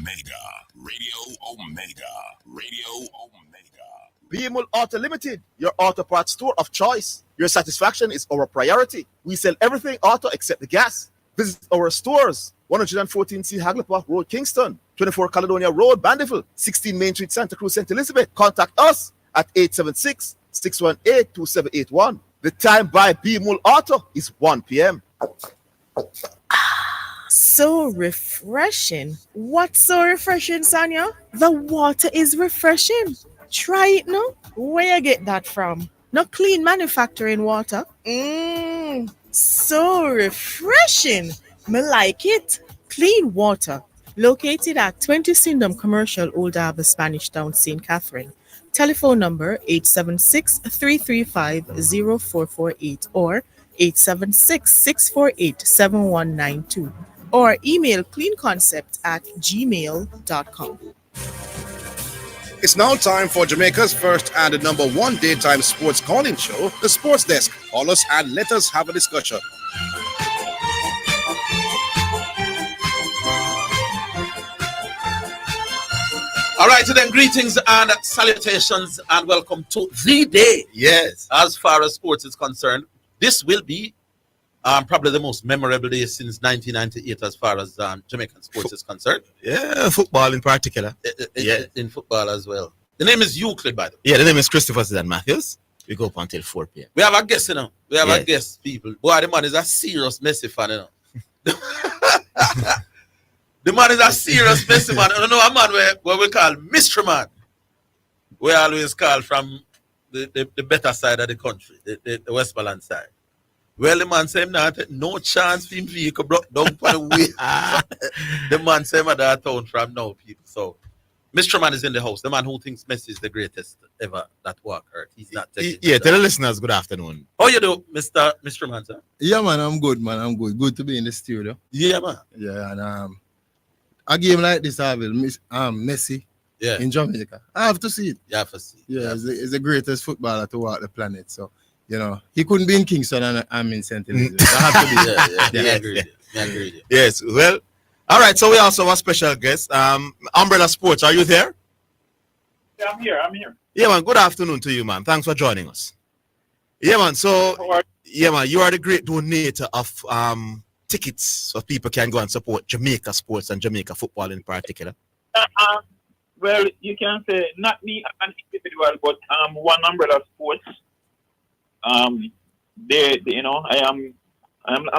Radio Omega. BMUL Auto Limited, your auto parts store of choice. Your satisfaction is our priority. We sell everything auto except the gas. Visit our stores: 114C Haglapa Road, Kingston; 24 Caledonia Road, Bandiville; 16 Main Street, Santa Cruz, St. Elizabeth. Contact us at 876-618-2781. The time by BMUL Auto is 1 p.m. So refreshing. What's so refreshing, Sonia? The water is refreshing. Try it now. Where you get that from? No clean manufacturing water. So refreshing. Me like it. Clean water. Located at 20 Syndham Commercial, Old Harbour, Spanish Town, St. Catherine. Telephone number 876-335-0448 or 876-648-7192. Or email cleanconcept@gmail.com. It's now time for Jamaica's first and the number one daytime sports calling show, The Sports Desk. Call us and let us have a discussion. All right, so then greetings and salutations and welcome to the day. Yes. As far as sports is concerned, this will be probably the most memorable day since 1998 as far as Jamaican sports is concerned. Yeah, football in particular. In football as well. The name is Euclid, by the way. Yeah, the name is Christopher Zidane Matthews. We go up until 4 p.m. We have a guest, you know. We have a guest, people. Boy, the man is a serious Messi fan, you know. The man is a serious Messi man. I don't know a man where we call mystery man. We always call from the better side of the country, the Westmoreland side. Well, the man said no chance for him vehicle broke down for the way. The man said that town from now, people. So, Mr. Man is in the house. The man who thinks Messi is the greatest ever that walk earth. He's not taking Yeah, tell the listeners good afternoon. How you do, Mr. Man, sir? Yeah, man, I'm good, man. I'm good. Good to be in the studio. Yeah, man. Yeah, and a game like this, Messi in Jamaica. I have to see it. You have to see it. Yeah, he's the greatest footballer to walk the planet. So, you know, he couldn't be in Kingston and I'm in St. Elizabeth. I have to be there. I agree. Yes, well, all right, so we also have a special guest. Umbrella Sports, are you there? Yeah, I'm here. Yeah, man, good afternoon to you, man. Thanks for joining us. Yeah, man, so, yeah, man, you are the great donator of tickets so people can go and support Jamaica sports and Jamaica football in particular. Well, you can say not me an individual, but One Umbrella Sports. They you know, I'm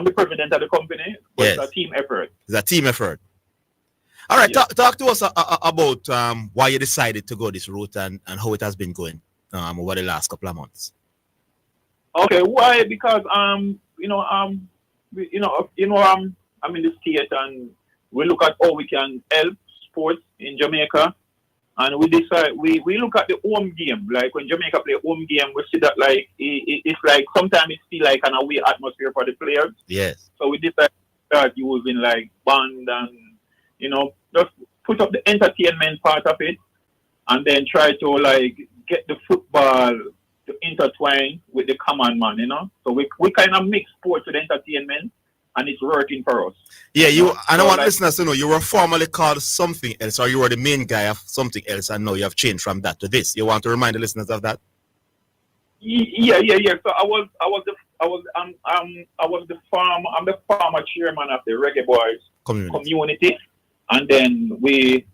the president of the company, but yes. It's a team effort. It's a team effort. All right, talk to us about why you decided to go this route and how it has been going over the last couple of months. Okay, why? Because I'm in the state and we look at how we can help sports in Jamaica, and we decide we look at the home game. Like when Jamaica play home game, we see that like it's like sometimes it's still like an away atmosphere for the players. Yes. So we decide to start using like band and just put up the entertainment part of it, and then try to like get the football to intertwine with the common man, So we kind of mix sports with entertainment, and it's working for us. Yeah, I want listeners to know you were formerly called something else, or you were the main guy of something else, and now you have changed from that to this. You want to remind the listeners of that? Yeah. So I'm the farmer chairman of the Reggae Boys community. And then we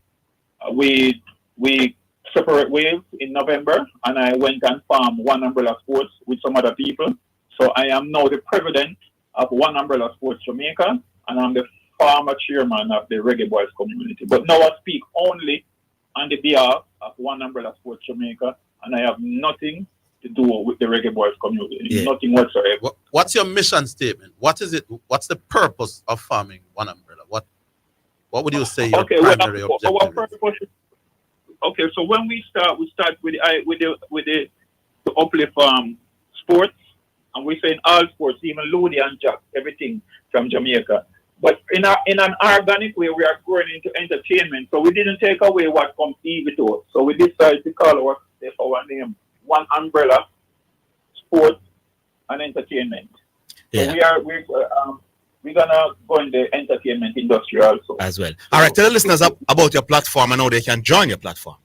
separate ways in November, and I went and farmed One Umbrella Sports with some other people. So I am now the president of One Umbrella Sports Jamaica, and I'm the former chairman of the Reggae Boys community. But now I speak only on the behalf of One Umbrella Sports Jamaica, and I have nothing to do with the Reggae Boys community, nothing whatsoever. What's your mission statement? What is it? What's the purpose of farming One Umbrella? What would you say your primary objective is? Okay, so when we start with the uplift sports, and we say in all sports, even Lodi and Jack, everything from Jamaica. But in an organic way, we are growing into entertainment. So we didn't take away what comes easy to us. So we decided to call our name One Umbrella Sports and Entertainment. Yeah. So we're gonna go in the entertainment industry also. As well. All right, tell the listeners about your platform and how they can join your platform.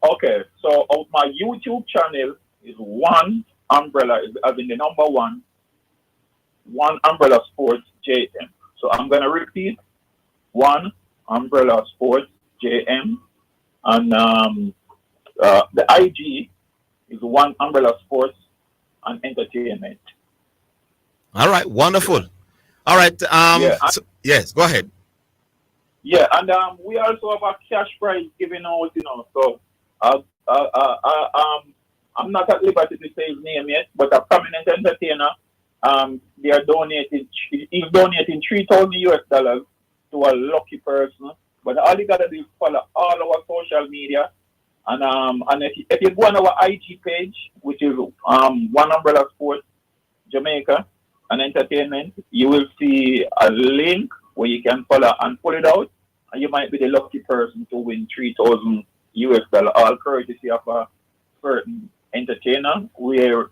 Okay, so my YouTube channel is One Umbrella, as in the number One Umbrella Sports JM. So I'm gonna repeat One Umbrella Sports JM, and the IG is One Umbrella Sports and Entertainment. All right, wonderful. All right, yes, go ahead. Yeah, and we also have a cash prize giving out, So I'm not at liberty to say his name yet, but a prominent entertainer. They are donating. He's donating $3,000 to a lucky person. But all you gotta do is follow all our social media, and if you go on our IG page, which is One Umbrella Sports Jamaica and Entertainment, you will see a link where you can follow and pull it out, and you might be the lucky person to win $3,000, all courtesy of a certain entertainer, where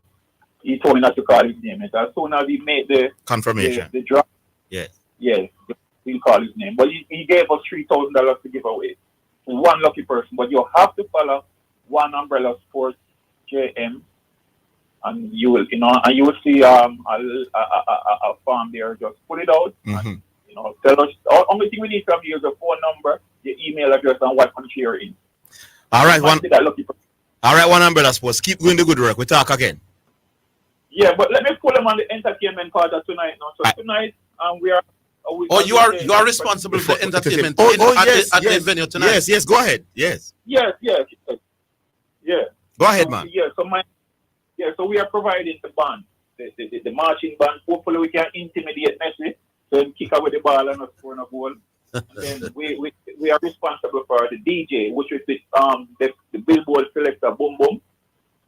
he told me not to call his name. And as soon as he made the Confirmation. the drop, Yes. we'll call his name. But he gave us $3,000 to give away. One lucky person, but you have to follow One Umbrella Sports JM, and you will see a form there. Just pull it out. And, tell us. Only thing we need from you is a phone number, your email address, and what country you're in. All right, One All Umbrella Sports. Keep doing the good work. We talk again. Yeah, but let me pull them on the entertainment part of tonight now. So tonight, we are. You are responsible for entertainment at the venue tonight. Yes, go ahead. Yes. Yeah. Go ahead, man. So we are providing the band, the marching band. Hopefully we can intimidate Messi, so he kick out with the ball and not score a goal. Then we are responsible for the DJ, which is the Billboard selector, boom boom.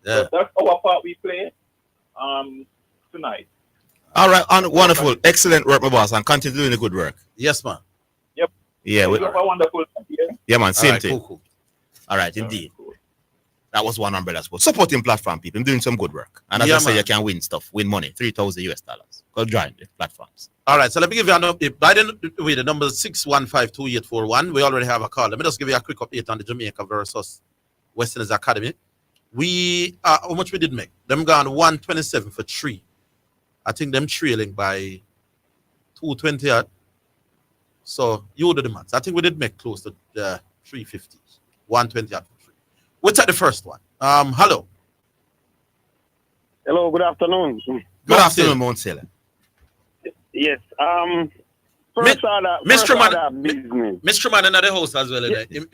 Yeah. So that's our part we play tonight. All right, wonderful. Excellent work, my boss, and continue doing the good work. Yes, man. Yep. Yeah, You have a wonderful year. yeah, man, same All right, thing. cool. All right, indeed. That was One Umbrella Sports. Supporting platform people. I'm doing some good work. And as Yeah, I say, man. you can win stuff, win money, $3,000. Go join the platforms. All right, so let me give you an update. By the way, the number is 6152841. We already have a call. Let me just give you a quick update on the Jamaica versus Westerners Academy. How much we did make? Them gone 127 for 3. I think them trailing by 220 odd. So you do the maths. I think we did make close to 350. 120 odd for 3. We'll take the first one. Hello. Hello, good afternoon. Good afternoon, Mount Sailor. Yes. First order business. Mr. Man another host as well.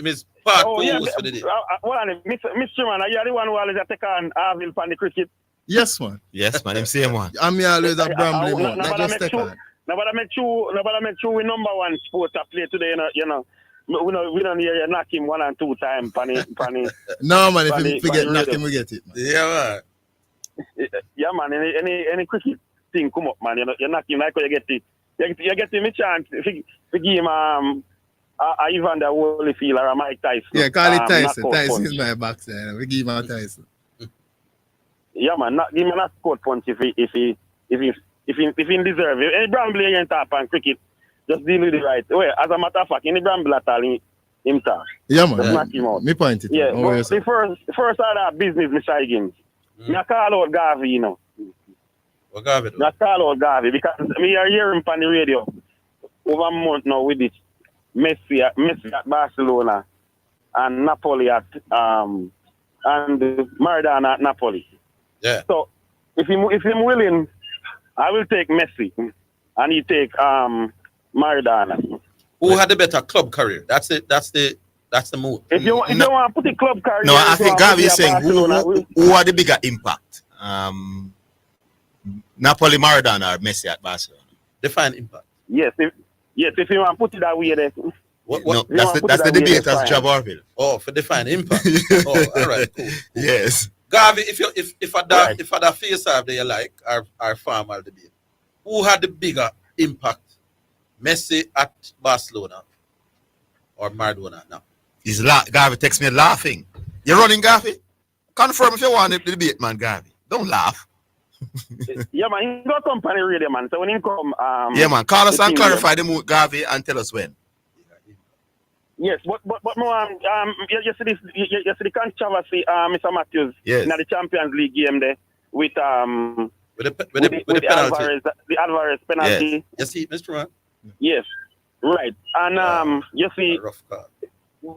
Miss Park host for the day. Mr. Man, are you the one who always take on Orville for the cricket? Yes, man. Yes, man, I'm same one. I'm always a brambling man. Not just take on. Nobody make sure we number one sport to play today, you know. We don't hear you knock him 1 and 2 times. No, man, if you forget knock him, we get it, man. Yeah, man. Yeah, man. Any cricket thing come up, man. You knock him like you get it. You get him a chance to give him Ivan the Holyfield or a Mike Tyson. Yeah, call it Tyson. Tyson is my boxer. We give him a Tyson. Yeah, man. Give him a score punch if he deserve it. Any Bramble against tap and cricket, just deal with it right. Well, as a matter of fact, any Bramble at all, him tap. Yeah, man. Just knock him out. Me point it. Yeah, but the first order of business, Mr. Higgins. I call out Garvey, you know. What Garvey do? I call out Garvey because we are hearing on the radio over a month now with this Messi at Barcelona and Napoli at and Maradona at Napoli. Yeah. So if I'm willing, I will take Messi and he take Maradona. Who had the better club career? That's the move. If you want to put the club career, No, I think Garvey is saying who had the bigger impact? Napoli, Maradona, or Messi at Barcelona? Define impact. Yes, if you want to put it that way, then. No, that's the debater's job, Orville. Oh, for define impact. Oh, all right, cool. Yes. Garvey, if I that face off that you like our farmer debate, who had the bigger impact? Messi at Barcelona or Maradona now? Garvey texts me laughing. You're running, Garvey? Confirm if you want the debate, man, Garvey. Don't laugh. Yeah, man, he got company radio, man. So when he come, Yeah, man. Call us the and thing clarify the mood, Garvey, and tell us when. yes, but no, you see this, you see the controversy, Mr. Matthews, Yes. in the Champions League game there with With the with penalty. the Alvarez penalty. You see, Mr. Man? Yes, right, and you see. Rough card.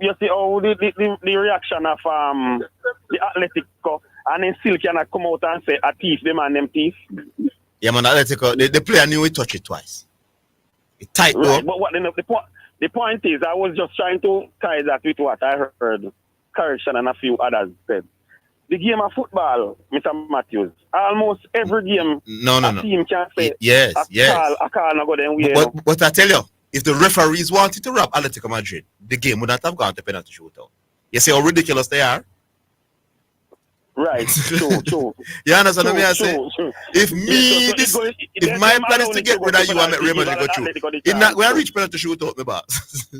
You see how the reaction of the Atletico, and then still cannot come out and say a thief, them and them thief. Yeah, man. Atletico, the player knew he touched it twice. It tight Right, though. but what the point is, I was just trying to tie that with what I heard Correction and a few others said. The game of football, Mr. Matthews, almost every game No. team can say Yes. a call not go them way. But I tell you, if the referees wanted to rob Atletico Madrid, the game would not have gone to penalty shootout. You see how ridiculous they are? Right, true. You understand what I say? True. If me, if my plan is to get rid of you and make Real Madrid go through, it's not when I reach penalty shootout, my boss.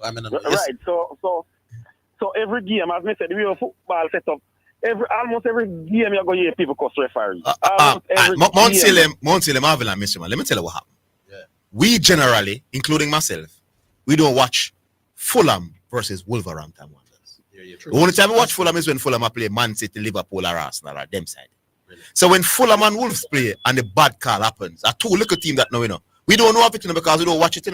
I mean, Right, so every game, as I said, the real football setup, almost every game you're going to hear people cuss referees. Mount Salem, Marvel and Mr. Man, let me tell you what happened. Yeah. We generally, including myself, we don't watch Fulham versus Wolverhampton Wanderers. The only time we watch Fulham is when Fulham play Man City, Liverpool, or Arsenal, or them side. Really? So when Fulham and Wolves play and the bad call happens, are two little teams that know, we don't know of it, because we don't watch it,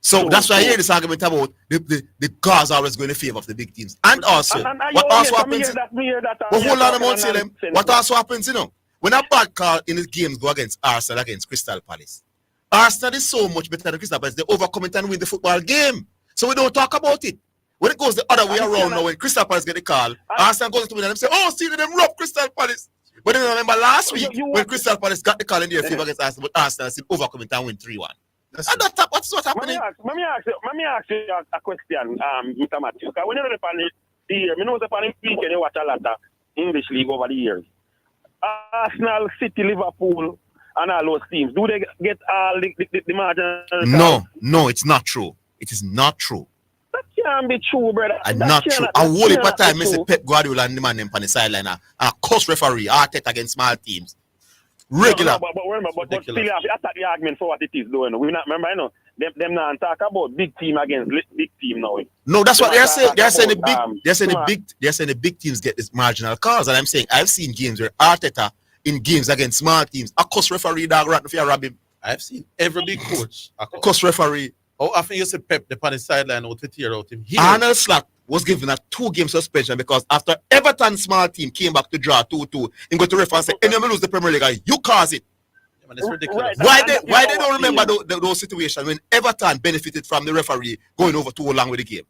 So that's why I hear this argument about the cars always going in favor of the big teams. And also, what also happens? But hold on a moment, Salem. What also happens, when a bad call in the games go against Arsenal, against Crystal Palace, Arsenal is so much better than Crystal Palace. They overcome it and win the football game. So we don't talk about it. When it goes the other way around now, when Crystal Palace get the call, Arsenal goes to win and them say, oh, see them rob Crystal Palace. But then remember last week when Crystal Palace got the call in their favor against Arsenal, but Arsenal still overcome it and win 3-1. What's happening? Let me ask you a question, Mr. Matthew. Because when you're on the year, I know the pan week and you watch a lot of English league over the years. Arsenal, City, Liverpool, and all those teams, do they get all the margin? No, it's not true. It is not true. That can't be true, brother. Not true. A whole heap of time, Mr. Pep Guardiola and the man on the sideline, a coach referee, Arteta against small teams. Regular. But still you have to attack the argument for what it is doing. We not remember, them now talk about big team against big team now. No, that's what they're saying. They're saying the big teams get this marginal cause. And I'm saying I've seen games where Arteta in games against small teams, a coach referee dog right if you rob him. I've seen every big coach. A coach referee. How often you see Pep the on the sideline out to tear out him? Arnold Slack was given a 2-game suspension because after Everton small team came back to draw 2-2, he got to referee and say, anyone lose the Premier League, you cause it. Yeah, man, it's ridiculous. Right. Why they don't remember those situations when Everton benefited from the referee going over too long with the game?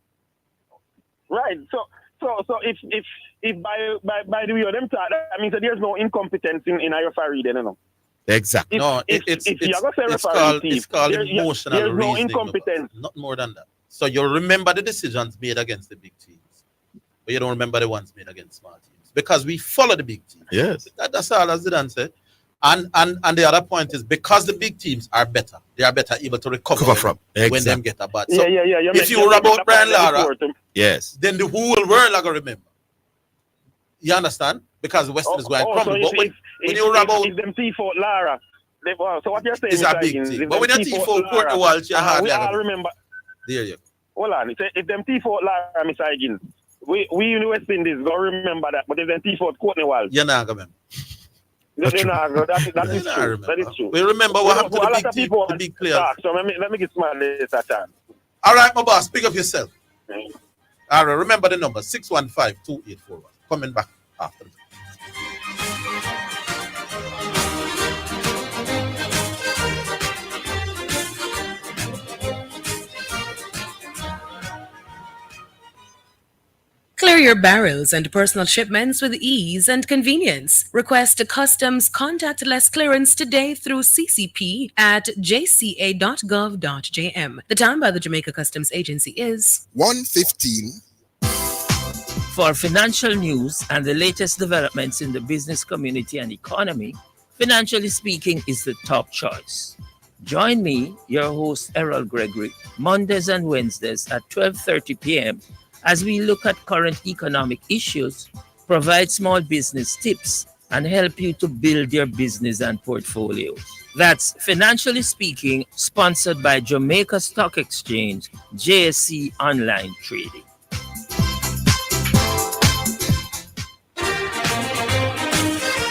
Right. So if by the way of them talk, I mean, so there's no incompetence in a referee then, Exactly. It's called emotional there's no reasoning. incompetence. Not more than that. So you remember the decisions made against the big teams, but you don't remember the ones made against small teams because we follow the big teams. Yes. That's all as Zidane said. And the other point is because the big teams are better, they are better able to recover from when them get a bad. So Yeah. if you rub out Brian Lara, yes, then the whole world are gonna remember. You understand? Because Western is going to crumble. So but when you rub out, if them thief out Lara, so what you're saying is a big thing. But when you thief out Courtney Walsh, you hardly we all remember. There you go. Hold on. If them thief out Lara, Mr. Higgins, we in the West Indies don't remember that. But if them thief out Courtney Walsh, you're not going to remember. That is true. That is true. We remember what happened to the big team, the big players. So let me get smart this time. All right, my boss, pick up yourself. All right, remember the number 615-2841. Coming back after this. Clear your barrels and personal shipments with ease and convenience. Request a customs contactless clearance today through CCP at jca.gov.jm. The time by the Jamaica Customs Agency is 1:15. For financial news and the latest developments in the business community and economy, Financially Speaking is the top choice. Join me, your host Errol Gregory, Mondays and Wednesdays at 12:30 p.m. as we look at current economic issues, provide small business tips, and help you to build your business and portfolio. That's Financially Speaking, sponsored by Jamaica Stock Exchange, JSC Online Trading.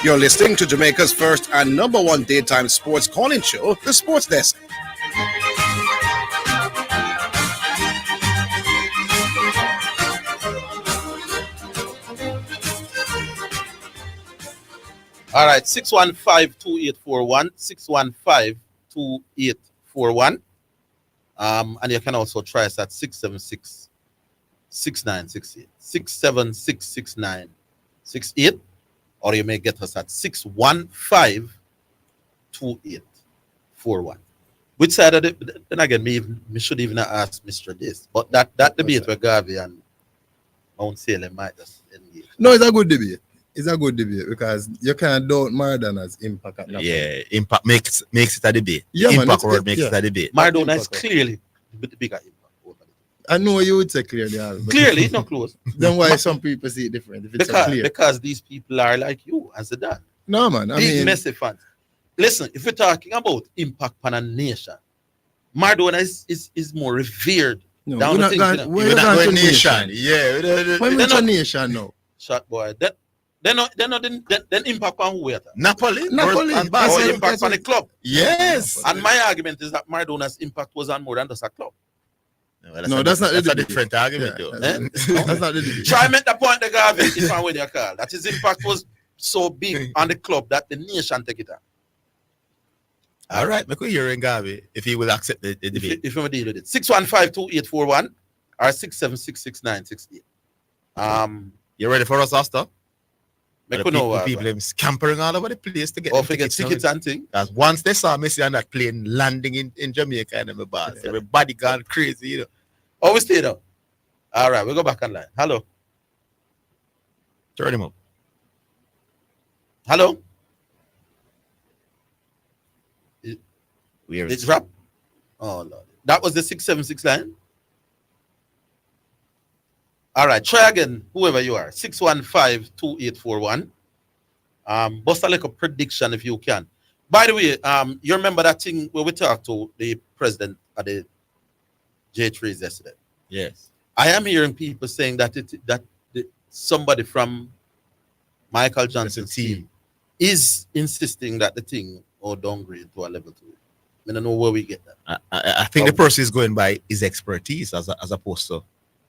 You're listening to Jamaica's first and number one daytime sports calling show, The Sports Desk. All right, 615-2841, 615-2841. And you can also try us at 676-6968, 676-6968, or you may get us at 615-2841. Which side of the, then again, me should even ask Mr. This, but that debate with Garvey and Mount Salem might just engage. No, it's a good debate. It's a good debate because you can't doubt Maradona's impact at that Yeah, impact makes it a debate. Yeah, man, Impact it's- word makes it a debate. Maradona is clearly the bigger impact. I know you would say clearly. Al, but Clearly, it's not close. Then why some people see it different? If it's so clear. Because these people are like you and Zidane. No, man. I Big mean, messy fans. Listen, if we're talking about impact on a nation, Maradona is more revered. no, down we're the not things, going, you know. we're We're not not going going to nation. nation. Yeah. When we They're to not- nation now. Shot boy. Then impact on who we are. Napoli. Napoli. And Or Barcelona. impact on the club. Yes. And my argument is that Maradona's impact was on more than just a club. No, that's not the a debate. different argument, though. Eh? That's not the debate. Try make the point the Garvey, if I'm with your call, that his impact was so big on the club that the nation take it out. All right, make we hear in Gavi if he will accept the debate. If you deal with it. 615-2841 or 676-6968. You ready for us, Asta? Make The we know people, what. people them scampering all over the place to get Or them forget tickets now. and things. Because once they saw Messi on that plane landing in Jamaica and my boss, everybody gone crazy, you know. Oh, we stay down. All right, we go back online. Hello. Turn him up. Hello. Weird. It's rap. Oh Lord. That was the 676 line. All right, try again, whoever you are. 615-2841. Bust a little prediction if you can. By the way, you remember that thing where we talked to the president at the J3s yesterday? Yes. I am hearing people saying that somebody from Michael Johnson's team is insisting that the thing or downgrade to a level 2. I don't know where we get that. I think the person is going by his expertise as opposed to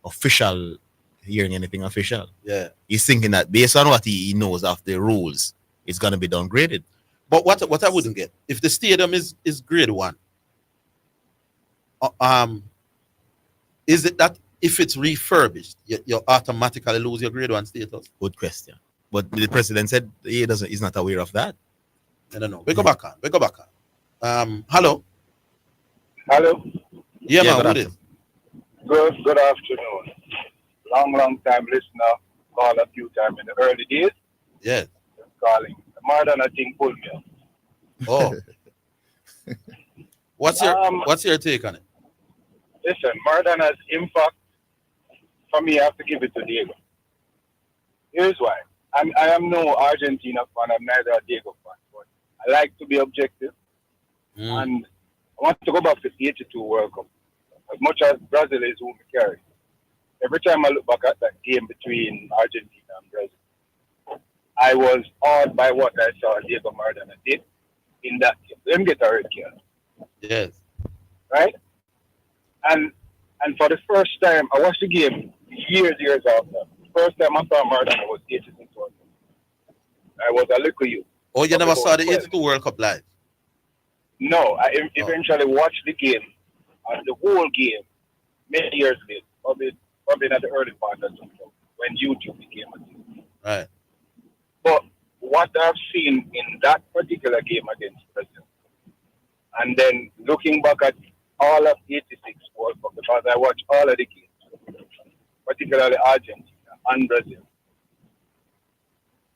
official hearing anything official. Yeah. He's thinking that based on what he knows of the rules, it's gonna be downgraded. But what I wouldn't get, if the stadium is grade 1, is it that if it's refurbished, you automatically lose your grade 1 status? Good question. But the president said he's not aware of that. I don't know. We go back on. Hello. Hello. Yeah, man. good Who this? Good afternoon. Long time listener. Called a few times in the early days. Yeah. Calling. More than a thing pulled me up. Oh. What's your take on it? Listen, Maradana's impact, for me, I have to give it to Diego. Here's why. I am no Argentina fan. I'm neither a Diego fan. But I like to be objective. And I want to go back to the 82 World Cup. As much as Brazil is who we carry. Every time I look back at that game between Argentina and Brazil, I was awed by what I saw Diego Maradona did in that game. Let him get a red card. Yes. Right? And for the first time, I watched the game years after. The first time I saw Maradona was 86 World Cup. I was a little youth. Oh, you never saw the 82 World Cup live? No, I eventually watched the game, the whole game, many years later, probably at the early part of the show, when YouTube became a thing. Right. But what I've seen in that particular game against Brazil, and then looking back at all of 86 World Cup, because I watched all of the games, particularly Argentina and Brazil,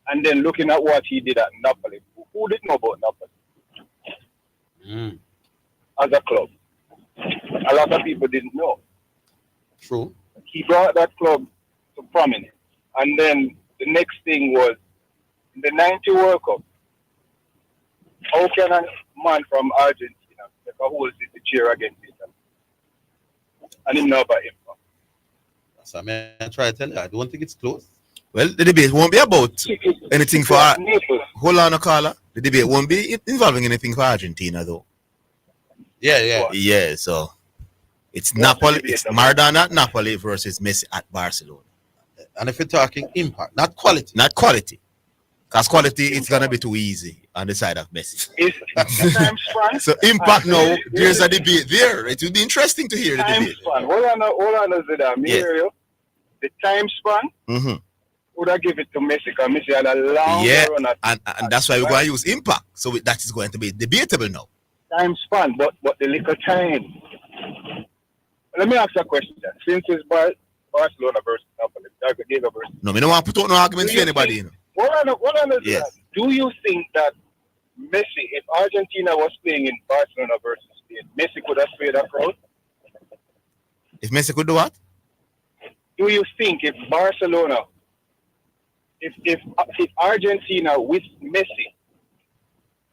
and then looking at what he did at Napoli. Who didn't know about Napoli? As a club. A lot of people didn't know. in the 90 World Cup, how can a man from Argentina make a whole city cheer against Italy? And him know about him. So I try to tell you, I don't think it's close. Well, the debate won't be about anything for. Naples. Hold on, caller. The debate won't be involving anything for Argentina, though. Yeah. Yeah, so it's What's Napoli. the debate It's about? Maradona at Napoli versus Messi at Barcelona. And if you're talking impact, not quality. Not quality. Because quality, it's going to be too easy on the side of Messi. It's time span. So impact now, there's a debate there. It will be interesting to hear the Time debate. span. Hold on, Zidane. Me Yes. hear you. The time span Mm-hmm. would have give it to Messi because Messi had a long Yeah, run at and that's why we're going to use impact. So that is going to be debatable now. time span, but the little time. Let me ask you a question. Since it's Barcelona versus Napoli, Diego versus. No, I don't want to put out no arguments for anybody. You know. What on Yes. Do you think that Messi, if Argentina was playing in Barcelona versus Spain, Messi could have played that crowd? If Messi could do what? Do you think if Barcelona, if Argentina with Messi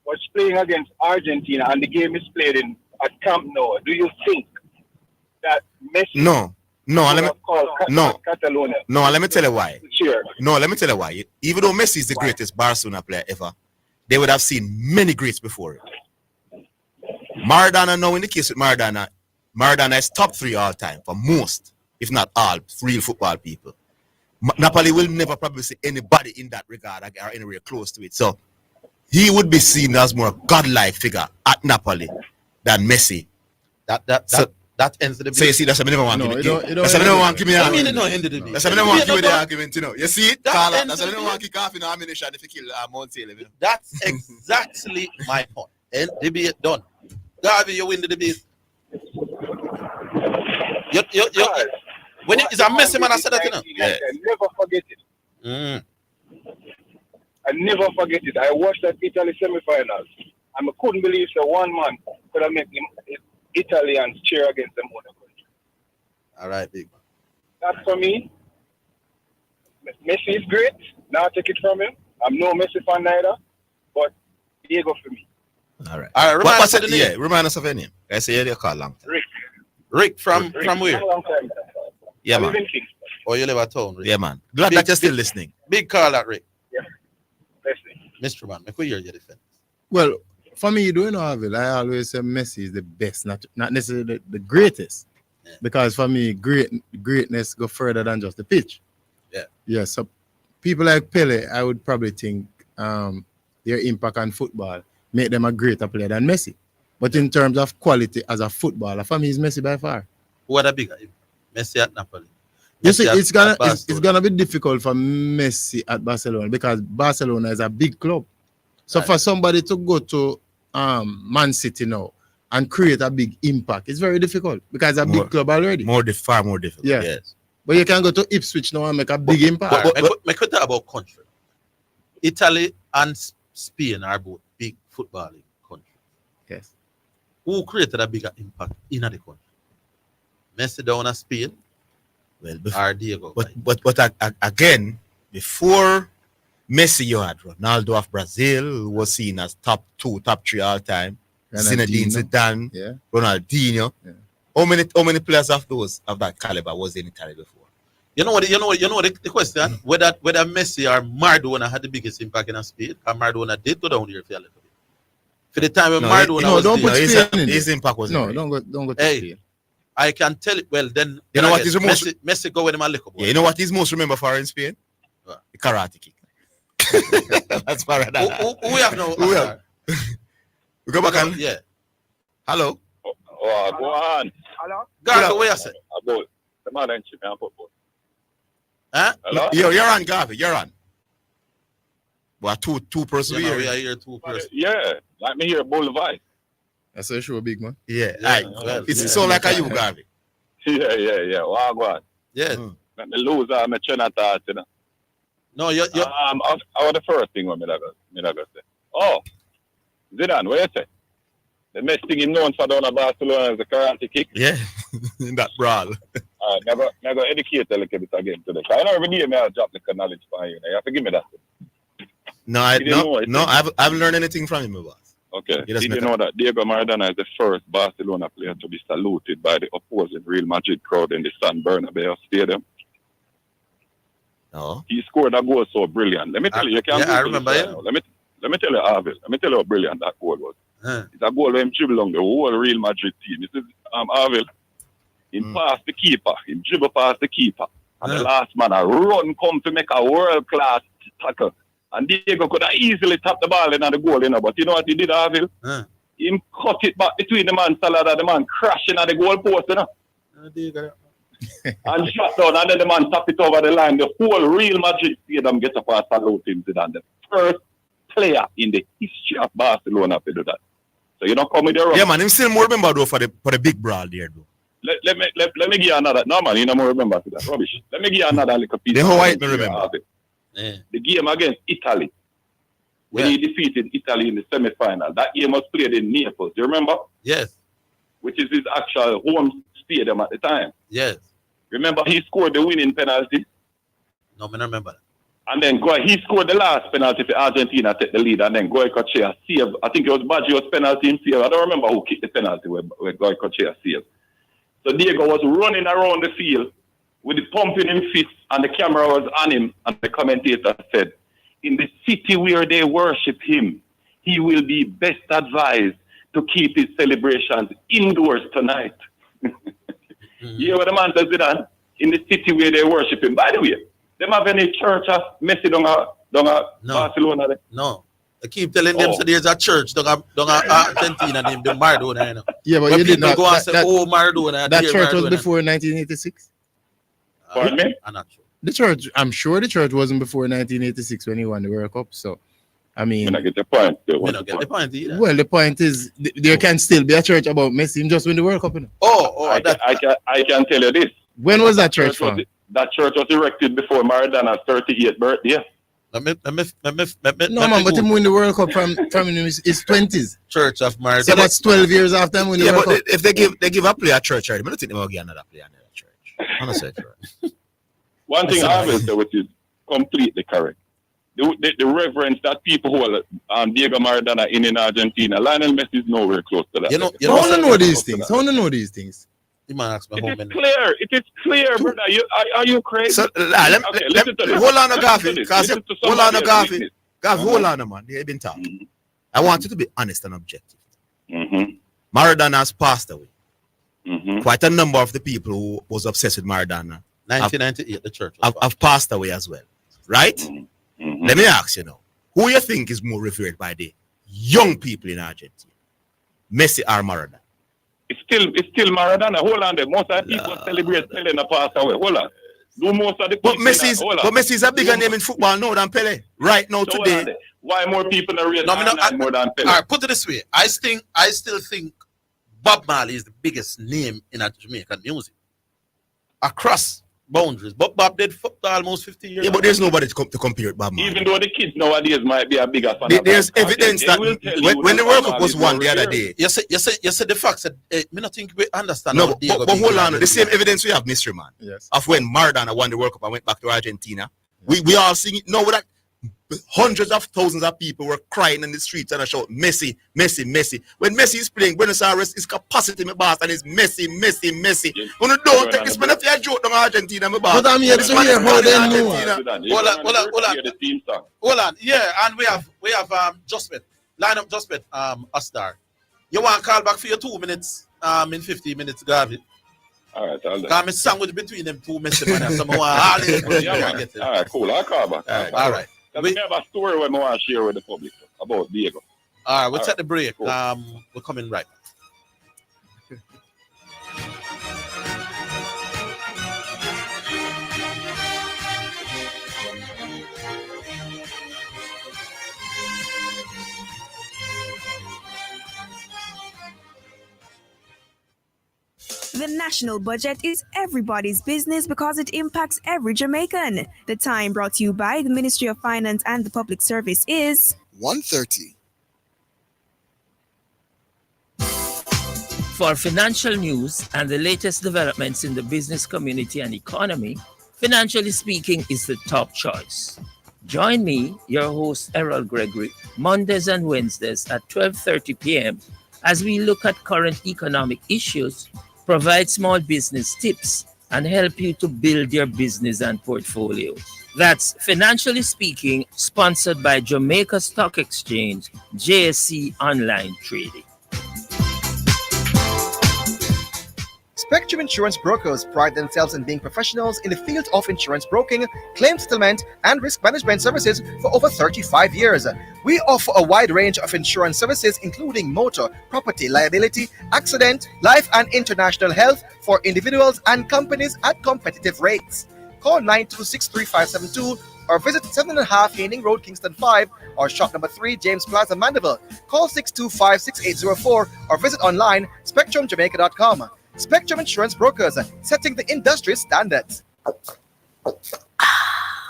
was playing against Argentina and the game is played at Camp Nou, do you think that Messi No. No, would let me have called Catalonia? no, let me tell you why. Cheer. No, let me tell you why. Even though Messi is the greatest Barcelona player ever, they would have seen many greats before him. Maradona, now in the case with Maradona is top 3 all time for most, if not all, real football people. Napoli will never probably see anybody in that regard or anywhere close to it. So he would be seen as more godlike figure at Napoli than Messi. That ends the debate. So you see, that's why I never want to give it don't That's why I never want to give me I mean, argument. it don't end the debate. That's why I never want to give you the Yeah, argument, you know. You see it, That Carla? ends That's why I the never want to debate. kick off in ammunition if you kill Mount Salem, you know. That's exactly my point. And debate done. Garvey, you win the debate. When it is a messy man, I said that, you know. Yeah. I never forget it. Mm. I never forget it. I watched that Italy semi-finals, and I couldn't believe that one man could have made Italians cheer against them own country. All right, big man. That for me, Messi is great. Now take it from him. I'm no Messi fan neither, but Diego for me. All right. Remind us of the name. Yeah, remind us of your name. I say you call long time. Rick from where? Long time. Yeah, I live man. in Kingston. Or you live at town, Rick? Yeah, man. Glad that you're still listening. Big call at Rick. Listening. Mr. Man, make we hear your defense. Well, for me, doing Orville, I always say Messi is the best, not necessarily the greatest. Yeah. Because for me, greatness go further than just the pitch. Yeah. Yeah. So people like Pele, I would probably think their impact on football make them a greater player than Messi. But in terms of quality as a footballer, for me, is Messi by far. Who are the bigger? Messi at Napoli. You see, Messi it's at gonna be difficult for Messi at Barcelona because Barcelona is a big club. So Right. for somebody to go to Man City now and create a big impact, it's very difficult because it's a More- big club already. Far more difficult. Yeah. Yes. But you can go to Ipswich now and make a big impact. But make we talk about country. Italy and Spain are both big footballing countries. Yes. Who created a bigger impact in the country? Messi down at Spain Well, or Diego? again, before Messi, you had Ronaldo of Brazil, who was seen as top 2, top 3 all time. Zinedine Zidane, Yeah. Ronaldinho. Yeah. How many players of that caliber was in Italy before? You know the question? Whether Messi or Maradona had the biggest impact in Spain, or Maradona did go down here for a little bit. For the time when Maradona was don't there, put Spain in his there. impact was No, don't go to Hey. Spain. I can tell it. Well, then You know I what guess is the most- Messi go with him a little Yeah, you know what he's most remembered for in Spain? What? The karate kick. That's Maradona. Who we have now? Who we have? We go back and Yeah. hello. Oh, go on. Hello? Gargo, where you say? About the man and chip and football. Huh? Hello? You're on, Garvey. You're on. Well, two persons Yeah, man, here. we are here two persons. Yeah, like me here, Bull Vice. That's a show, big man. Yeah, Yeah, aye. well, It's yeah. so like a you, Garvey. Yeah. Well, go on. Yeah. Mm. Let me lose my train of thought, you know. No, you I was the first thing when me say. Oh, Zidane, what you say? The next thing him known for down at Barcelona is the karate kick. Yeah, in that brawl. Never educate a little bit again today. I know every day I drop the knowledge for you. You have to give me that. No, I Did you know no, it? no, I haven't learned anything from him, boss. Okay. He doesn't Did you make know that Diego Maradona is the first Barcelona player to be saluted by the opposing Real Madrid crowd in the San Bernabeu Stadium? No. He scored a goal so brilliant. Let me tell you, you can't yeah, I Google remember this it. right now. Let me tell you, Orville. Let me tell you how brilliant that goal was. Huh. It's a goal where him dribble along the whole Real Madrid team. This is Orville. He passed the keeper. He dribble past the keeper. And the last man a run come to make a world-class tackle. And Diego could have easily tapped the ball in the goal, but you know what he did, Orville? He cut it back between the man, Salah, and the man crashing at the goal post, and shot down, and then the man tap it over the line. The whole Real Madrid stadium get up and salute him, Zidane. The first player in the history of Barcelona to do that. So you don't come with the wrong. Yeah, man, him still more remember though for the big brawl there, though. Let me give you another. No, man, you don't more remember to that. Rubbish. Let me give you another little piece. The Hawaii me remember. The game against Italy, when he defeated Italy in the semi-final. That game was played in Naples. Do you remember? Yes. Which is his actual home stadium at the time. Yes. Remember, he scored the winning penalty. No, I don't remember that. And then he scored the last penalty for Argentina take the lead, and then Goycochea saved. I think it was Baggio's penalty in saved. I don't remember who kicked the penalty where Goycochea saved. So Diego was running around the field with the pumping in fists, and the camera was on him, and the commentator said, in the city where they worship him, he will be best advised to keep his celebrations indoors tonight. You hear what the man says, Zidane? In the city where they worship him. By the way, they have any church of Messi down Barcelona there? No. I keep telling them so there's a church down Argentina named the Maradona. You know? Yeah, but when you did people not. go and say, oh, Maradona. That dear church was Maradona. before 1986. Pardon me? I'm not sure. The church, I'm sure the church wasn't before 1986 when he won the World Cup. So, I mean, I get the point. We don't get the point either. well, the point is there can still be a church about Messi just win the World Cup. You know? I can tell you this. When was that church from? That church was erected before Maradona's 38th birthday. No, man, but him win the World Cup from his 20s. Church of Maradona. So that's 12 years after him win the World Cup. If they give a player a church, I don't think they will give another player another church. Honestly, One thing I will say, which is completely correct. The reverence that people hold Diego Maradona in Argentina, Lionel Messi is nowhere close to that. How do you know these things? How do you know these things? It is clear, brother. Are you crazy? So, hold on, Gaffy. Hold on, man. They've been talking. I want you to be honest and objective. Maradona has passed away. Quite a number of the people who was obsessed with Maradona 1998, the church have passed away as well. Right? Let me ask you now. Who you think is more revered by the young people in Argentina? Messi or Maradona? It's still Maradona. Hold on there. Most of the people celebrate Pele and pass away. Hold on. Do most of the people. But Messi's a bigger name in football now than Pele. Right now, so today. Why more people are rating more than Pele? All right, put it this way. I still think Bob Marley is the biggest name in Jamaican music. Across boundaries. But Bob did football almost 50 years. Yeah, but there's nobody to compare with Bob Marley. Even though the kids nowadays might be a bigger fan. There's evidence that when the World Cup was won the other day. You say the facts that me not think we understand. No, but hold on. The same evidence we have, Mystery Man, yes, of when Maradona won the World Cup and went back to Argentina. We all sing it. No, that hundreds of thousands of people were crying in the streets and I shout Messi, Messi, Messi. When Messi is playing, Buenos Aires is capacity, my boss, and it's Messi, Messi, Messi. When you don't take this man if you joke down Argentina, my boss. But I'm here to hear how they know. Hold on. Yeah, and we have Justbet. Line up Justbet, Astar. You want to call back for your 2 minutes in 15 minutes, Garvey? All right, I'll do. I'm a sandwich between them two Messi man. All right, cool. I'll call back. All right. We have a story we want to share with the public about Diego. All right, we'll take the break. Cool. We're coming right back. The national budget is everybody's business because it impacts every Jamaican. The time brought to you by the Ministry of Finance and the Public Service is 1:30. For financial news and the latest developments in the business community and economy, Financially Speaking is the top choice. Join me, your host Errol Gregory, Mondays and Wednesdays at 12:30 p.m. as we look at current economic issues, provide small business tips, and help you to build your business and portfolio. That's Financially Speaking, sponsored by Jamaica Stock Exchange, JSC Online Trading. Spectrum Insurance Brokers pride themselves in being professionals in the field of insurance broking, claim settlement, and risk management services for over 35 years. We offer a wide range of insurance services, including motor, property, liability, accident, life, and international health for individuals and companies at competitive rates. Call 926-3572 or visit 7.5 Haining Road, Kingston 5, or shop number 3, James Plaza, Mandeville. Call 625-6804 or visit online spectrumjamaica.com. Spectrum Insurance Brokers, setting the industry standards.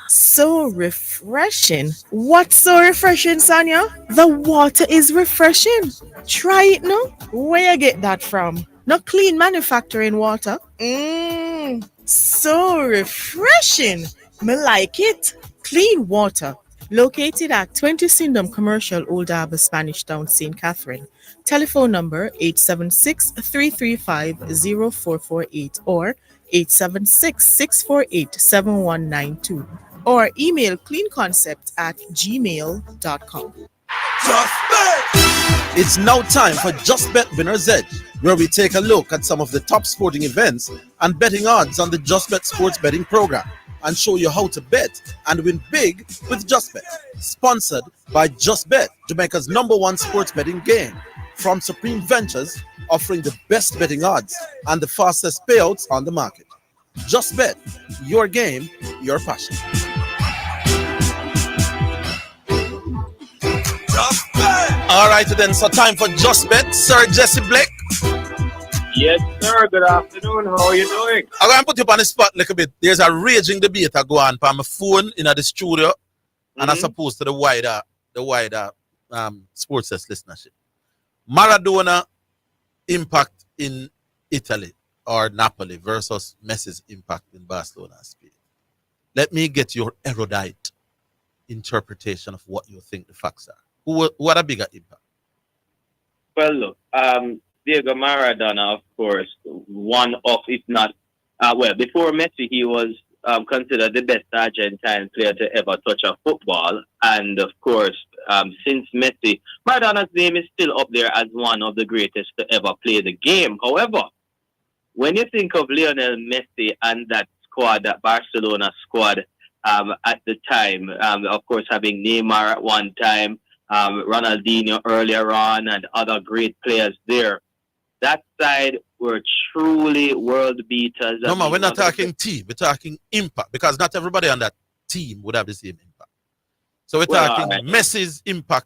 So refreshing. What's so refreshing, Sonia? The water is refreshing. Try it now. Where you get that from? Not clean manufacturing water. So refreshing. Me like it. Clean water. Located at 20 Syndham Commercial, Old Harbour, Spanish Town, St. Catherine. Telephone number 876-335-0448 or 876-648-7192 or email cleanconcept@gmail.com. It's now time for Just Bet Winner's Edge, where we take a look at some of the top sporting events and betting odds on the Just Bet sports betting program and show you how to bet and win big with Just Bet. Sponsored by Just Bet, Jamaica's #1 sports betting game. From Supreme Ventures, offering the best betting odds and the fastest payouts on the market. Just Bet, your game, your passion. All right, then. So time for Just Bet, Sir Jesse Blake. Yes, sir. Good afternoon. How are you doing? I'm going to put you up on the spot a little bit. There's a raging debate that go on on my phone in the studio, and as opposed to the wider sports desk listenership. Maradona impact in Italy or Napoli versus Messi's impact in Barcelona and Spain. Let me get your erudite interpretation of what you think the facts are. Who had a bigger impact? Well, look, Diego Maradona, of course, one of, if not, before Messi, he was considered the best Argentine player to ever touch a football. And, of course, since Messi, Maradona's name is still up there as one of the greatest to ever play the game. However, when you think of Lionel Messi and that squad, that Barcelona squad at the time, of course, having Neymar at one time, Ronaldinho earlier on, and other great players there, that side were truly world beaters. No, man, we're not talking team. We're talking impact, because not everybody on that team would have the same impact. So we're talking Messi's impact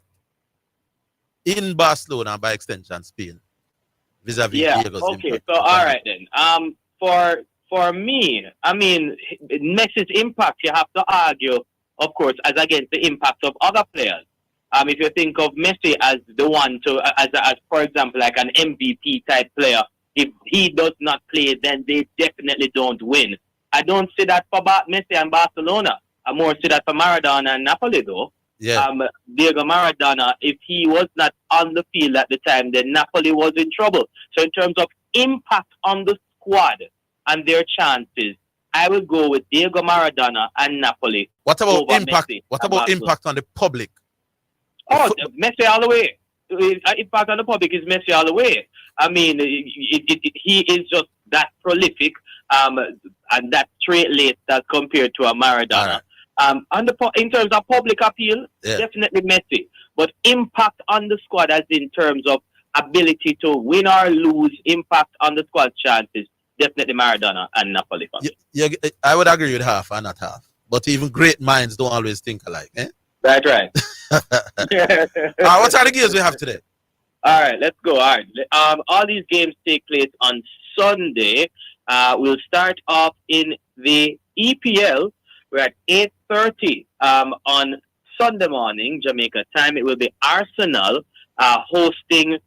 in Barcelona, by extension, Spain, vis-a-vis Diego's impact. So all right then. For me, I mean, Messi's impact, you have to argue, of course, as against the impact of other players. If you think of Messi as the one to, as for example, like an MVP type player, if he does not play, then they definitely don't win. I don't see that for Messi and Barcelona. I more see that for Maradona and Napoli, though. Yeah. Diego Maradona, if he was not on the field at the time, then Napoli was in trouble. So in terms of impact on the squad and their chances, I will go with Diego Maradona and Napoli. What about impact? What about impact on the public? Oh, Messi all the way. Impact on the public is Messi all the way. I mean, he is just that prolific and that straight-laced as compared to a Maradona. In terms of public appeal, definitely Messi. But impact on the squad, as in terms of ability to win or lose, impact on the squad chances, definitely Maradona and Napoli. I would agree with half and not half. But even great minds don't always think alike. Eh? That's right. What are the games we have today? All right, let's go. All right. All these games take place on Sunday. We'll start off in the EPL. We're at 8:30 on Sunday morning, Jamaica time. It will be Arsenal hosting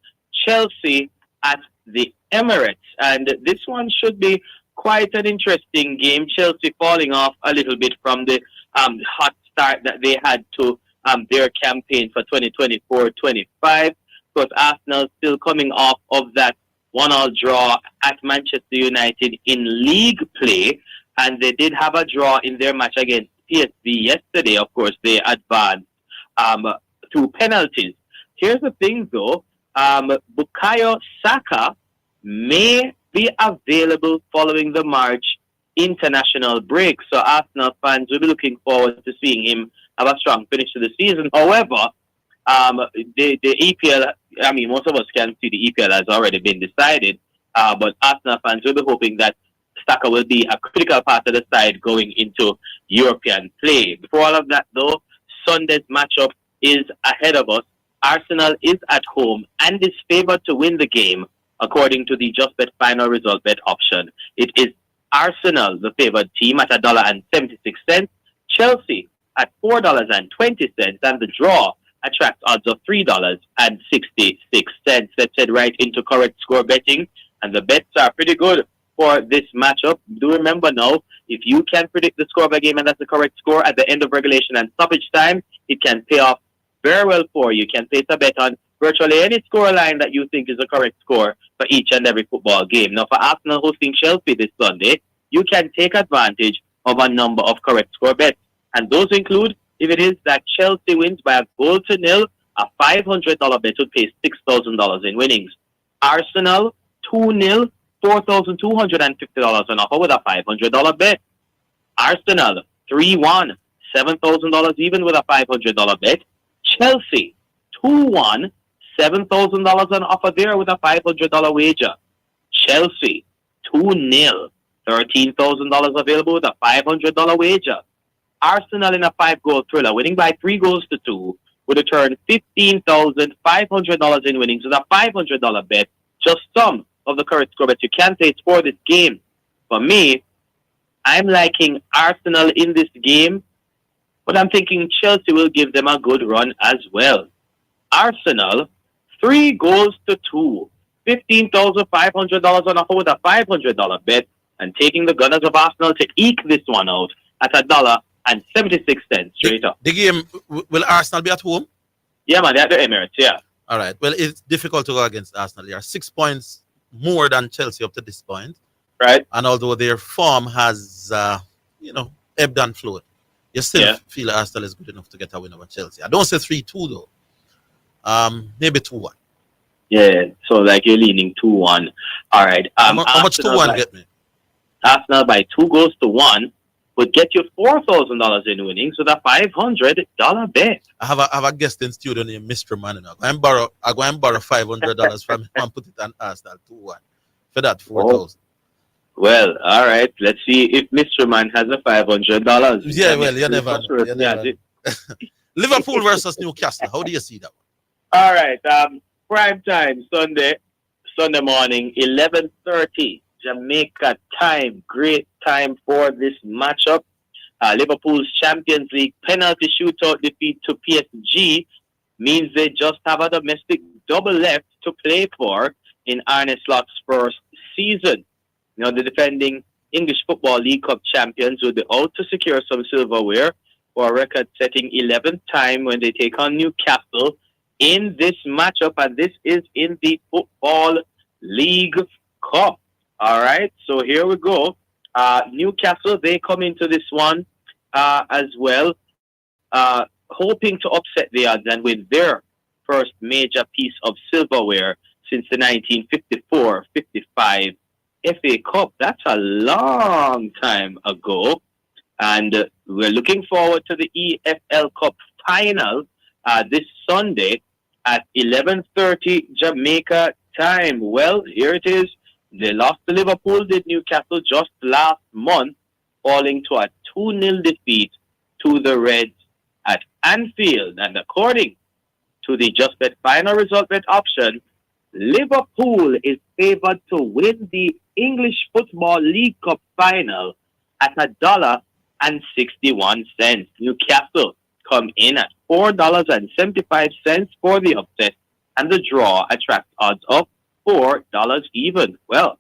Chelsea at the Emirates. And this one should be quite an interesting game. Chelsea falling off a little bit from the hot start that they had to their campaign for 2024-25. Because Arsenal still coming off of that 1-1 draw at Manchester United in league play, and they did have a draw in their match against PSV yesterday. Of course, they advanced through penalties. Here's the thing, though. Bukayo Saka may be available following the March international break. So Arsenal fans will be looking forward to seeing him have a strong finish to the season. However, the EPL, I mean, most of us can see the EPL has already been decided, but Arsenal fans will be hoping that Saka will be a critical part of the side going into European play. Before all of that, though, Sunday's matchup is ahead of us. Arsenal is at home and is favored to win the game according to the Just Bet final result bet option. It is Arsenal, the favored team, at $1.76, Chelsea at $4.20, and the draw attracts odds of $3.66. Let's head right into correct score betting, and the bets are pretty good for this matchup. Do remember now, if you can predict the score of a game and that's the correct score at the end of regulation and stoppage time, it can pay off very well for you. You can place a bet on virtually any score line that you think is the correct score for each and every football game. Now, for Arsenal hosting Chelsea this Sunday, you can take advantage of a number of correct score bets. And those include, if it is that Chelsea wins by a goal to nil, a $500 bet would pay $6,000 in winnings. Arsenal 2-0, $4,250 on offer with a $500 bet. Arsenal 3-1, $7,000 even with a $500 bet. Chelsea 2-1, $7,000 on offer there with a $500 wager. Chelsea 2-0, $13,000 available with a $500 wager. Arsenal in a 5-goal thriller, winning by 3-2, would return $15,500 in winnings with a $500 bet. Just some of the correct score bets you can place for this game. For me, I'm liking Arsenal in this game, but I'm thinking Chelsea will give them a good run as well. Arsenal, 3-2, $15,500 on offer with a $500 bet, and taking the Gunners of Arsenal to eke this one out at $1.76 straight up. The game, will Arsenal be at home? Yeah, man, they're at the Emirates, yeah. All right. Well, it's difficult to go against Arsenal. They are 6 points more than Chelsea up to this point. Right. And although their form has, ebbed and flowed, you still feel Arsenal is good enough to get a win over Chelsea. I don't say 3-2, though. Maybe 2-1. Yeah, so like you're leaning 2-1. All right. How much 2-1 get me? Arsenal by 2-1 would get you $4,000 in winnings with a $500 bet. I have a guest in studio named Mr. Man. I go and borrow $500 from him and put it on Arsenal 2-1 for that $4,000. Well, all right. Let's see if Mr. Man has a $500. Yeah, well, you never know. Liverpool versus Newcastle. How do you see that one? All right. Prime time Sunday morning, 11:30 Jamaica time. Great time for this matchup. Liverpool's Champions League penalty shootout defeat to PSG means they just have a domestic double left to play for in Arne Slot's first season. Now, the defending English Football League Cup champions will be out to secure some silverware for a record-setting 11th time when they take on Newcastle in this matchup, and this is in the Football League Cup. All right, so here we go. Newcastle, they come into this one as well, hoping to upset the odds and win their first major piece of silverware since the 1954-55 FA Cup. That's a long time ago. And we're looking forward to the EFL Cup final this Sunday at 11:30 Jamaica time. Well, here it is. They lost to Liverpool, did Newcastle, just last month, falling to a 2-0 defeat to the Reds at Anfield. And according to the Just Bet final result bet option, Liverpool is favored to win the English Football League Cup final at $1.61. Newcastle come in at $4.75 for the upset, and the draw attracts odds of $4 even. Well,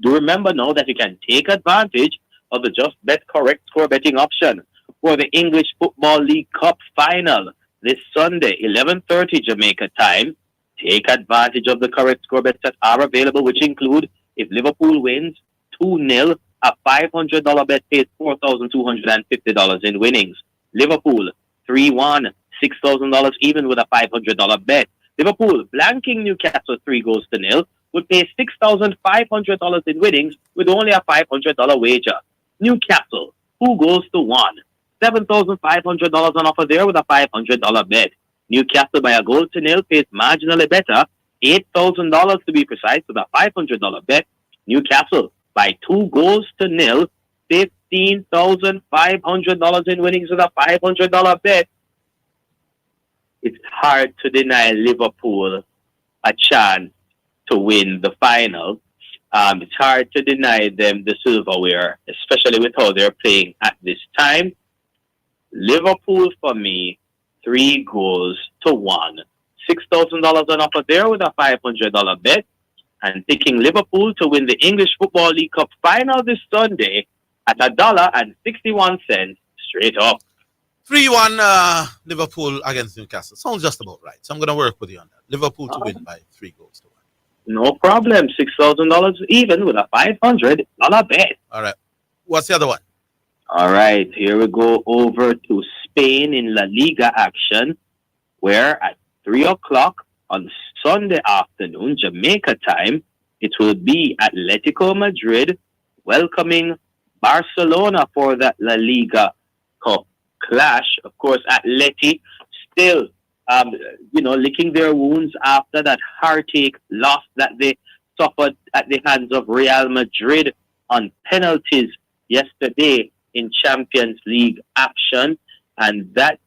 do remember now that you can take advantage of the Just Bet correct score betting option. for the English Football League Cup final this Sunday, 11:30 Jamaica time. Take advantage of the correct score bets that are available, which include if Liverpool wins 2-0, a $500 bet pays $4,250 in winnings. Liverpool 3-1, $6,000 even with a $500 bet. Liverpool blanking Newcastle 3-0 would pay $6,500 in winnings with only a $500 wager. Newcastle 2-1, $7,500 on offer there with a $500 bet. Newcastle by a 0 pays marginally better, $8,000 to be precise with a $500 bet. Newcastle by 2-0, $15,500 in winnings with a $500 bet. It's hard to deny Liverpool a chance to win the final. It's hard to deny them the silverware, especially with how they're playing at this time. Liverpool for me, 3-1, $6,000 on offer there with a $500 bet. And picking Liverpool to win the English Football League Cup final this Sunday at $1.61 straight up. 3-1 Liverpool against Newcastle. Sounds just about right. So I'm going to work with you on that. Liverpool to win by 3-1. No problem. $6,000 even with a $500 bet. All right. What's the other one? All right. Here we go over to Spain in La Liga action, where at 3 o'clock on Sunday afternoon, Jamaica time, it will be Atletico Madrid welcoming Barcelona for that La Liga Cup clash. Of course, Atleti still, licking their wounds after that heartache loss that they suffered at the hands of Real Madrid on penalties yesterday in Champions League action. And that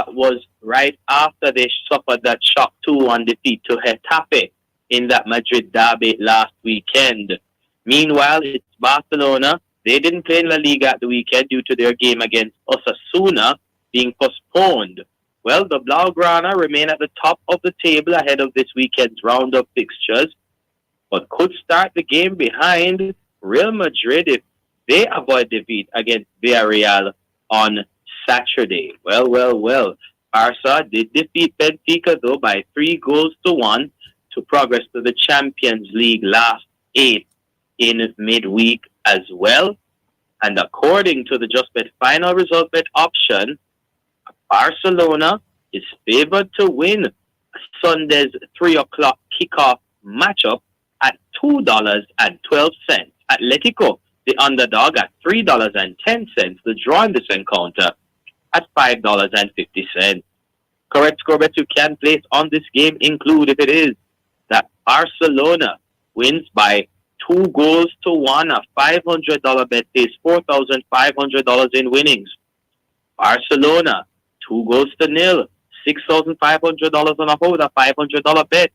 was right after they suffered that shock 2-1 defeat to Getafe in that Madrid derby last weekend. Meanwhile, it's Barcelona. They didn't play in La Liga at the weekend due to their game against Osasuna being postponed. Well, the Blaugrana remain at the top of the table ahead of this weekend's round of fixtures, but could start the game behind Real Madrid if they avoid defeat against Villarreal on Saturday. Well. Barca did defeat Benfica, though, by 3-1 to progress to the Champions League last 8 in midweek as well. And according to the JustBet final result bet option, Barcelona is favored to win Sunday's 3 o'clock kickoff matchup at $2.12. Atletico, the underdog, at $3.10. The draw in this encounter at $5.50. Correct score bets you can place on this game include, if it is, that Barcelona wins by 2-1, a $500 bet pays $4,500 in winnings. Barcelona, 2-0, $6,500 on offer with a $500 bet.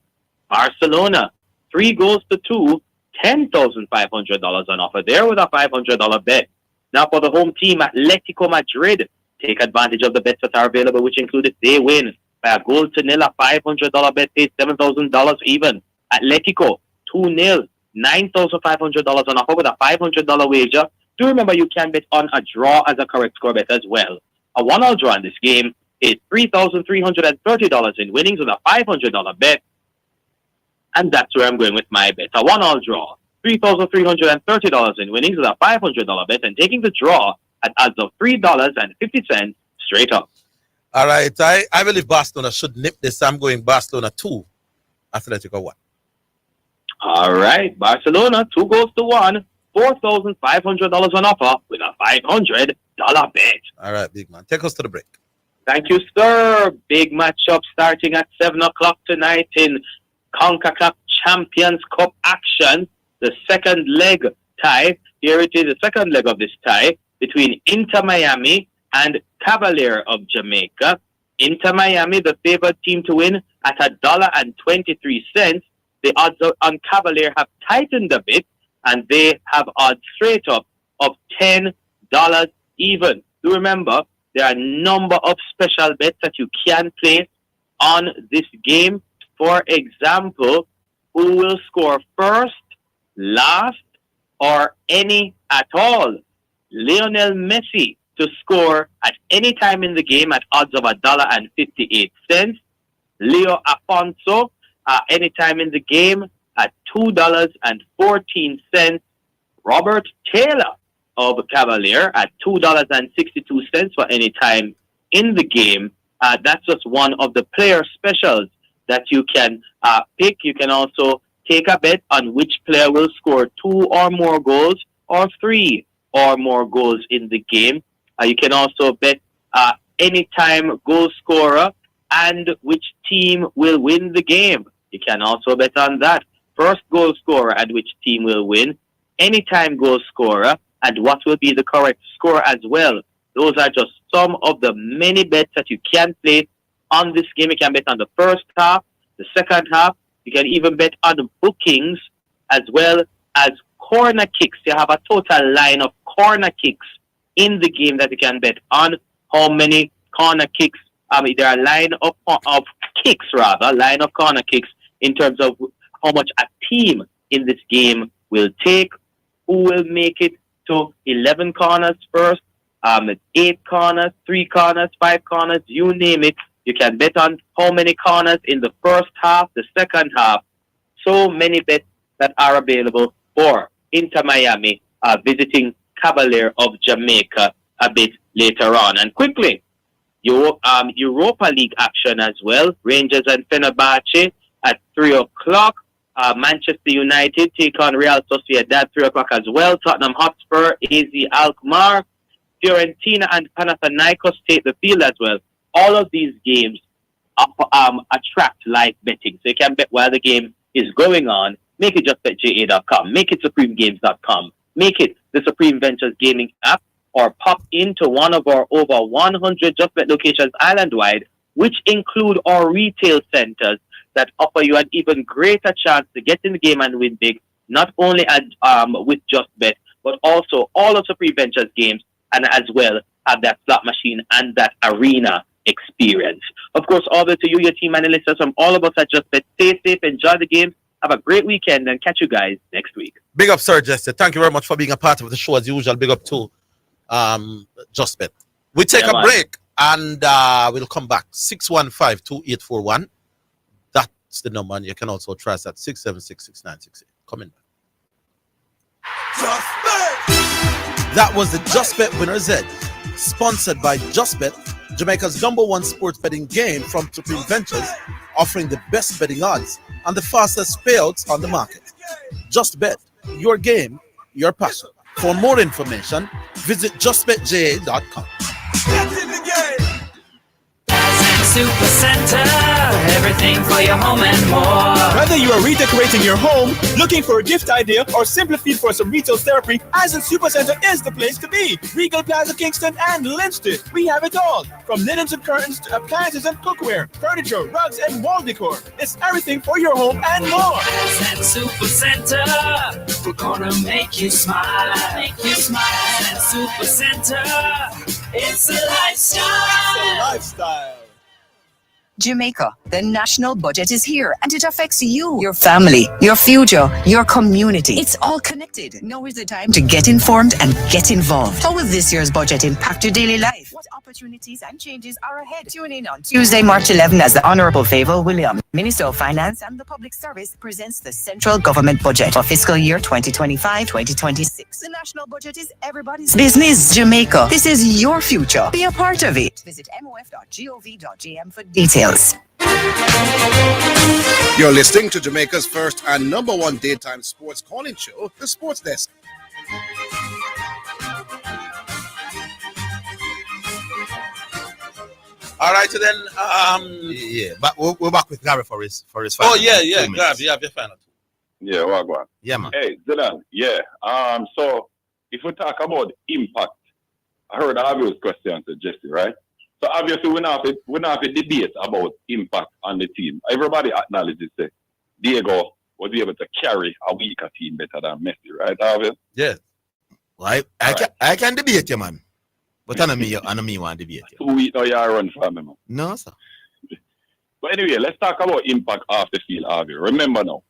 Barcelona, 3-2, $10,500 on offer there with a $500 bet. Now for the home team, Atletico Madrid, take advantage of the bets that are available, which include if they win by a 0-0, a $500 bet pays $7,000 even. Atletico, 2-0, $9,500 on offer with a $500 wager. Do remember you can bet on a draw as a correct score bet as well. A one-all draw in this game is $3,330 in winnings with a $500 bet. And that's where I'm going with my bet. A one-all draw, $3,330 in winnings with a $500 bet, and taking the draw at odds of $3.50 straight up. All right. I believe Barcelona should nip this. I'm going Barcelona 2, Atletico 1. All right. Barcelona, 2-1, $4,500 on offer with a $500 bet. All right, big man. Take us to the break. Thank you, sir. Big matchup starting at 7 o'clock tonight in CONCACAF Champions Cup action. The second leg tie. Here it is, the second leg of this tie between Inter Miami and Cavalier of Jamaica. Inter Miami, the favored team to win at $1.23. The odds on Cavalier have tightened a bit, and they have odds straight up of $10 even. Do remember, there are a number of special bets that you can place on this game. For example, who will score first, last, or any at all? Lionel Messi to score at any time in the game at odds of $1.58. Leo Afonso, anytime in the game at $2.14. Robert Taylor of Cavalier at $2.62 for any time in the game. That's just one of the player specials that you can pick. You can also take a bet on which player will score 2 or more goals or 3 or more goals in the game. You can also bet anytime goal scorer and which team will win the game. You can also bet on that. First goal scorer and which team will win. Anytime goal scorer and what will be the correct score as well. Those are just some of the many bets that you can place on this game. You can bet on the first half, the second half. You can even bet on the bookings as well as corner kicks. You have a total line of corner kicks in the game that you can bet on. How many corner kicks? There are line of kicks rather, line of corner kicks in terms of how much a team in this game will take, who will make it to 11 corners first, 8 corners, 3 corners, 5 corners, you name it. You can bet on how many corners in the first half, the second half. So many bets that are available for Inter Miami visiting Cavalier of Jamaica a bit later on. And quickly, Europa League action as well. Rangers and Fenerbahce at 3 o'clock. Manchester United take on Real Sociedad 3 o'clock as well. Tottenham Hotspur, AZ Alkmaar, Fiorentina and Panathinaikos take the field as well. All of these games attract live betting. So you can bet while the game is going on. Make it justbetja.com. Make it supremegames.com. Make it the Supreme Ventures Gaming app, or pop into one of our over 100 JustBet locations island-wide, which include our retail centers that offer you an even greater chance to get in the game and win big, not only with JustBet, but also all of Supreme Ventures games, and as well have that slot machine and that arena experience. Of course, all the to you, your team, and the listeners from all of us at JustBet. Stay safe, enjoy the game, have a great weekend, and catch you guys next week. Big up, Sir Jesse. Thank you very much for being a part of the show as usual. Big up to JustBet. We take a break and we'll come back. 615-2841. That's the number, and you can also try us at 676-6968. Coming back. That was the JustBet Winner's Edge, sponsored by JustBet, Jamaica's #1 sports betting game from Supreme Ventures, offering the best betting odds and the fastest payouts on the market. JustBet, your game, your passion. For more information, visit justbetja.com. Super Center, everything for your home and more. Whether you are redecorating your home, looking for a gift idea, or simply feel for some retail therapy, Ascent Super Center is the place to be. Regal Plaza, Kingston, and Linston. We have it all, from linens and curtains to appliances and cookware, furniture, rugs, and wall decor. It's everything for your home and more. Ascent Super Center, we're gonna make you smile. Make you smile. Ascent Super Center, it's a lifestyle. It's a lifestyle. Jamaica, the national budget is here and it affects you, your family, your future, your community. It's all connected. Now is the time to get informed and get involved. How will this year's budget impact your daily life? What opportunities and changes are ahead? Tune in on Tuesday, March 11 as the Honorable Favour William, Minister of Finance and the Public Service, presents the central government budget for fiscal year 2025-2026. The national budget is everybody's business. Jamaica, this is your future. Be a part of it. Visit mof.gov.gm for details. You're listening to Jamaica's first and #1 daytime sports calling show, The Sports Desk. All right, so then, yeah, but we're back with Gary for his final. Oh yeah, Gary, you have your final. Yeah, well, go on. Yeah, man. Hey, Zidane, yeah. So if we talk about impact, I heard obvious question to Jesse, right? So obviously we not have a debate about impact on the team. Everybody acknowledges that Diego was able to carry a weaker team better than Messi, right, Orville? Yeah. Well, I can debate you, man. But I know me want to debate you. 2 weeks now you are run for me, man. No, sir. But anyway, let's talk about impact off the field, Orville. Remember now,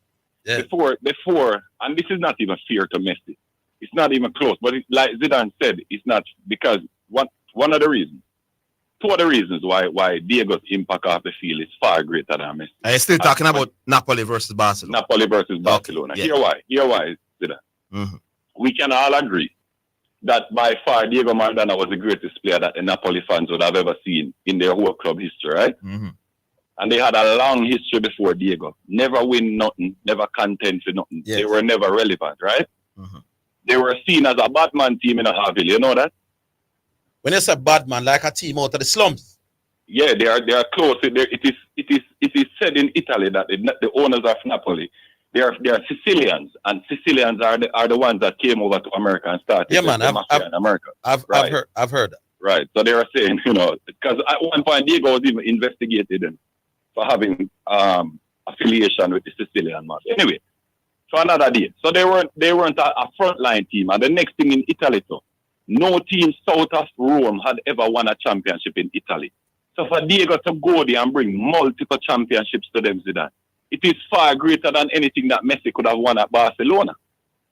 before, and this is not even fair to Messi. It's not even close. But like Zidane said, it's not because one of the reasons. Two of the reasons why Diego's impact off the field is far greater than Messi. Are you still talking about Napoli versus Barcelona? Napoli versus Barcelona. yeah. Here why, Zidane. Mm-hmm. We can all agree that by far Diego Maradona was the greatest player that the Napoli fans would have ever seen in their whole club history, right? Mm-hmm. And they had a long history before Diego. Never win nothing, never contend for nothing. Yes. They were never relevant, right? Mm-hmm. They were seen as a bad man team in Orville. You know that? When you say bad man, like a team out of the slums. Yeah, they are close. It is said in Italy that the owners of Napoli, they are Sicilians, and Sicilians are the ones that came over to America and started Yeah, man, the mafia in America. I've heard that. Right. So they are saying, because at one point Diego was even investigated for having affiliation with the Sicilian mafia. Anyway, so another day. So they weren't a frontline team. And the next thing in Italy, so no team south of Rome had ever won a championship in Italy. So for Diego to go there and bring multiple championships to them, Zidane, it is far greater than anything that Messi could have won at Barcelona.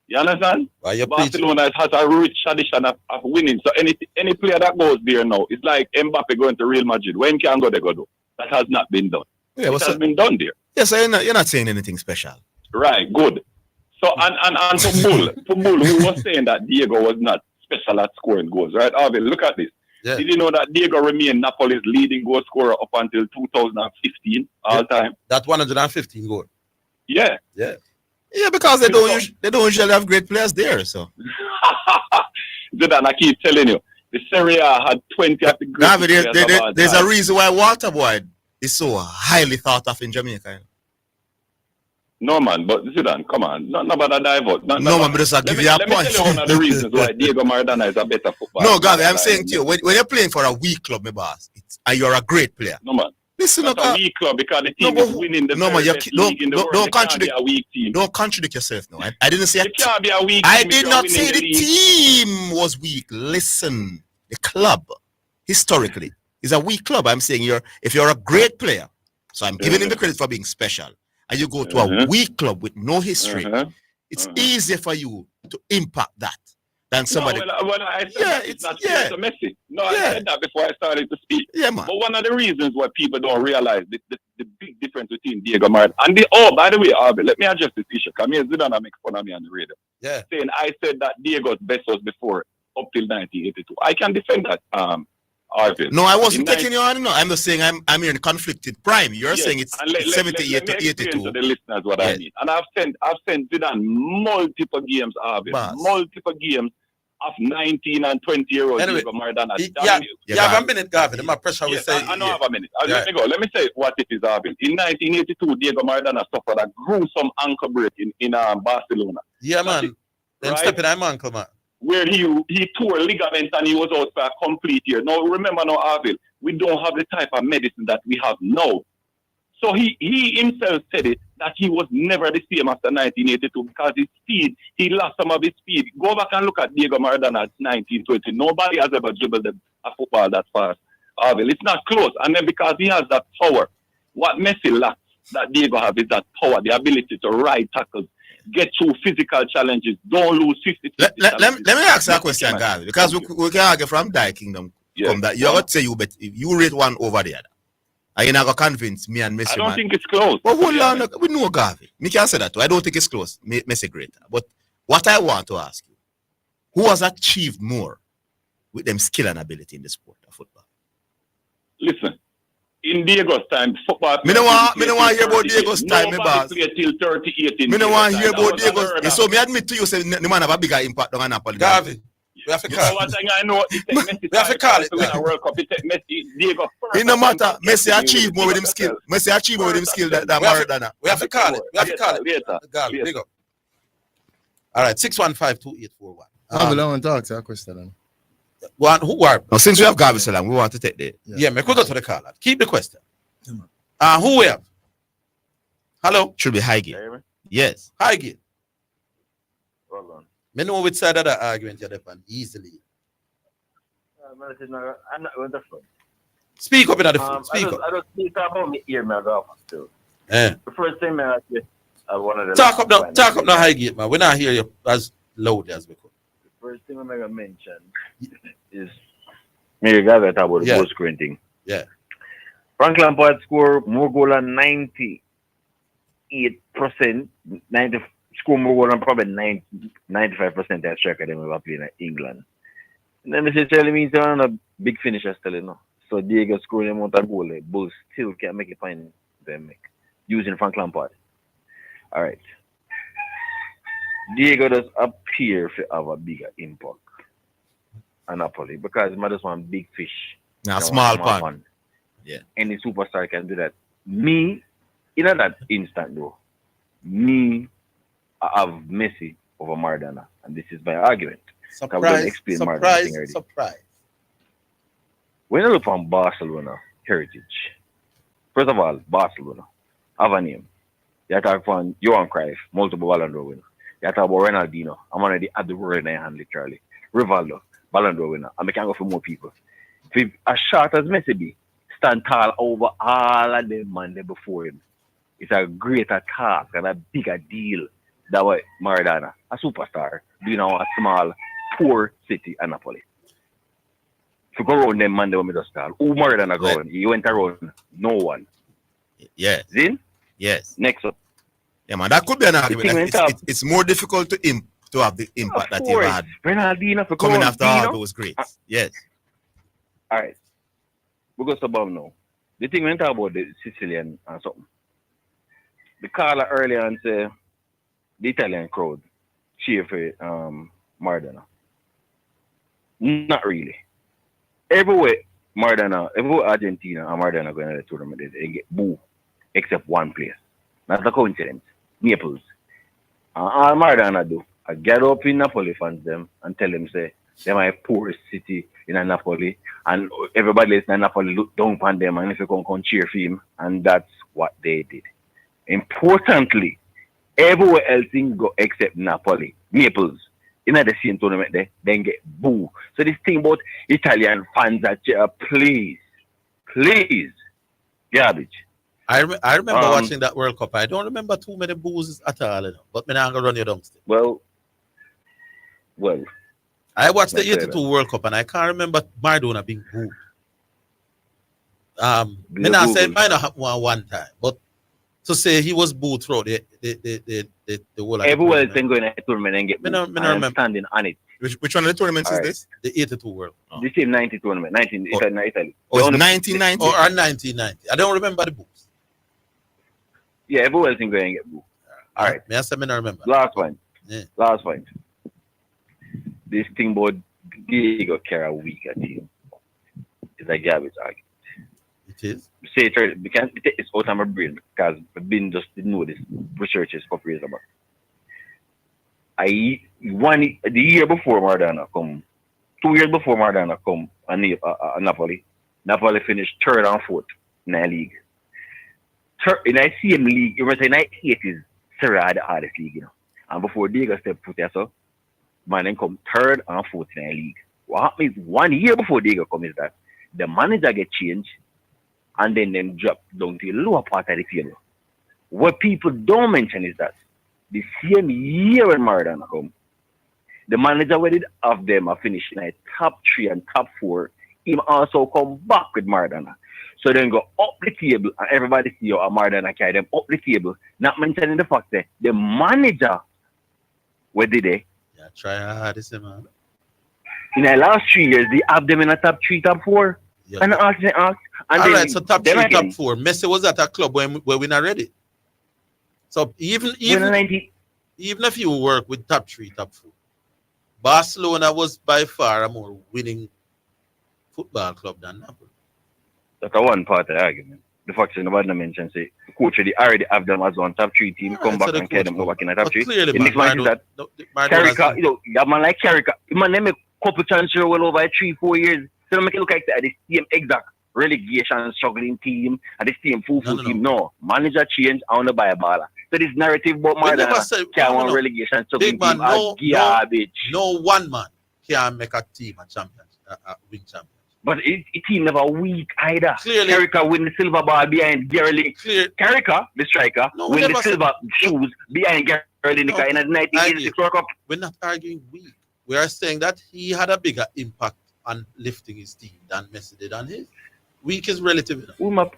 You understand? Barcelona has a rich tradition of winning. So any player that goes there now, it's like Mbappe going to Real Madrid. When can go, they go do? That has not been done. Yeah, it has been done there. Yes, so you're not saying anything special. Right, good. So and for Bull, who was saying that Diego was not special at scoring goals, right? Orville, look at this. Yeah. Did you know that Diego remained Napoli's leading goal scorer up until 2015 all time? That 115 goal. Yeah. Yeah. Yeah, because they don't usually have great players there. So Zidane, I keep telling you, the Serie A had 20 of the greatest players of all there's time. a reason why Walter Boyd is so highly thought of in Jamaica. No, man, but Zidane, come on. Not about a divert. No, man, but just I'll give you a Let me point. tell you one of the reasons why Diego Maradona is a better footballer. No, Gavi, I'm saying to you, when you're playing for a weak club, my boss, and you're a great player. No, man. Listen, That's a weak club because the team is winning the very best league in the world. don't It can't contradict. be a weak team. Don't contradict yourself now. I didn't say It can't be a weak I team if did you're not winning say the league. team was weak. Listen, the club historically is a weak club. I'm saying if you're a great player, so I'm giving him the credit for being special, and you go to a weak club with no history, it's easier for you to impact that than somebody. No, well, I said that it's not fair to Messi. No, I said that before I started to speak. Yeah, man. But one of the reasons why people don't realize the big difference between Diego Maradona and by the way, Orville, let me address this issue. Come here, Zidane make fun of me on the radio. Yeah. Saying I said that Diego's best was before up till 1982. I can defend that, Orville. No, I wasn't taking you on. No, I'm just saying I'm here in conflicted prime. You're saying it's 78 to 82. To the listeners what I mean. And I've sent Zidane multiple games, Orville. Multiple games of 19 and 20-year-old Anyway, Diego Maradona. You have a minute, Gavin. My pressure will say. I know I have a minute. Let me go. Let me say what it is, Orville. In 1982, Diego Maradona suffered a gruesome ankle break in Barcelona. Yeah, man. Then step in my ankle, man. Where he tore ligament and he was out for a complete year. Now, remember now, Orville, we don't have the type of medicine that we have now. So he himself said it, that he was never the same after 1982 because his speed, he lost some of his speed. Go back and look at Diego Maradona at 1920. Nobody has ever dribbled a football that fast. Orville, it's not close. And then because he has that power, what Messi lacks, that Diego has is that power, the ability to ride tackles, get through physical challenges, don't lose 50. Let me ask you a question, Gavi, because we can argue from Die Kingdom. From that, you're going to say you rate one over the other. Are you not going to convince me and Messi? I don't think it's close. But hold on, we know Gavi. Me can say that too. I don't think it's close. Messi greater. But what I want to ask you, who has achieved more with them skill and ability in the sport of football? Listen. In Diego's time, football. Me don't want to hear about Diego's time, me boss. Nobody played till 38. Me don't want to hear about Diego's. So me admit to you, say the man have a bigger impact on Napoli. Gavi, we have to call. One thing I know, we have to call it. To win a World Cup, it take Messi, Diego first. It no matter. Messi achieve more with him skill. Messi achieve more with him skill than Maradona. We have to call it. We have to call it. Later. Gavi, big up. All right, 615-2841. I want to ask you a question. Who are? Now, since we have Gavi Salam, we want to take the. Yeah, me could go to the caller. Keep the question. Who we have? Hello? Should be Higgins. Yes. Higgins. Hold on. Me know which side of the argument you're on easily. I'm not going to front. Speak up in the phone. Speak up. I don't speak about me here, man. Still. The first thing, man, I wanted to talk up now, Higgins, man. We're not hearing you as loud as we could. The first thing I'm going to mention is Maybe guys that talk about the Yeah. goal scoring thing. Yeah. Frank Lampard scored more goal than 98%. 90 score more goal than probably 95% that striker them ever playing in England. And then necessarily means they're on a big finisher still, you know. So Diego scoring amount of goal, like, Bulls still can't make a point them make using Frank Lampard. Alright. Diego does appear to have a bigger impact on Napoli because he just one big fish. Now, in small one pond. Yeah. Any superstar can do that. Me, in that instant though, I have Messi over Maradona, and this is my argument. I'm going to Surprise, explain Maradona surprise, thing already. surprise. When you look on Barcelona heritage, first of all, Barcelona have a name. You talk about Johan Cruyff, multiple Ballon d'Or winner. You talk about Ronaldinho. I'm already at the word in my hand, literally. Rivaldo, Ballon d'Or winner. And I can go for more people. If as short as Messi be, stand tall over all of them man there before him. It's a greater task and a bigger deal than what Maradona, a superstar, being a small, poor city in Napoli. To go around them man there with me just tall. Who Maradona go on? He went around no one. Yeah. Zin? Yes. Next up. Yeah, man. That could be an argument. thing That went up. it's more difficult to have the impact that you had Ronaldinho for coming goal, after all Dino. those greats. Yes. All right. We go to Bob now. The thing went about the Sicilian and something. The caller earlier and say the Italian crowd cheer for Maradona. Not really. Everywhere Argentina and Maradona going to the tournament, they get boo, except one place. That's a coincidence. Naples. All Maradona do, I get up in Napoli fans them and tell them say they're my poorest city in Napoli, and everybody else in Napoli look down upon them, and if you come cheer for him, and that's what they did. Importantly, everywhere else in go except Naples, in the same tournament there, then get boo. So this thing about Italian fans that please, garbage. I remember watching that World Cup. I don't remember too many boos at all, you know, but I'm going to run you down still. Well, I watched the let's say 82 that. World Cup and I can't remember Maradona being booed. I Google. said might not have one time, but to say he was booed throughout the whole of Everywhere else the can go in a tournament and get boo. don't I'm remember. standing on it. Which one of the tournaments All is right. this? The 82 World. The same 90 tournament, 19 Italy. Oh, it's The only- 1990? Or 1990. I don't remember the boos. Yeah, everywhere else can go and get boo. All right. Me I say me not remember. Last point. Yeah. Last point. This thing about Diego Cara weaker team is a garbage argument. It is. Say it because it's out of my brain because I've been just didn't know this research is couple years about. The year before Maradona come, 2 years before Maradona come Napoli finished third and fourth in the league. In the same league, you must say in the 80s, Serie A the hardest league, you know. And before Diego stepped foot there, so man then come third and fourth in the league. What happens 1 year before Diego come is that the manager get changed and then them drop down to the lower part of the field. What people don't mention is that the same year when Maradona come, the manager where did have them are finished in the top 3 and top 4. Him also come back with Maradona. So then go up the table and everybody see how Maradona carry them up the table. Not mentioning the fact that the manager where did they? Yeah, try hard, this man. In the last 3 years, they have them in the top 3, top 4. Yeah. And ask. And All then right, so top 3, them again. top 4. Messi was at a club where we not ready. So even if you work with top 3, top 4, Barcelona was by far a more winning football club than Napoli. That's a one part of the argument. The fact that nobody mentioned say the coach already have them as one top 3 team, come back and carry them go back in the top 3. Clearly, The next match is that Carricker, that man like Carricker, man they make couple chances well over 3-4 years. So make it look like the same exact relegation struggling team and the same full team. No, manager change, I want to buy a baller. So this narrative about Maradona can't want relegation struggling Big man, team garbage. no one man can make a team a champion, win champion. But his team never weak either. Clearly. Carricker win the silver ball behind Gary Lineker. Carricker, the striker, we win the never said- silver shoes behind Gary Lineker in the 1986 World Cup. We're not arguing weak. We are saying that he had a bigger impact on lifting his team than Messi did on his. Weak is relative. Lionel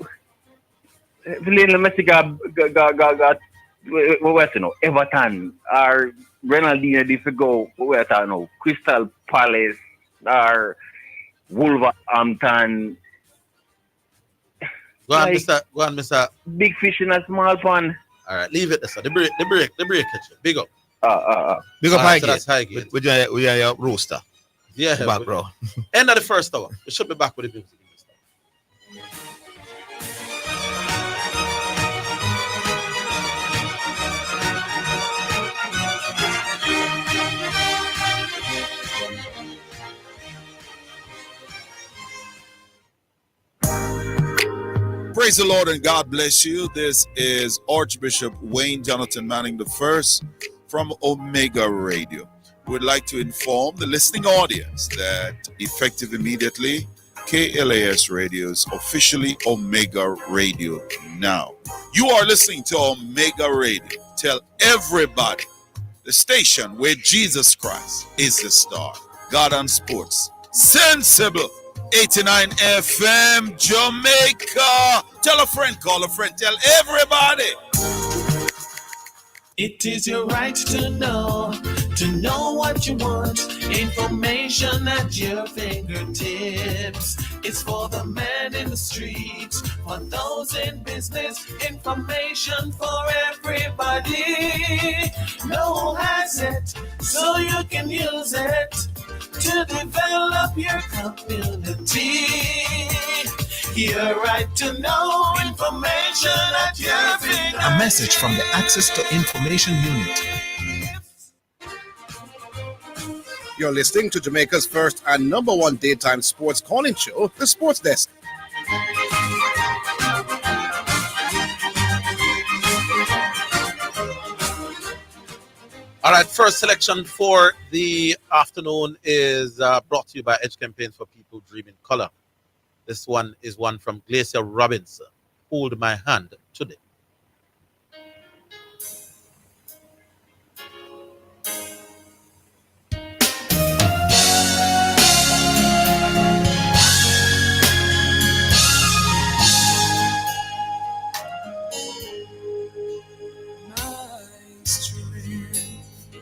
Messi got what's you know Everton or Ronaldinho did to go where I know Crystal Palace or Wolverhampton. Go on, Mr. Big fish in a small pond. All right, leave it. Sir. The break catcher. Big up. Big up Highgate. Highgate. So that's Highgate. With your roaster. Yeah, back, bro. End of the first hour. We should be back with the music. Praise the Lord and God bless you. This is Archbishop Wayne Jonathan Manning I from Omega Radio. We'd like to inform the listening audience that effective immediately, KLAS Radio is officially Omega Radio now. You are listening to Omega Radio. Tell everybody the station where Jesus Christ is the star. God on Sports. Sensible. 89 FM Jamaica. Tell a friend, call a friend, tell everybody. It is your right to know what you want. Information at your fingertips. It's for the man in the streets, for those in business. Information for everybody. No one has it, so you can use it to develop your community. Your right to know information at your fingertips. A message from the Access to Information Unit. You're listening to Jamaica's first and number one daytime sports calling show, The Sports Desk. All right, first selection for the afternoon is brought to you by Edge Campaigns for People Dreaming Color. This one is one from Glacier Robinson. Hold my hand today.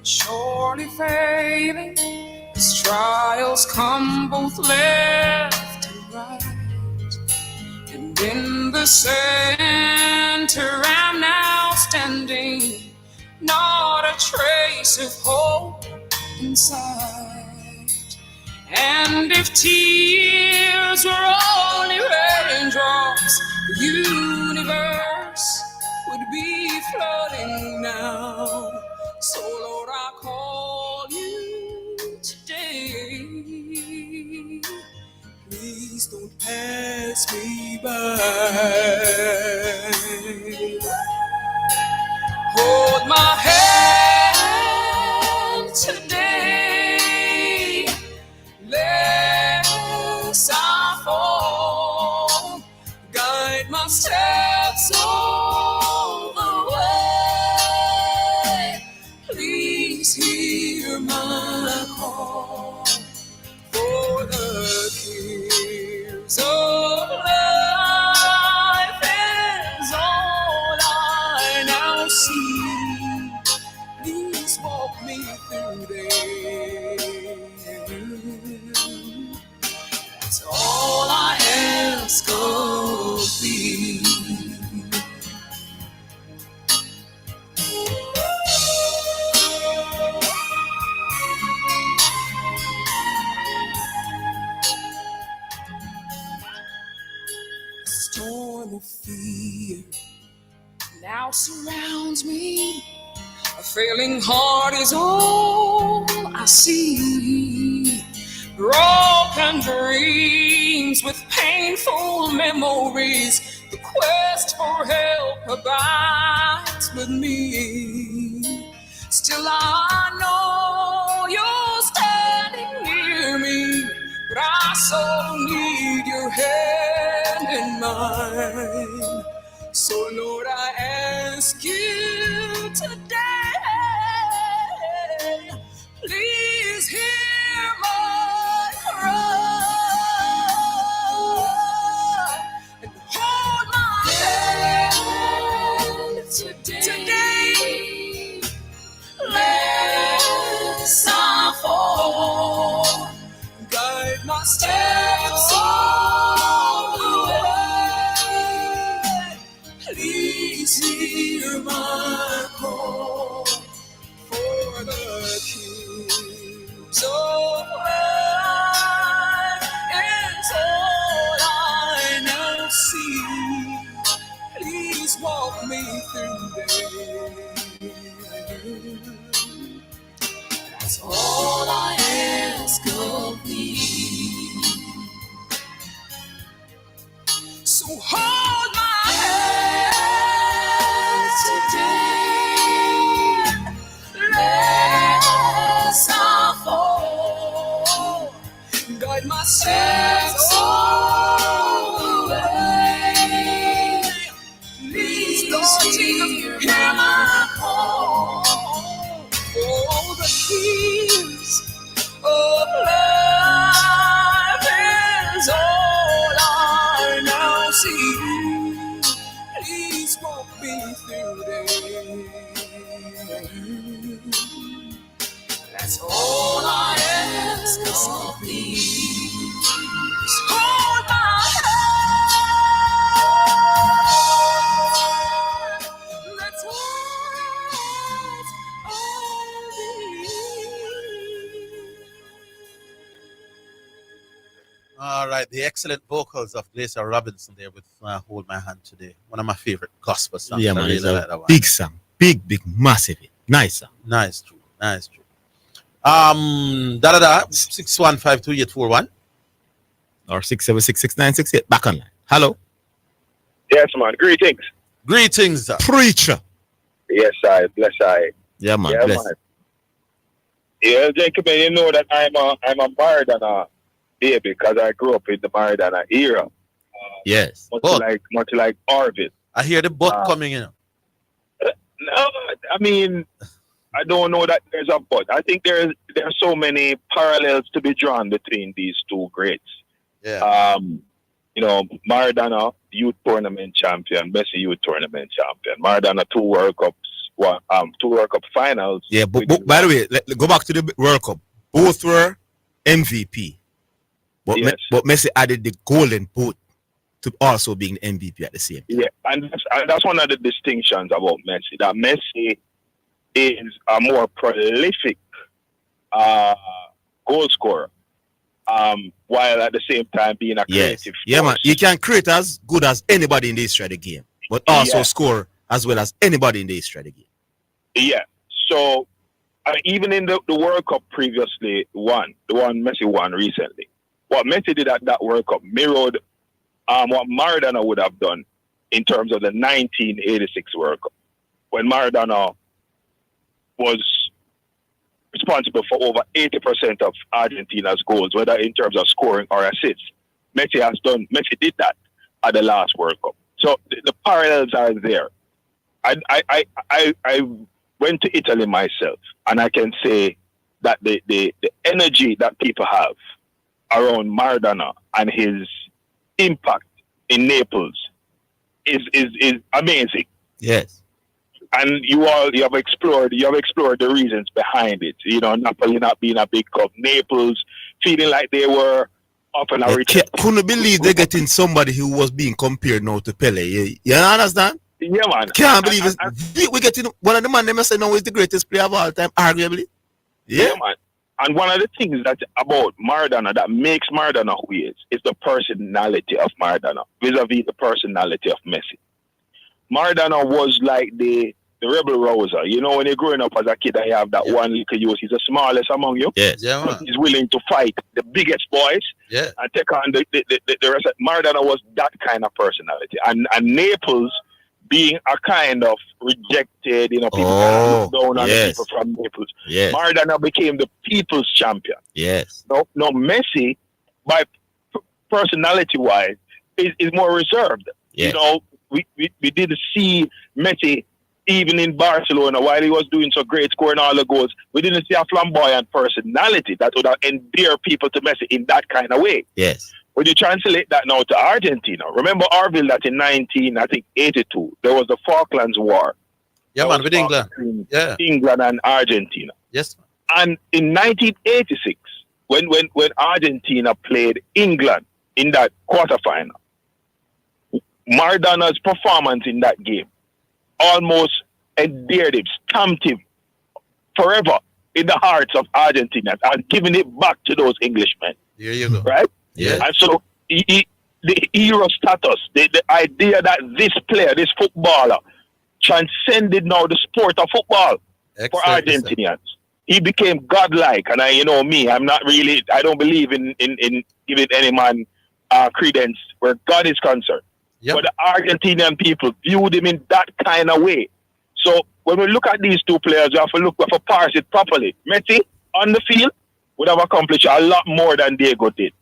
Surely failing, as trials come both left and right. And in the center I'm now standing, not a trace of hope inside. And if tears were only raindrops, the universe would be flooding now. So Lord, I call you today. Please don't pass me by. Hold my hand today, lest I fall. Guide my steps all the way. Please hear my call, for the cares of life is all I now see. Please walk me through them. That's all I ask of thee. Storm of fear now surrounds me. A failing heart is all I see. Broken dreams with painful memories. The quest for help abides with me. Still I know you're standing near me, but I so need your hand in mine. So Lord, I ask you today, please hear my cry. So hold my hand today, lest I fall. Guide my steps all the way. Please, Lord Jesus, hear my call. Oh, the keys of life is all I now see. Please walk me through there. That's all I ask of thee. Just hold my hand. That's what I All right, the excellent vocals of Glacier Robinson there with Hold My Hand Today. One of my favorite gospel songs. Yeah, I man, really it's like a that one. big song. Big, massive. Nice song. Nice, true. 6152841 or 6766968. Back online. Hello. Yes, man. Greetings. Preacher. Yes, I bless I. Yeah, man. Yeah, Bless. man. Yeah, Jacob, you know that I'm a Maradona baby because I grew up in the Maradona era. Yes. Much like Orville. I hear the butt coming in. No, I mean, I don't know that there's a but. I think there are so many parallels to be drawn between these two greats. Yeah. You know, Maradona, youth tournament champion, Messi, youth tournament champion. Maradona, 2 World Cups, 2 World Cup finals. Yeah, but by the way, let's go back to the World Cup. Both were MVP. But, yes. But Messi added the golden boot to also being MVP at the same time. Yeah, and that's one of the distinctions about Messi. That Messi is a more prolific goal scorer, while at the same time being a creative. Yeah, man. You can create as good as anybody in the history of the game, but also score as well as anybody in the history of the game. Yeah. So even in the World Cup previously won, the one Messi won recently, what Messi did at that World Cup mirrored what Maradona would have done in terms of the 1986 World Cup, when Maradona was responsible for over 80% of Argentina's goals, whether in terms of scoring or assists. Messi did that at the last World Cup. So the parallels are there. I went to Italy myself, and I can say that the energy that people have around Maradona and his impact in Naples is amazing. Yes. And you have explored the reasons behind it. You know, Napoli not being a big club, Naples feeling like they were up and couldn't believe they're getting somebody who was being compared now to Pele. You understand? Yeah, man. Can't believe it. We're getting one of the man they must say now is the greatest player of all time, arguably. Yeah, man. And one of the things that about Maradona that makes Maradona who he is the personality of Maradona vis-a-vis the personality of Messi. Maradona was like the rebel rouser. You know, when you're growing up as a kid and you have that one little youth, he's the smallest among you. Yes. Yeah, man. He's willing to fight the biggest boys and take on the rest. Maradona was that kind of personality. And Naples being a kind of rejected, you know, people look down on the people from Naples. Yes. Maradona became the people's champion. Yes. No, Messi, by personality-wise, is more reserved. Yes. You know, we didn't see Messi even in Barcelona while he was doing so great, scoring all the goals. We didn't see a flamboyant personality that would have endear people to Messi in that kind of way. Yes. When you translate that now to Argentina, remember Orville that in 1982 there was the Falklands War. Yeah, man, with England. England and Argentina. Yes. And in 1986, when Argentina played England in that quarterfinal, Maradona's performance in that game almost endeared him, stamped him forever in the hearts of Argentinians and giving it back to those Englishmen. Here you go. Right? Yeah. And so the hero status, the idea that this player, this footballer, transcended now the sport of football for Argentinians. He became godlike. And I don't believe in giving any man credence where God is concerned. but the Argentinian people viewed him in that kind of way. So when we look at these two players, we have to parse it properly. Messi on the field would have accomplished a lot more than Diego did.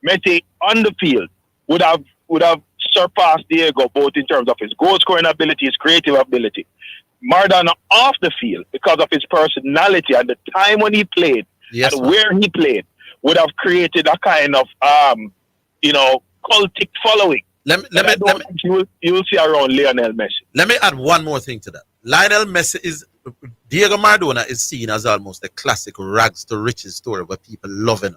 Messi on the field would have surpassed Diego both in terms of his goal scoring ability, his creative ability. Maradona off the field, because of his personality and the time when he played and where he played, would have created a kind of cultic following. You'll see around Lionel Messi. Let me add one more thing to that. Lionel Messi Diego Maradona is seen as almost a classic rags to riches story where people love him.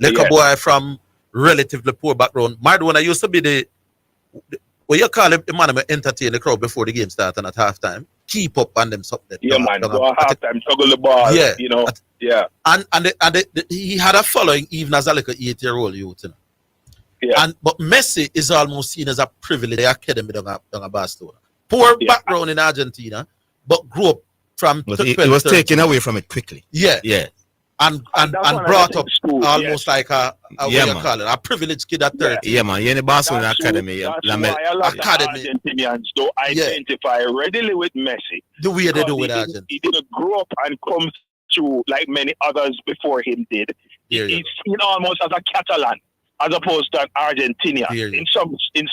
Like a boy from relatively poor background. Maradona used to be the what you call him, the man who entertain the crowd before the game starts and at halftime. Keep up on them something. Yeah, man. Go at halftime, toggle the ball. Yeah, And he had a following even as a little 8-year-old youth. Yeah. But Messi is almost seen as a privileged academy down a Barcelona. Poor background in Argentina, but grew up from. He was taken away from it quickly. Yeah. And brought up almost like a privileged kid at 30. Yeah, man. You're in the Barcelona academy. That's why a lot of Argentinians don't identify readily with Messi. The way they do with Argentina. He didn't grow up and come through like many others before him did. He's seen almost as a Catalan as opposed to an Argentinian in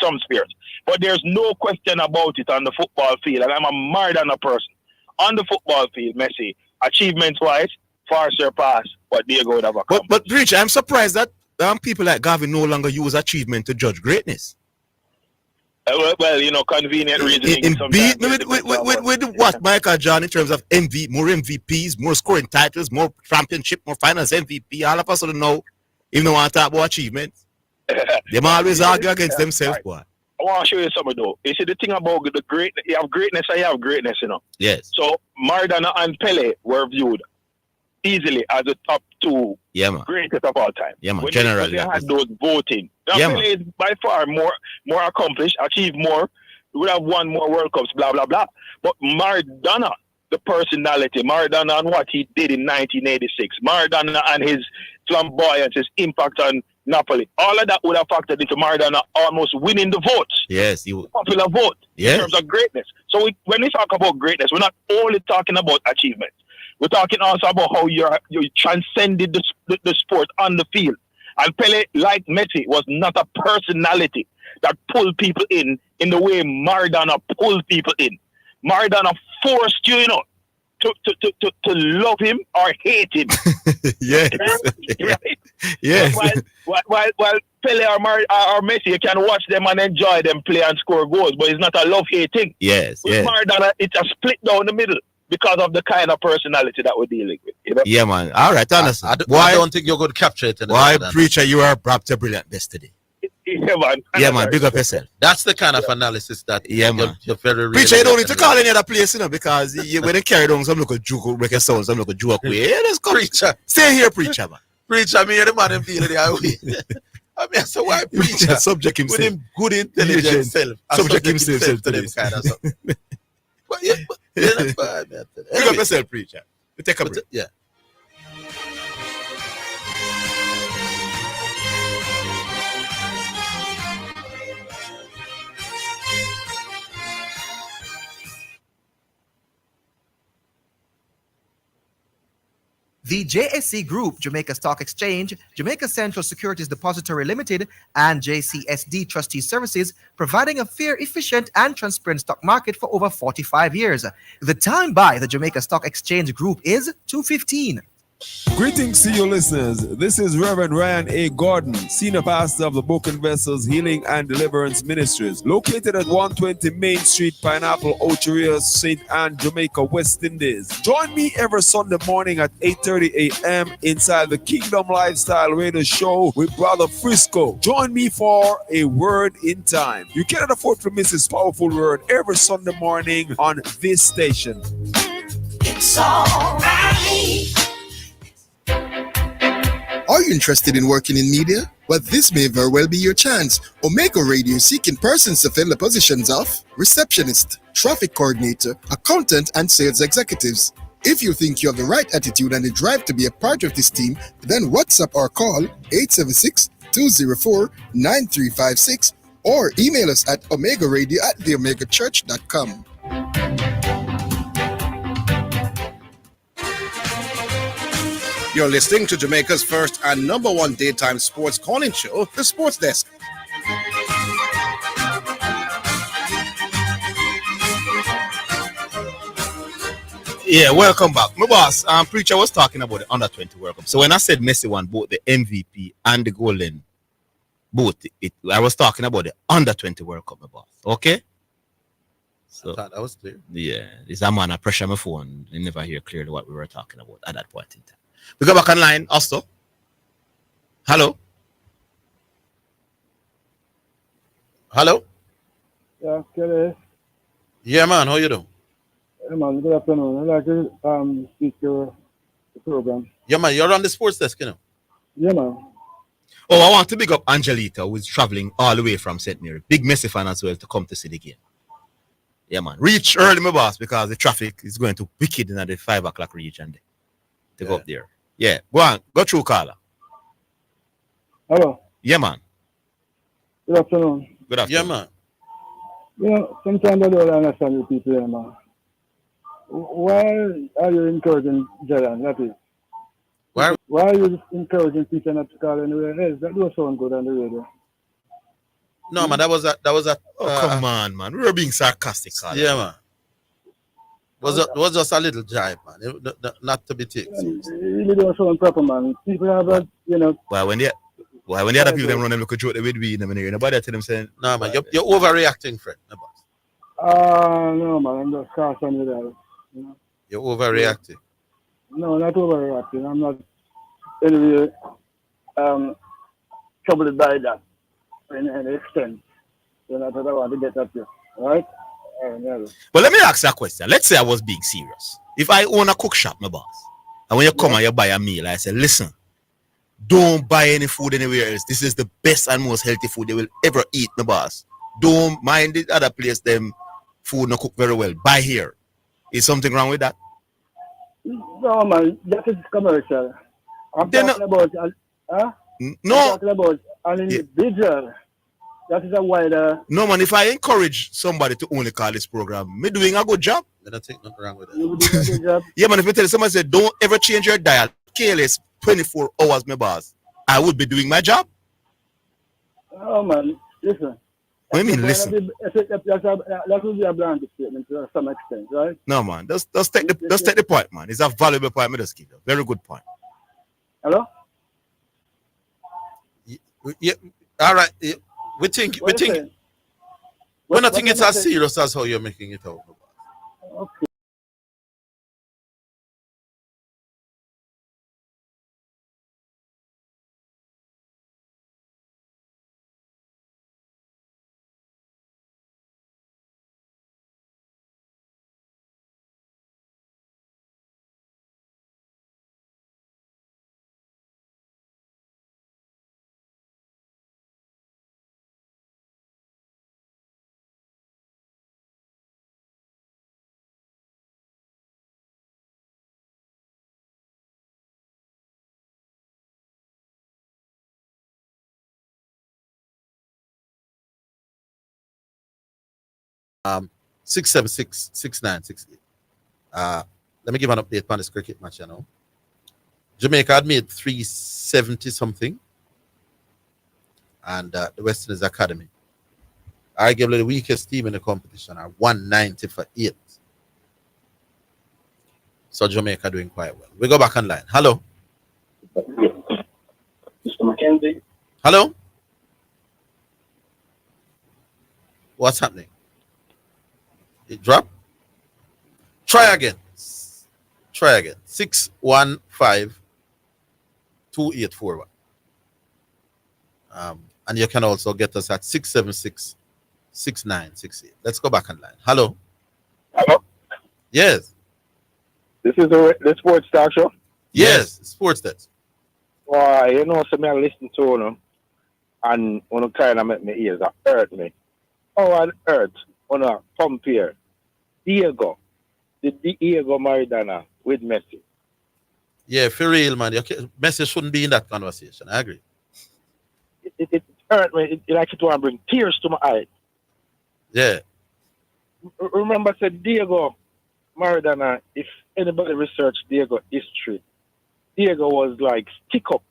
some spheres. But there's no question about it on the football field, and I'm a Maradona person. On the football field, Messi, achievements-wise, far surpass what Diego would have accomplished. But Rich, I'm surprised that people like Gavin no longer use achievement to judge greatness. Convenient reasoning. Beat me with what Michael John in terms of more MVPs, more scoring titles, more championship, more finals MVP. All of us don't know, even though I want to talk about achievements. They always argue against themselves, boy. I want to show you something though. You see the thing about the greatness, you have greatness and you have greatness, Yes. So Maradona and Pele were viewed easily as the top two greatest of all time. Yeah, man. Generally, they had those voting. Now, Pele is by far more accomplished, achieved more, would have won more World Cups, blah, blah, blah. But Maradona, the personality, Maradona and what he did in 1986, Maradona and his flamboyance, his impact on Napoli, all of that would have factored into Maradona almost winning the votes. Yes. Popular vote in terms of greatness. So when we talk about greatness, we're not only talking about achievements. We're talking also about how you transcended the sport on the field. And Pele, like Messi, was not a personality that pulled people in the way Maradona pulled people in. Maradona forced you, to love him or hate him. Yes. Right? Yes. While Pele or Messi, you can watch them and enjoy them play and score goals, but it's not a love-hate thing. Yes. With Maradona, it's a split down the middle because of the kind of personality that we're dealing with. Yeah, man. All right, honestly. I don't think you're going to capture it. Why, preacher, you are perhaps a brilliant yesterday. Yeah, man. Yeah, man. Big up yourself. That's the kind of analysis that you're very real. Preacher, you don't need to call any other place, because when they carry down some local juke, make a sound, some local joke way. Yeah, let's go. Preacher. Stay here, preacher, man. Preacher, I mean, the man in feeling the highway. I mean, so why preacher? Subject himself. With him good intelligence self. Subject himself to them kind of stuff. Pick up yourself, preacher. We take a break. Yeah. The JSC Group, Jamaica Stock Exchange, Jamaica Central Securities Depository Limited, and JCSD Trustee Services, providing a fair, efficient, and transparent stock market for over 45 years. The time by the Jamaica Stock Exchange Group is 2:15. Greetings to you listeners. This is Reverend Ryan A. Gordon, Senior Pastor of the Broken Vessels Healing and Deliverance Ministries, located at 120 Main Street, Pineapple, Ocheria, St. Anne, Jamaica, West Indies. Join me every Sunday morning at 8:30 a.m. inside the Kingdom Lifestyle Radio Show with Brother Frisco. Join me for a word in time. You cannot afford to miss this powerful word every Sunday morning on this station. It's all right. Are you interested in working in media? Well, this may very well be your chance. Omega Radio is seeking persons to fill the positions of receptionist, traffic coordinator, accountant, and sales executives. If you think you have the right attitude and the drive to be a part of this team, then WhatsApp or call 876-204-9356 or email us at omegaradio@theomegachurch.com. You're listening to Jamaica's first and number one daytime sports calling show, The Sports Desk. Yeah, welcome back. My boss, Preacher was talking about the under 20 World Cup. So when I said Messi won both the MVP and the Golden Boot, I was talking about the under 20 World Cup, my boss. Okay? So I thought that was clear. Yeah, this a man, I pressure my phone. You never hear clearly what we were talking about at that point in time. We go back online, also. Hello? Hello? Yeah, Kelly. Yeah, man, how you doing? Hey, man, good afternoon. I'd like to speak to the program. Yeah, man, you're on the sports desk, you know? Yeah, man. Oh, I want to big up Angelita, who's traveling all the way from St. Mary. Big Messi fan as well to come to see the game. Yeah, man. Reach early, my boss, because the traffic is going to wicked in the 5 o'clock region to go up there. Yeah, go on. Go through, Carla. Hello. Yeah, man. Good afternoon. Good afternoon. Yeah, man. You know, sometimes I don't understand you people here, man. Why are you encouraging Zidane? That is. Why are you encouraging people not to call anywhere else? That don't sound good on the radio. No, man, that was a. Come on, man. We were being sarcastic, Carla. Yeah, man. Was just a little jive, man. Not to be taken seriously. It really don't sound proper, man. People have a, you know. Why when the other people them run them look at joke they would be in them and nobody tell them saying, no, man, you're overreacting, Fred. No, man, I'm just caution with that. You know? You're overreacting. No, not overreacting. I'm not anyway troubled by that in any extent. So that's what I want to get at you. All right? But let me ask you a question. Let's say I was being serious. If I own a cook shop, my boss, and when you come and you buy a meal, I say, listen, don't buy any food anywhere else. This is the best and most healthy food they will ever eat, my boss. Don't mind the other place, them food not cook very well. Buy here. Is something wrong with that? No, man, that is commercial. I'm talking about, No. I'm talking about an individual. That is a wider. No, man, if I encourage somebody to only call this program, me doing a good job. I don't think nothing wrong with that. You doing a good job? Yeah, man, if you tell somebody, say, don't ever change your dial, careless, 24 hours, my boss, I would be doing my job. Oh, man, listen. What do you mean, listen? That would be a blanket statement to some extent, right? No, man, just take the point, man. It's a valuable point, me just give you. Very good point. Hello? Yeah, all right. We think we're not thinking it's as serious as how you're making it out. Okay. Um, 676-6968. Let me give an update on this cricket match, you know. Jamaica had made 370 something, and the West Indies Academy, arguably the weakest team in the competition, are 190 for 8. So Jamaica doing quite well. We go back online. Hello. Mr. McKenzie. Hello. What's happening? It dropped. Try again. 615-2841. And you can also get us at 676-6968. Let's go back online. Hello. Hello. Yes. This is the sports talk show. Yes, sports desk. Why, you know, so I listen to you, and when you kind of make my ears hurt me. How on earth when I compare Diego Maradona with Messi? Yeah, for real, man. Messi shouldn't be in that conversation. I agree. hurt me. It like it want to bring tears to my eyes. Yeah. Remember, I said Diego Maradona. If anybody research Diego history, Diego was like stick up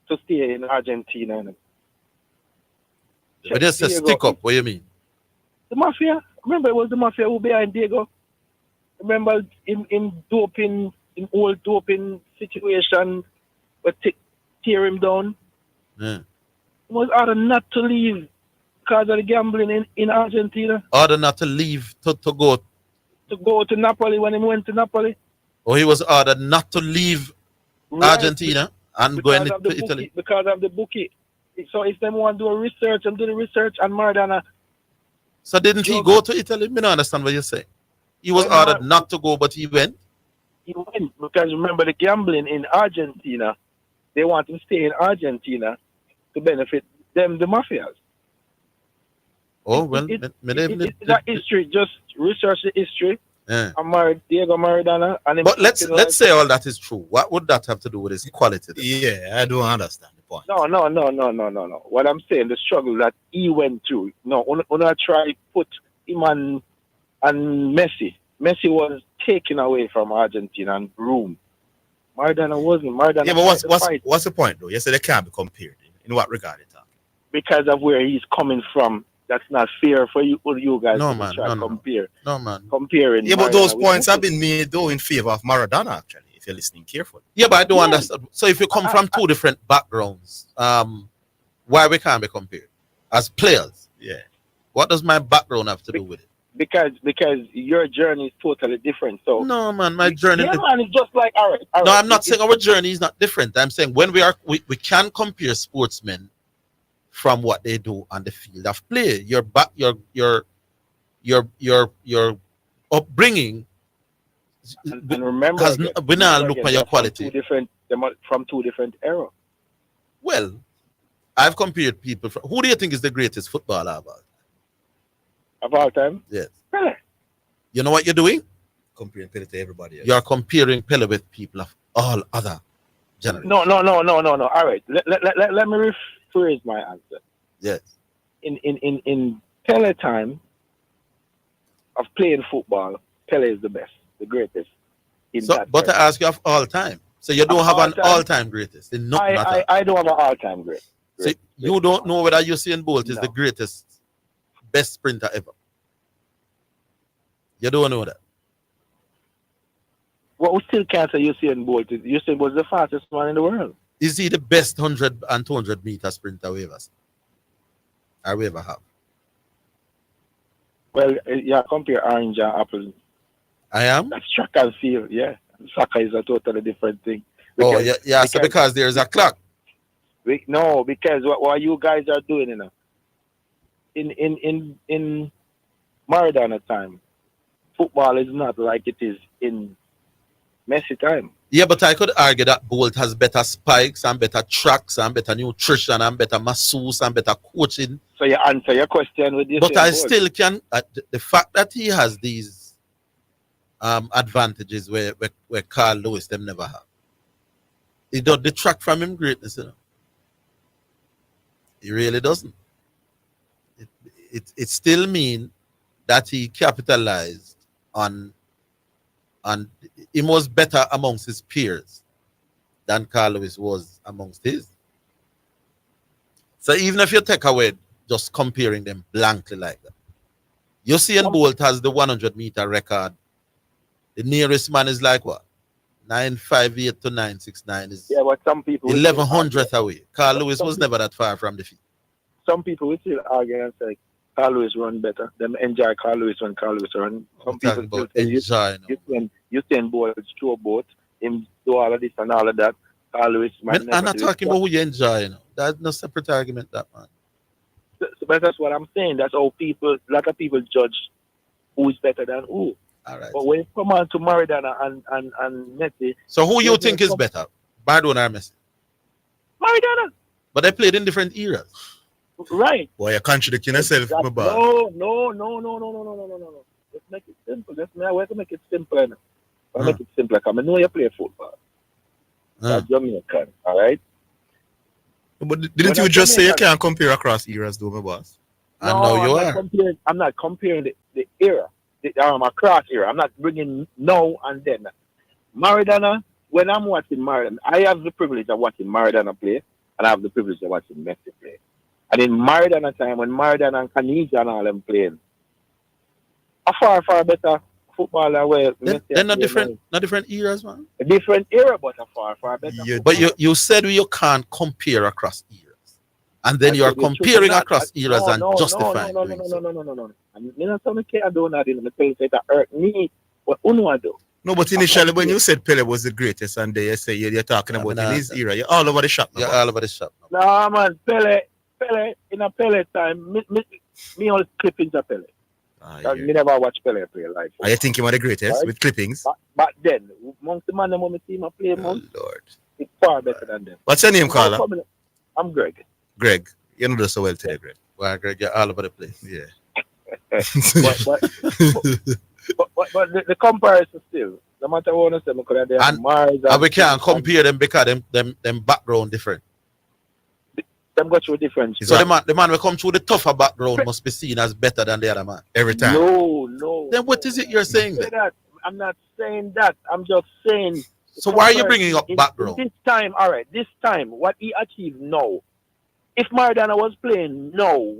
to stay in Argentina. But just a stick up, what do you mean? The mafia. Remember, it was the mafia who behind Diego. Remember, in doping, in old doping situation, but tear him down. Yeah. It was ordered not to leave because of the gambling in Argentina. Order not to leave to go. To go to Napoli when he went to Napoli. Or he was ordered not to leave Argentina and go into Italy. Because of the bookie. So if them want to do a research and do the research and Maradona. So didn't he go to Italy? Me don't understand what you're saying. He was ordered not to go, but he went. He went because remember the gambling in Argentina. They want him to stay in Argentina to benefit them, the mafias. Oh, well, that history, just research the history. Yeah. Diego Maradona. And but let's say all that is true. What would that have to do with his quality? Yeah, I don't understand the point. No. What I'm saying, the struggle that he went through. No, when I try put him and Messi. Messi was taken away from Argentina and groomed. Maradona wasn't. Maradona. Yeah, but what's the point though? You said they can't be compared. In what regard it? Because of where he's coming from. That's not fair for you guys No, to man, try to no. compare. No, man. Comparing. Yeah, but Maradona those with points Messi. have been made though in favor of Maradona actually, if you're listening carefully. Yeah, but I don't understand. So if you come from two different backgrounds, why we can't be compared as players? Yeah. What does my background have to do with it? Because your journey is totally different. So no, man, my journey. Yeah, man, it's just like all right. No, I'm not saying our journey is not different. I'm saying when we can compare sportsmen from what they do on the field of play. Your upbringing. And remember, we now look at your quality. From two different eras. Well, I've compared people. Who do you think is the greatest footballer of all time? Yes. Pele. You know what you're doing? Comparing Pele to everybody else. You're comparing Pele with people of all other generations. No. All right. Let me rephrase my answer. Yes. In Pele time of playing football, Pele is the best, the greatest. But I ask you of all time. So you don't have an all-time greatest. I don't have an all-time great. So you don't know whether Usain Bolt is the greatest, best sprinter ever. You don't know that. Well, we still can't say Usain Bolt. Usain Bolt is the fastest man in the world. Is he the best 100 and 200 meter sprinter we ever seen? Or we ever have? Well, yeah, compare orange and apple. I am? That's track and field, yeah. Soccer is a totally different thing. Because there's a clock. Because what you guys are doing, you know, in Maradona time, football is not like it is in Messi time. Yeah, but I could argue that Bolt has better spikes and better tracks and better nutrition and better masseuse and better coaching. So you answer your question with this. But I still can. The fact that he has these advantages where Carl Lewis them never have, it don't detract from him greatness, you know. He really doesn't. It still mean that he capitalized on he was better amongst his peers than Carl Lewis was amongst his. So even if you take away just comparing them blankly like that, Usain Bolt has the 100 meter record. The nearest man is like what? 958 to 969 is but some people 1100th away. Carl Lewis was never that far from the feet. Some people will still argue and say Carl Lewis run better. Them enjoy Carl Lewis when Carl Lewis run. Some people still say Usain Bolt throw boat, him do all of this and all of that. Carl Lewis I'm not talking about who you enjoy, you know. That's no separate argument, that man. But that's what I'm saying. That's how a lot of people judge who is better than who. All right. But when it come on to Maradona and Messi. So who you think is better? Maradona or Messi? Maradona. But they played in different eras. Right. Boy, you're contradicting yourself, my boy. No. Let's make it simple. Let's make it simpler now. Make it simpler. Because I know you play football. That's Jamaican, all right? But didn't you just say you can't compare across eras, though, my boss? And now you are. I'm not comparing the era, across era. I'm not bringing now and then. Maradona, when I'm watching Maradona, I have the privilege of watching Maradona play, and I have the privilege of watching Messi play. And in Maradona time, when Maradona and Canija and all them playing, a far better footballer where They're not different eras, man. A different era, but a far better. But you said you can't compare across eras. And then you are comparing across eras and justifying. No. I'm not saying I don't know. I'm saying that hurt me. What Uno do? No, but initially when you said Pele was the greatest, and they say you're talking about in his era, you're all over the shop. You're all over the shop. No, man, Pele, in a Pele time, me all clippings of Pele. Me never watch Pele play live. Are you thinking about the greatest right? With clippings? But then, amongst the man that want to see my play, man, Lord, it's far better than them. What's your name, caller? I'm Greg. Greg, you know so well today, Greg. Well, Greg, you're all over the place. Yeah. but the comparison still, no matter what I say, because they are Mars and we can't compare them because them background different. Them got through different. So the man will come through the tougher background must be seen as better than the other man every time. No. Then what is it you're saying then? I'm not saying that. I'm just saying. So why are you bringing up background? This time, all right. This time, what he achieved now. If Maradona was playing now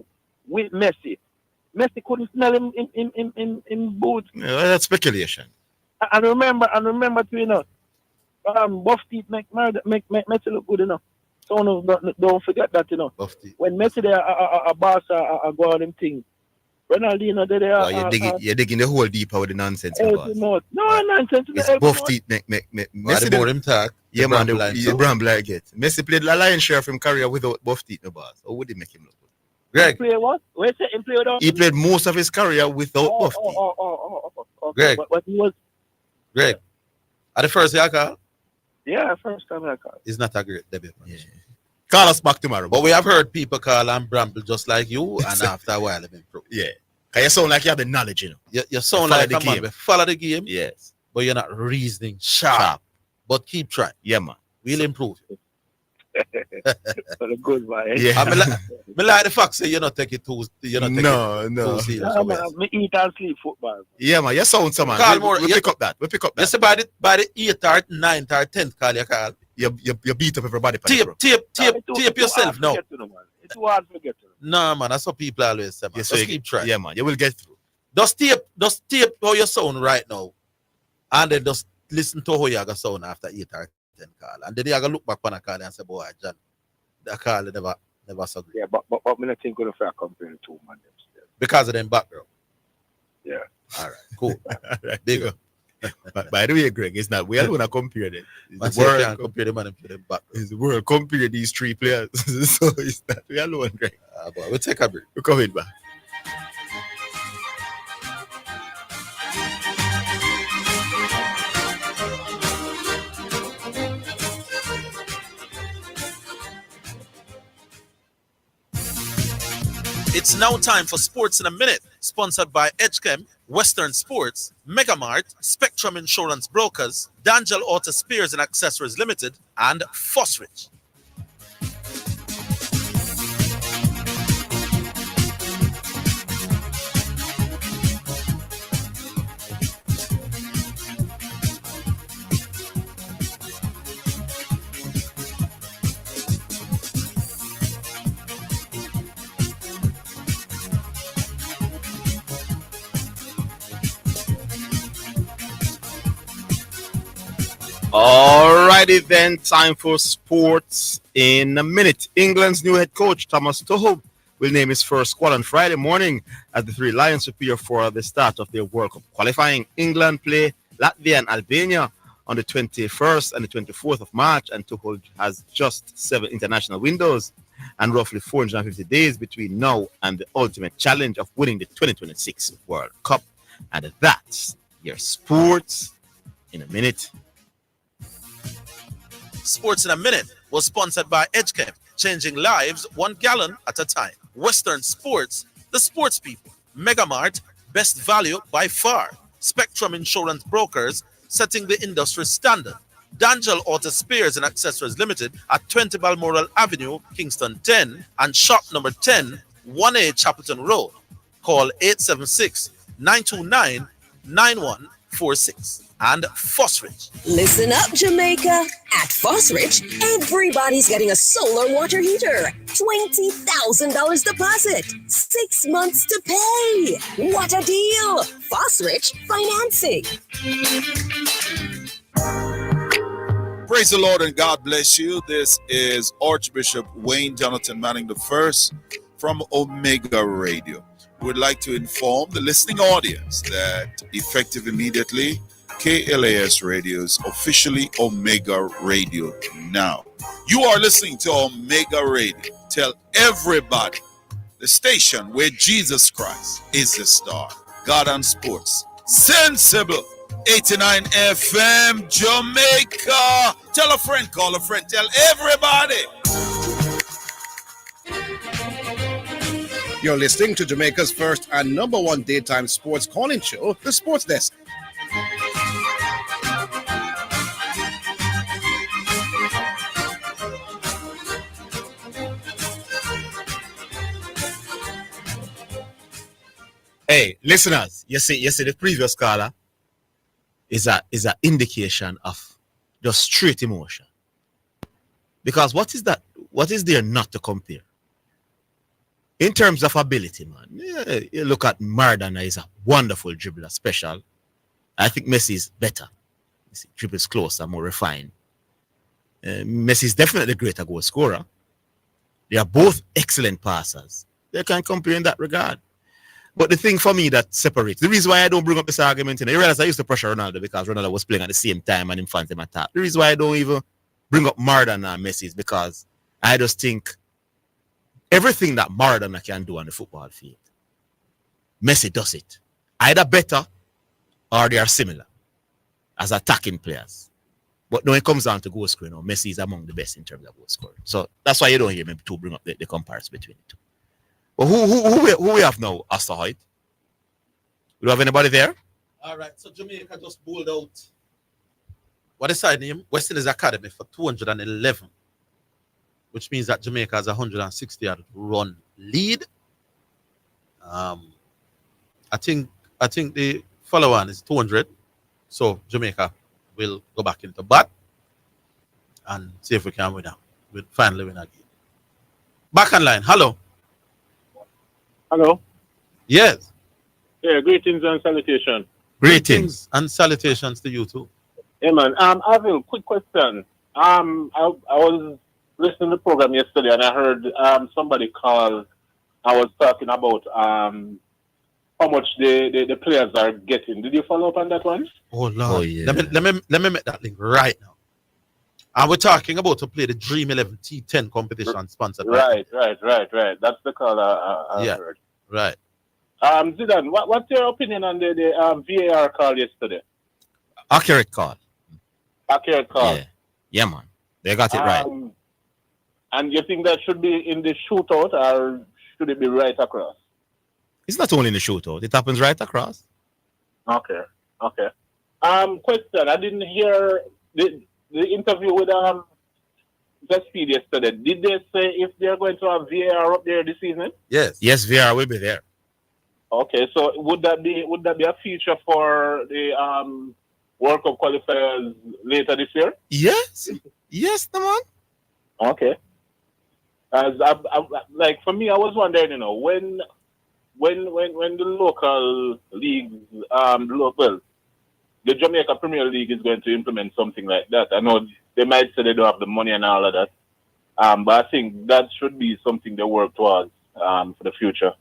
with Messi couldn't smell him in boots. Yeah, that's speculation. And remember too, buff teeth make Messi look good enough. So don't forget that, when Messi there a boss go on them thing. Ronaldinho there. You're digging the hole deeper with the nonsense. No nonsense. It's buff teeth make Messi the more him talk. Yeah, man, the brand like it. Messi played the lion's share of his career without buff teeth, no boss. Or would he make him look good? Greg. He played what? He played most of his career without buff teeth. Okay. Greg. But he was. Greg. At the first year I call? Yeah, first time I call. It's not a great debut. Yeah. Call us back tomorrow. But we have heard people call and bramble just like you, and after a while they've improved. Yeah. Because you sound like you have the knowledge, You sound like a man. Follow the game. Yes. But you're not reasoning sharp. But keep trying. Yeah, man. We'll improve. Good, man. Yeah. I like the fact that you're not taking it too. No. Me eat and sleep football. Yeah, man. You sound some man. We pick up that. You see by the 8th or 9th or 10th call you call. You beat up everybody. Tape yourself now. It's too hard to get to. No, man. That's what people always say, man. Yeah, just keep trying. Yeah, man. You will get through. Just tape how you sound right now. And then just listen to how you are sound after 8 or 10 call. And then you are going to look back on a call and say, boy, John, that call never so good. Yeah, but I don't think we're comparing two man. Because of them background. Yeah. All right, cool. All right, big up. By the way, Greg, it's not we are going to compare them. The world compare them and them back. It's the world compare these three players. So it's not we alone, Greg. Boy, we'll take a break. We're coming back. It's now time for Sports in a Minute, sponsored by Edgechem, Western Sports, Megamart, Spectrum Insurance Brokers, Dangel Auto Spares and Accessories Limited, and Fosrich. Alrighty then, time for sports in a minute. England's new head coach, Thomas Tuchel, will name his first squad on Friday morning as the Three Lions prepare for the start of their World Cup qualifying. England play Latvia and Albania on the 21st and the 24th of March, and Tuchel has just 7 international windows and roughly 450 days between now and the ultimate challenge of winning the 2026 World Cup. And that's your sports in a minute. Sports in a Minute was sponsored by Edgechem, changing lives 1 gallon at a time. Western Sports, the sports people. Megamart, best value by far. Spectrum Insurance Brokers, setting the industry standard. D'Angelo Auto Spares and Accessories Limited at 20 Balmoral Avenue, Kingston 10, and shop number 10, 1A Chapelton Road. Call 876-929-9146. And Fosrich. Listen up, Jamaica. At Fosrich, everybody's getting a solar water heater. $20,000 deposit. 6 months to pay. What a deal. Fosrich Financing. Praise the Lord and God bless you. This is Archbishop Wayne Jonathan Manning I from Omega Radio. We'd like to inform the listening audience that effective immediately, KLAS Radio is officially Omega Radio now. You are listening to Omega Radio. Tell everybody, the station where Jesus Christ is the star. God and Sports. Sensible. 89 FM Jamaica. Tell a friend, call a friend, tell everybody. You're listening to Jamaica's first and number one daytime sports calling show, The Sports Desk. Hey, listeners, you see the previous caller is an indication of just straight emotion. Because what is that? What is there not to compare? In terms of ability, man, you look at Maradona is a wonderful dribbler, special. I think Messi is better. Dribbles closer, more refined. Messi is definitely a greater goal scorer. They are both excellent passers. They can compare in that regard. But the thing for me that separates, the reason why I don't bring up this argument, you realize I used to pressure Ronaldo because Ronaldo was playing at the same time and infant him attack. The reason why I don't even bring up Maradona and Messi is because I just think everything that Maradona can do on the football field, Messi does it. Either better or they are similar as attacking players. But when it comes down to goal scoring, Messi is among the best in terms of goal scoring. So that's why you don't hear me to bring up the comparison between the two. But who we have now, Astor Hoyt? Do you have anybody there? All right, so Jamaica just bowled out. What is side name? West Indies Academy for 211, which means that Jamaica has a 160-yard run lead. I think the follow-on is 200, so Jamaica will go back into bat and see if we can win out. We'll finally win again. Back on line. Hello. Hello. Yes. Yeah, greetings and salutations. Greetings and salutations to you too. Hey man, I have a quick question. I was listening to the program yesterday and I heard somebody call. I was talking about how much the players are getting. Did you follow up on that one? Oh Lord. Oh, yeah. Let me make that link right now. And we're talking about to play the Dream 11 T10 competition sponsored. Right. That's the call I heard. Right. Zidane, what's your opinion on the VAR call yesterday? Accurate call. Accurate call. Yeah, man. They got it right. And you think that should be in the shootout or should it be right across? It's not only in the shootout. It happens right across. Okay. Question. I didn't hear the interview with Speed yesterday. Did they say if they're going to have VAR up there this evening? Yes. Yes, VAR will be there. Okay, so would that be a feature for the World Cup qualifiers later this year? Yes, man. Okay. As like for me, I was wondering, when the local leagues, the Jamaica Premier League is going to implement something like that. I know they might say they don't have the money and all of that, but I think that should be something they work towards for the future.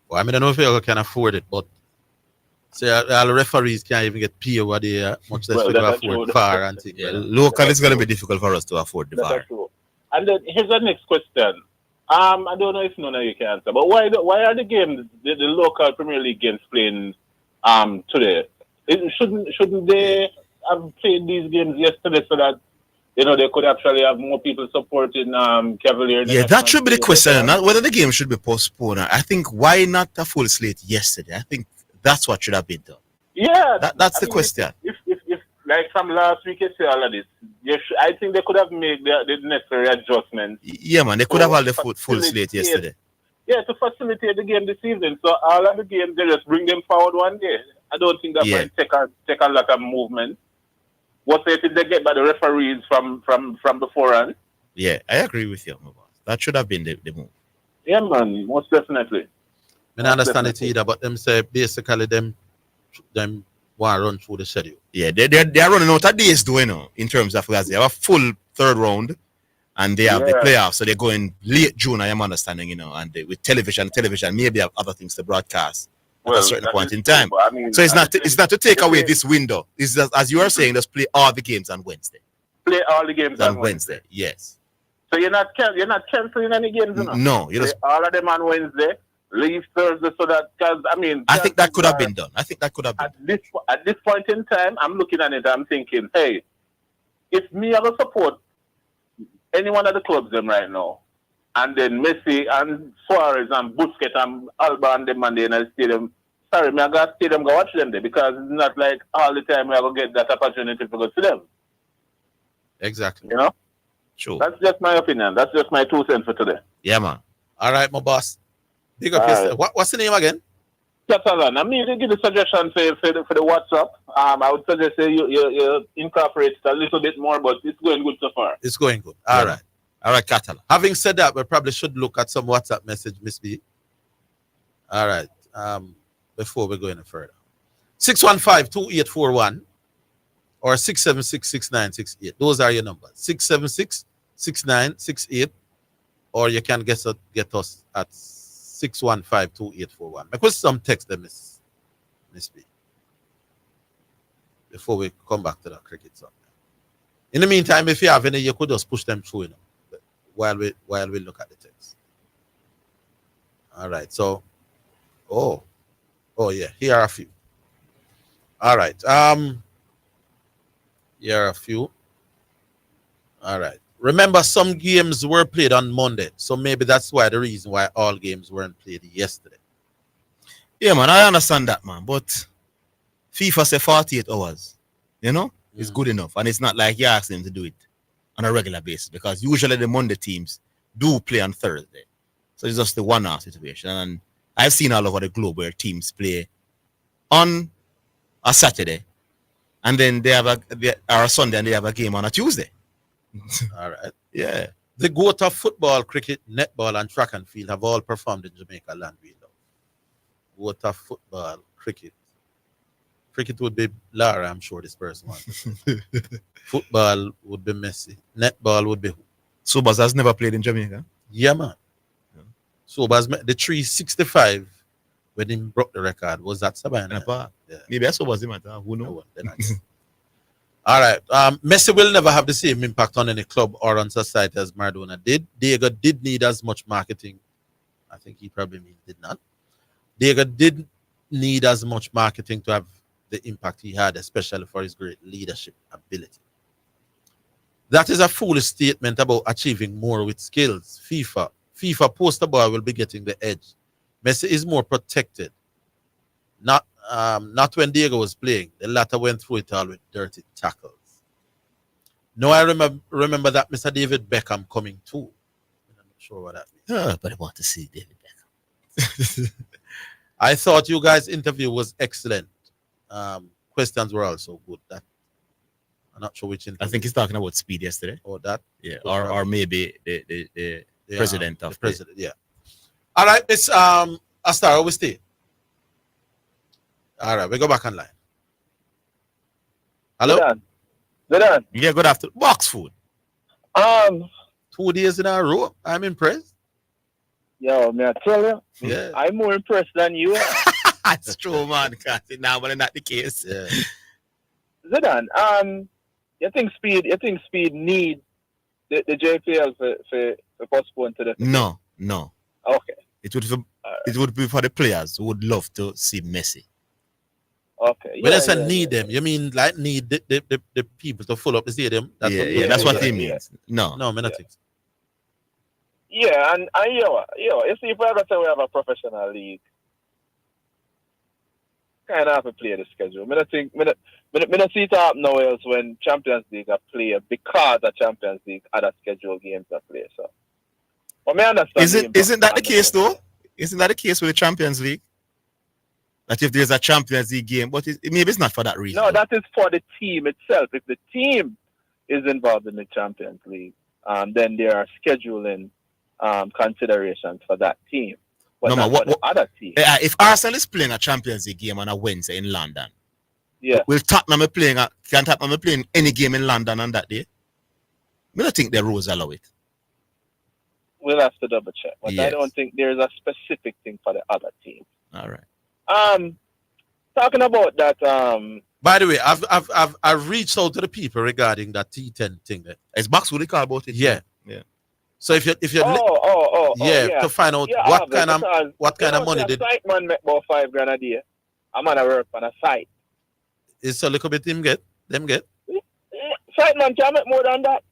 Well, I mean, I don't know if you can afford it, but say all the referees can't even get paid what they much less to afford VAR and things. Yeah, local is going to be difficult for us to afford the VAR. And then here's the next question. I don't know if none of you can answer, but why are the games, the local Premier League games playing today? Shouldn't they have played these games yesterday so that they could actually have more people supporting Cavaliers? Yeah, that should be the question. Not whether the game should be postponed. I think why not a full slate yesterday? I think that's what should have been done. Yeah, that's the question. If like from last week, you see all of this. I think they could have made the necessary adjustments. Yeah, man, they could have all the full slate yesterday. Yeah, to facilitate the game this evening. So all of the games, they just bring them forward one day. I don't think that might take a lot of movement. What if they get by the referees from beforehand? Yeah, I agree with you, my boss. That should have been the move. Yeah, man, most definitely. I don't understand it either, but them say basically them want to run through the schedule. Yeah, they're running out of days though, you know, in terms of guys. They have a full third round and they have the playoffs, so they're going late June, I am understanding, you know, and with television, maybe have other things to broadcast at a certain point in time. I mean, so it's not to take away this window. It's just, as you are saying, just play all the games on Wednesday. Play all the games on Wednesday. Yes. So you're not canceling any games, you know? No, you just all of them on Wednesday. Leave Thursday, so that, because I think that could have been done. I think that could have been at this point in time. I'm looking at it. I'm thinking, hey, if me ever support any one of the clubs them right now, and then Messi and Suarez and Busquets and Alba and them and they in the stadium, sorry, me I got stadium go watch them there, because it's not like all the time we are gonna get that opportunity to go see them. Exactly. You know. Sure. That's just my opinion. That's just my 2 cents for today. Yeah, man. All right, my boss. Big up yourself. What's the name again? Catalan. I mean, you give a suggestion for the WhatsApp. I would suggest you incorporate it a little bit more, but it's going good so far. It's going good. All right, Catalan. Having said that, we probably should look at some WhatsApp message, Miss B. All right. Before we go any further, 615-2841 or 676-6968. Those are your numbers. 676-6968, or you can get us at 615-2841. Because some text them, Miss B, before we come back to the cricket song. In the meantime, if you have any, you could just push them through, you know, while we look at the text. All right. So, oh yeah, here are a few. All right. Here are a few. All right. Remember, some games were played on Monday, so maybe that's why the reason why all games weren't played yesterday. Yeah, man, I understand that, man. But FIFA say 48 hours. You know, it's good enough, and it's not like you ask them to do it on a regular basis, because usually the Monday teams do play on Thursday, so it's just the one-hour situation. And I've seen all over the globe where teams play on a Saturday, and then they have a Sunday, and they have a game on a Tuesday. All right. Yeah. The GOAT of football, cricket, netball, and track and field have all performed in Jamaica land. GOAT of football, cricket. Cricket would be Lara, I'm sure this person wants. Football would be Messi. Netball would be who? Sobas has never played in Jamaica. Yeah, man. Yeah. Sobas, the 365 when he broke the record was that Sabina. Yeah. Maybe that's Sobas, who knows? All right. Messi will never have the same impact on any club or on society as Maradona did. Diego did need as much marketing. I think he probably did not. Diego did need as much marketing to have the impact he had, especially for his great leadership ability. That is a foolish statement about achieving more with skills. FIFA poster boy will be getting the edge. Messi is more protected. Not when Diego was playing. The latter went through it all with dirty tackles. No, I remember that Mr. David Beckham coming too. I'm not sure what that means. But I want to see David Beckham. I thought you guys' interview was excellent. Questions were also good. That I'm not sure which interview. I think he's talking about Speed yesterday. Or that. Yeah. Or maybe the president of the president. Yeah. All right, it's Astar, we stay. All right, we go back online. Hello? Zidane. Yeah, good afternoon. Box food. 2 days in a row. I'm impressed. Yo, may I tell you? Yeah. I'm more impressed than you are. That's true, man. Now, but not the case. Yeah. Zidane, you think Speed need the JPL for postpone to the No. Okay. It would be for the players who would love to see Messi. Okay. When I say need them, you mean like need the people to fill up the stadium? That's what he means. No, I not think so. Yeah, and you see, if I ever say we have a professional league, kind of have to play the schedule. I think I see it happen nowhere else when Champions League are played because the Champions League other scheduled games are played. So, but I understand. Isn't that the case though? Isn't that the case with the Champions League? That if there's a Champions League game, but maybe it's not for that reason. No, that is for the team itself. If the team is involved in the Champions League, then there are scheduling considerations for that team. But not for the other team. If Arsenal is playing a Champions League game on a Wednesday in London, yeah, can Tottenham be playing any game in London on that day? I don't think the rules allow it. We'll have to double check, but Yes. I don't think there's a specific thing for the other team. All right. Talking about that. By the way, I've reached out to the people regarding that T10 thing. There. It's Box what they call about it. Yeah. Yeah. So if you to find out what kind of money did site man make about $5,000 a day. I'm gonna work on a site. It's a little bit them get. Site man can make more than that.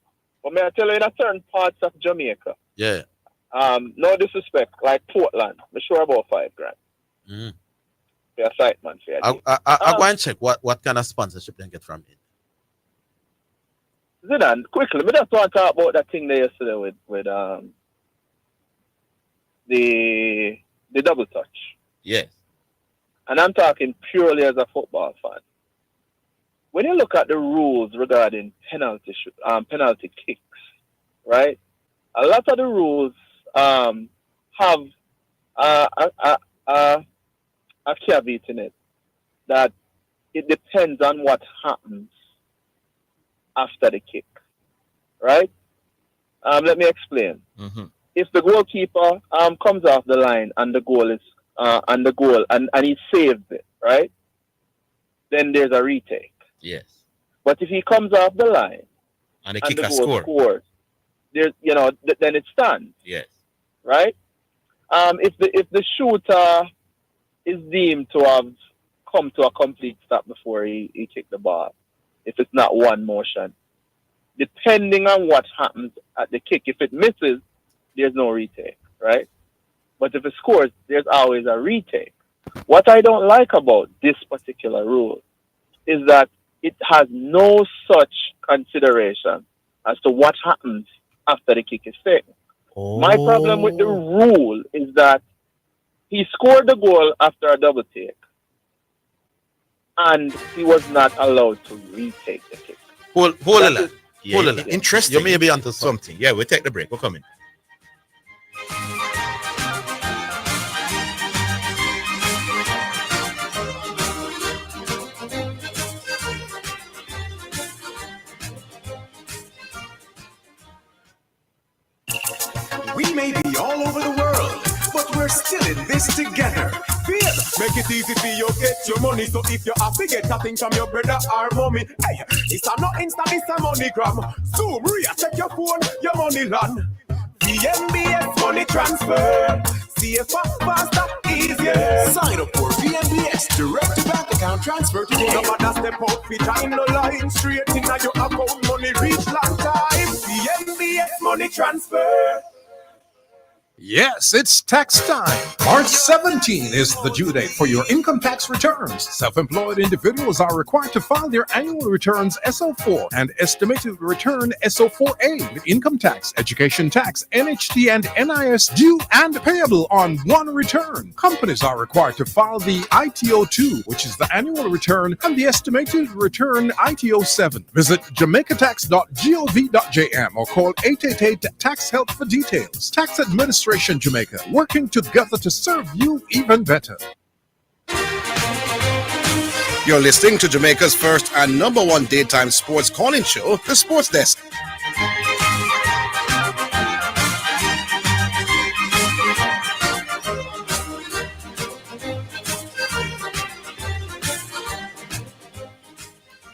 But may I tell you, in a certain parts of Jamaica. Yeah. No disrespect, like Portland, I'm sure about $5,000. Mm. Yeah, site man. I'll go and check what kind of sponsorship they get from it. Zidane, quickly, we just want to talk about that thing there yesterday with the double touch. Yes. And I'm talking purely as a football fan. When you look at the rules regarding penalty kicks, right? A lot of the rules have a caveat in it that it depends on what happens after the kick, right? Let me explain. Mm-hmm. If the goalkeeper comes off the line and the goal is and he saves it, right? Then there's a retake. Yes. But if he comes off the line and the goal kicker scores, there's then it stands. Yes. Right? If the shooter is deemed to have come to a complete stop before he kicked the ball, if it's not one motion, depending on what happens at the kick, if it misses, there's no retake, right? But if it scores, there's always a retake. What I don't like about this particular rule is that it has no such consideration as to what happens after the kick is taken. My problem with the rule is that he scored the goal after a double take, and he was not allowed to retake the kick. Hold on. Interesting. You may be onto something. Yeah, we'll take the break. We're coming. We may be all over the world, but we're still in this together. Feel, make it easy for you get your money. So if you have to get a thing from your brother or mommy, hey, it's a not Insta, it's a MoneyGram. Zoom, check your phone, your money land. VNBS money transfer. Safer, faster, easier. Sign up for VNBS direct to bank account transfer today. No matter step out, fit in no line. Straight in your account, money reach long time. VNBS money transfer. Yes, it's tax time. March 17 is the due date for your income tax returns. Self-employed individuals are required to file their annual returns SO4 and estimated return SO4A with income tax, education tax, NHT, and NIS due and payable on one return. Companies are required to file the ITO2, which is the annual return, and the estimated return ITO7. Visit jamaicatax.gov.jm or call 888-TAX-HELP for details. Tax Administration Jamaica, working together to serve you even better. You're listening to Jamaica's first and number one daytime sports calling show, The Sports Desk.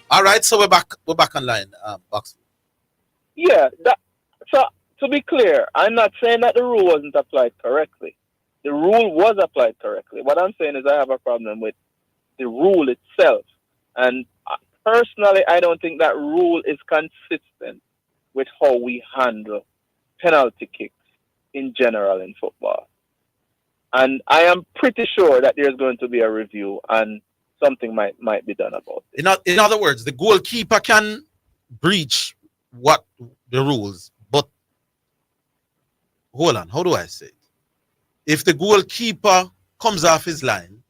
All right, so we're back online, Box. Yeah, so to be clear, I'm not saying that the rule wasn't applied correctly. The rule was applied correctly. What I'm saying is I have a problem with the rule itself. And personally, I don't think that rule is consistent with how we handle penalty kicks in general in football. And I am pretty sure that there's going to be a review and something might be done about it. In other words, the goalkeeper can breach what the rules, but hold on, how do I say it? If the goalkeeper comes off his line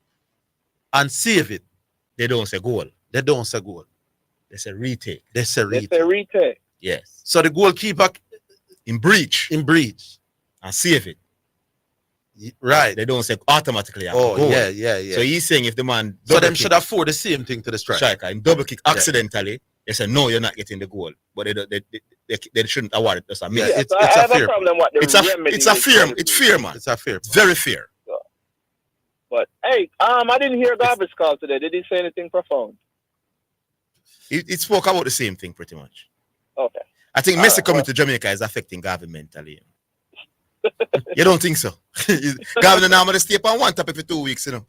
and save it, they don't say goal. They don't say goal. They say retake. They say retake. They say retake. Yes. So the goalkeeper in breach and save it. Right. They don't say automatically. Oh, goal. yeah. So he's saying if the man so them should afford the same thing to the striker. And double kick accidentally, they say no, you're not getting the goal. But they shouldn't award it. That's a yeah, it's a fair. It's fair, man. It's a fair. It's very fair. But hey, I didn't hear Garbage call today. Did he say anything profound? It spoke about the same thing pretty much. Okay. I think Messi coming to Jamaica is affecting Gavin mentally. You don't think so? Gavin and I'm going to stay up on one topic for 2 weeks, you know.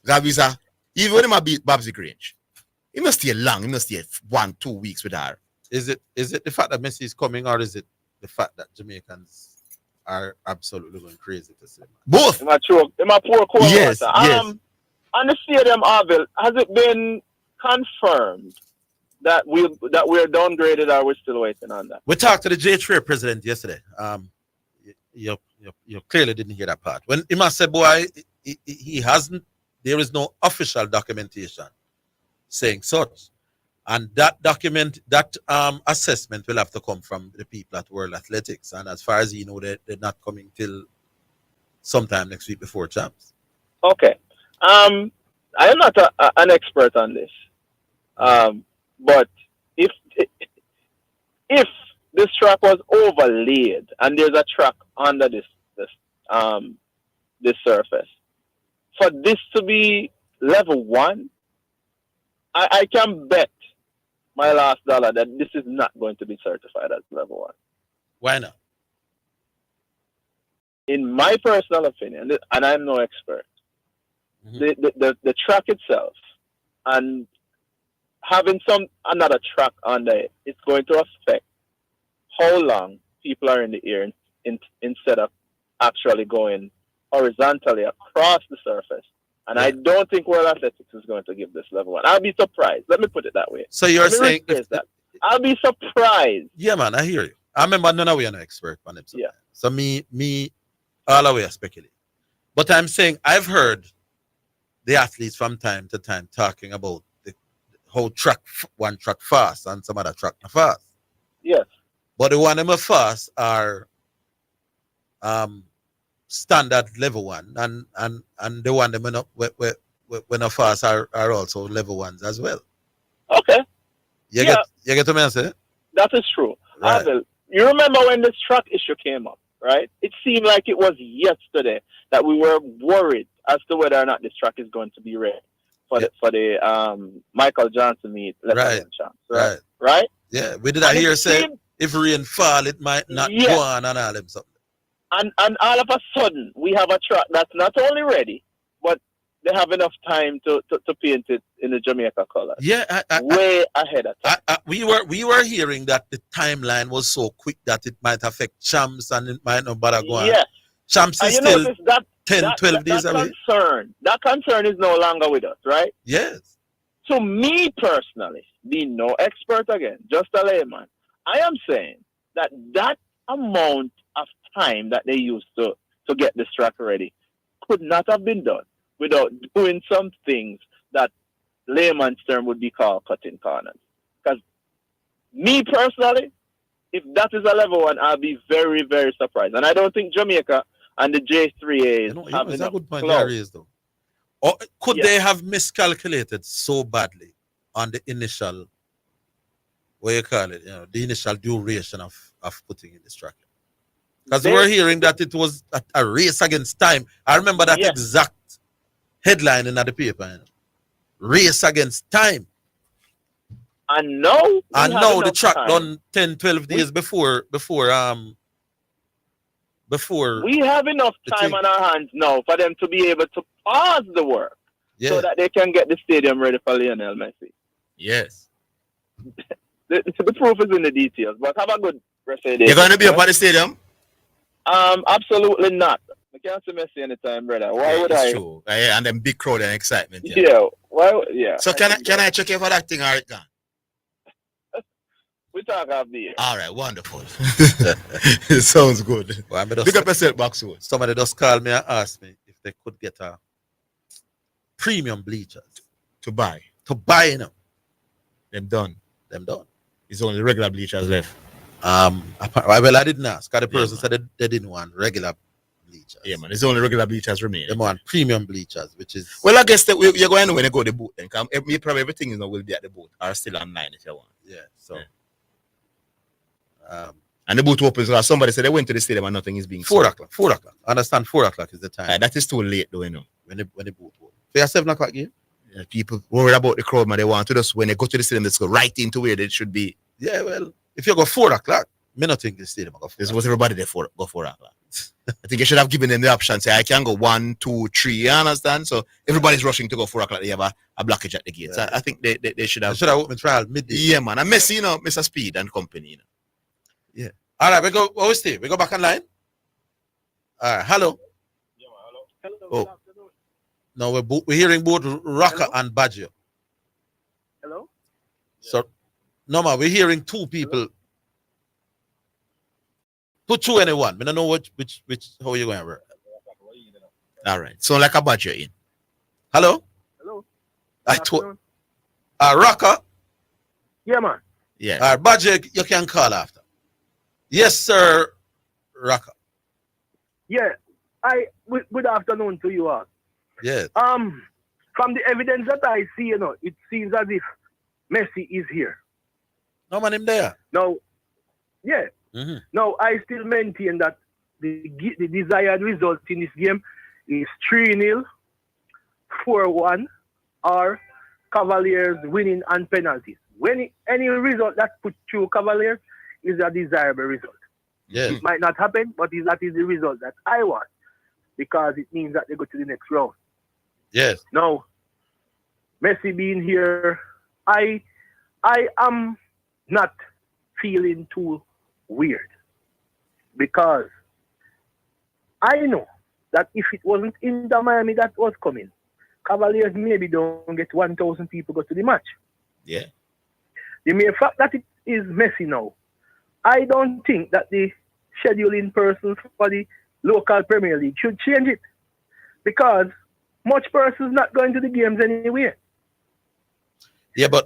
Gavin's even when he beat Babsy Grange, he must stay long. He must stay 1-2 weeks with her. Is it the fact that Messi is coming, or is it the fact that Jamaicans are absolutely going crazy to see him? Both. In my poor quarter. Yes. On the stadium, Orville, has it been confirmed that we're downgraded, or we're still waiting on that? We talked to the J3 president yesterday. You clearly didn't hear that part. When Ima said, boy, he hasn't, there is no official documentation saying such. And that assessment will have to come from the people at World Athletics. And as far as you know, they're not coming till sometime next week before champs. Okay. I am not an expert on this. But if this track was overlaid and there's a track under this surface, for this to be level 1, I can bet my last dollar that this is not going to be certified as level 1. Why not? In my personal opinion, and I'm no expert, the track itself and having another track under it, it's going to affect how long people are in the air instead of actually going horizontally across the surface. And I don't think World Athletics is going to give this level 1. I'll be surprised. Let me put it that way. So you're saying that. I'll be surprised. Yeah, man, I hear you. I remember none of we are no expert on it. Yeah. So me, all the way I speculate. But I'm saying I've heard the athletes from time to time talking about how one track fast and some other track not fast. Yes. But the one them are fast are standard level 1, and the one them when are fast are also level 1s as well. Okay. You get what I say? That is true. Right. You remember when this track issue came up, right? It seemed like it was yesterday that we were worried as to whether or not this track is going to be ready for the Michael Johnson meet. Right. Champs, right? Yeah. We did I hear say if rain fall, it might not go on and all them something. And all of a sudden, we have a track that's not only ready, but they have enough time to paint it in the Jamaica color. Yeah, way ahead of time. We were hearing that the timeline was so quick that it might affect champs and it might not bother go on. Yeah. Champs is still 10-12 days away. That concern is no longer with us, right? Yes. To me personally, being no expert again, just a layman, I am saying that amount of time that they used to get this track ready could not have been done without doing some things that layman's term would be called cutting corners. Because me personally, if that is a level 1, I'll be very, very surprised. And I don't think Jamaica and the J3As have enough. A good point there is, though. Or could they have miscalculated so badly on the initial, what you call it, the initial duration of putting in this track? Because we were hearing that it was a race against time. I remember that exact headline in the paper. Race against time. And now the track done 10-12 days before we have enough time on our hands now for them to be able to pause the work so that they can get the stadium ready for Lionel Messi. Yes. The proof is in the details, but have a good rest of the day. You're going to be up at the stadium? Absolutely not. I can't see Messi anytime, brother. Why would I? True. And then big crowd and excitement. Yeah. Well, yeah. So can I check you for that thing, or it gone? We talk after the All right, wonderful. It sounds good. Well, Big up yourself, Boxwood. Somebody just called me and asked me if they could get a premium bleachers to buy. You know. Them done. Them It's only regular bleachers left. Well, I didn't ask. Because the person said they didn't want regular bleachers. Yeah, man. It's only regular bleachers remain. They want premium bleachers, which is. Well, I guess that you're going to when you go to the boat then. Probably everything will be at the boat or still online if you want. Yeah. So. And the boot opens. Somebody said they went to the stadium and nothing is being 4 o'clock. 4 o'clock. I understand 4 o'clock is the time. That is too late, though, you know. When the boot opens. So you 7 o'clock game? Yeah, people worry about the crowd, man. They want to just, when they go to the stadium, let's go right into where they should be. Yeah, well, if you go 4 o'clock, me not think the stadium go 4 This was everybody there go 4 o'clock. I think you should have given them the option. Say, I can go 1, 2, 3. You understand? So everybody's rushing to go 4 o'clock. They have a blockage at the gates. Yeah. I think they should have. They should have opened trial midday. Yeah, man. And Messi, you know, Mr. Speed and company, you know. Yeah. All right, we go. Where we stay? We go back online. All right. Hello. Oh. No, we're hearing both Rocker and Baggio. Hello. So, no, man, we're hearing two people. Put 2 anyone. I don't know which how you going to work. All right. So like a Baggio in. Hello. Hello. I told. Rocker. Yeah, man. Yeah. All right, Baggio, you can call after. Yes, sir. Rocker. Yeah. Good afternoon to you all. Yeah. From the evidence that I see, you know, it seems as if Messi is here. No man, him there. No. Yeah. Mm-hmm. No, I still maintain that the desired result in this game is 3-0, 4-1, or Cavaliers winning on penalties. Any result that put through Cavaliers is a desirable result. Yes. It might not happen, but that is the result that I want, because it means that they go to the next round. Yes. Now, Messi being here, I am not feeling too weird, because I know that if it wasn't Inter Miami that was coming, Cavaliers maybe don't get 1,000 people go to the match. Yeah. The mere fact that it is Messi now, I don't think that the scheduling persons for the local Premier League should change it, because much persons not going to the games anyway. Yeah, but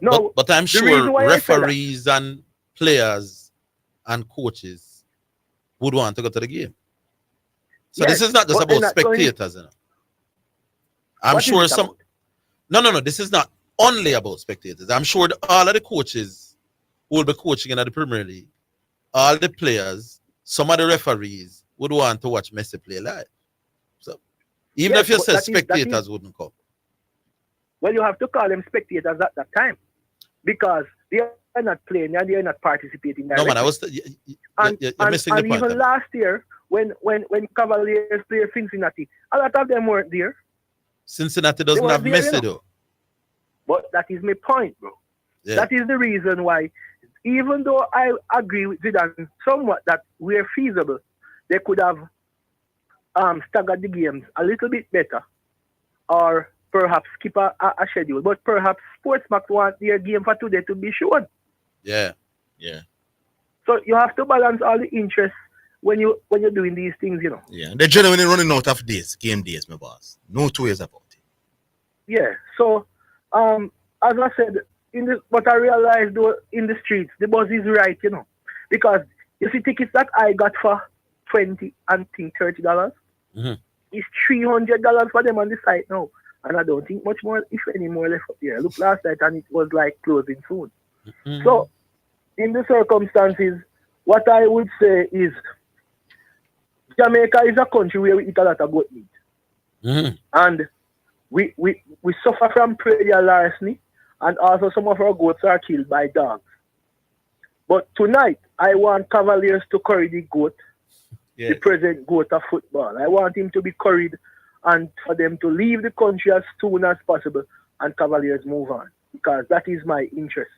I'm sure referees and players and coaches would want to go to the game. So yes, this is not just about spectators, you know. I'm sure some. No. This is not only about spectators. I'm sure all of the coaches who will be coaching in the Premier League, all the players, some of the referees would want to watch Messi play live. So even if you say spectators wouldn't come. Well, you have to call them spectators at that time, because they are not playing and they are not participating directly. No, man, you're missing the point. And even last year, when Cavaliers played Cincinnati, a lot of them weren't there. Cincinnati doesn't have Messi, though. But that is my point, bro. Yeah. That is the reason why, even though I agree with Zidane somewhat that we're feasible, they could have staggered the games a little bit better, or perhaps skip a schedule. But perhaps Sportsmax want their game for today to be shown. Yeah. So you have to balance all the interests when you're doing these things, you know. Yeah, they're genuinely running out of game days, my boss. No two ways about it. Yeah. So, as I said, what I realized though in the streets, the buzz is right, you know, because you see tickets that I got for $20 and $30, mm-hmm. it's $300 for them on the site now, and I don't think much more, if any more, left up there. Look last night and it was like closing soon. Mm-hmm. So, in the circumstances, what I would say is, Jamaica is a country where we eat a lot of goat meat. Mm-hmm. And we suffer from predator larceny, and also some of our goats are killed by dogs. But tonight, I want Cavaliers to curry the goat, the present goat of football. I want him to be curried and for them to leave the country as soon as possible and Cavaliers move on, because that is my interest.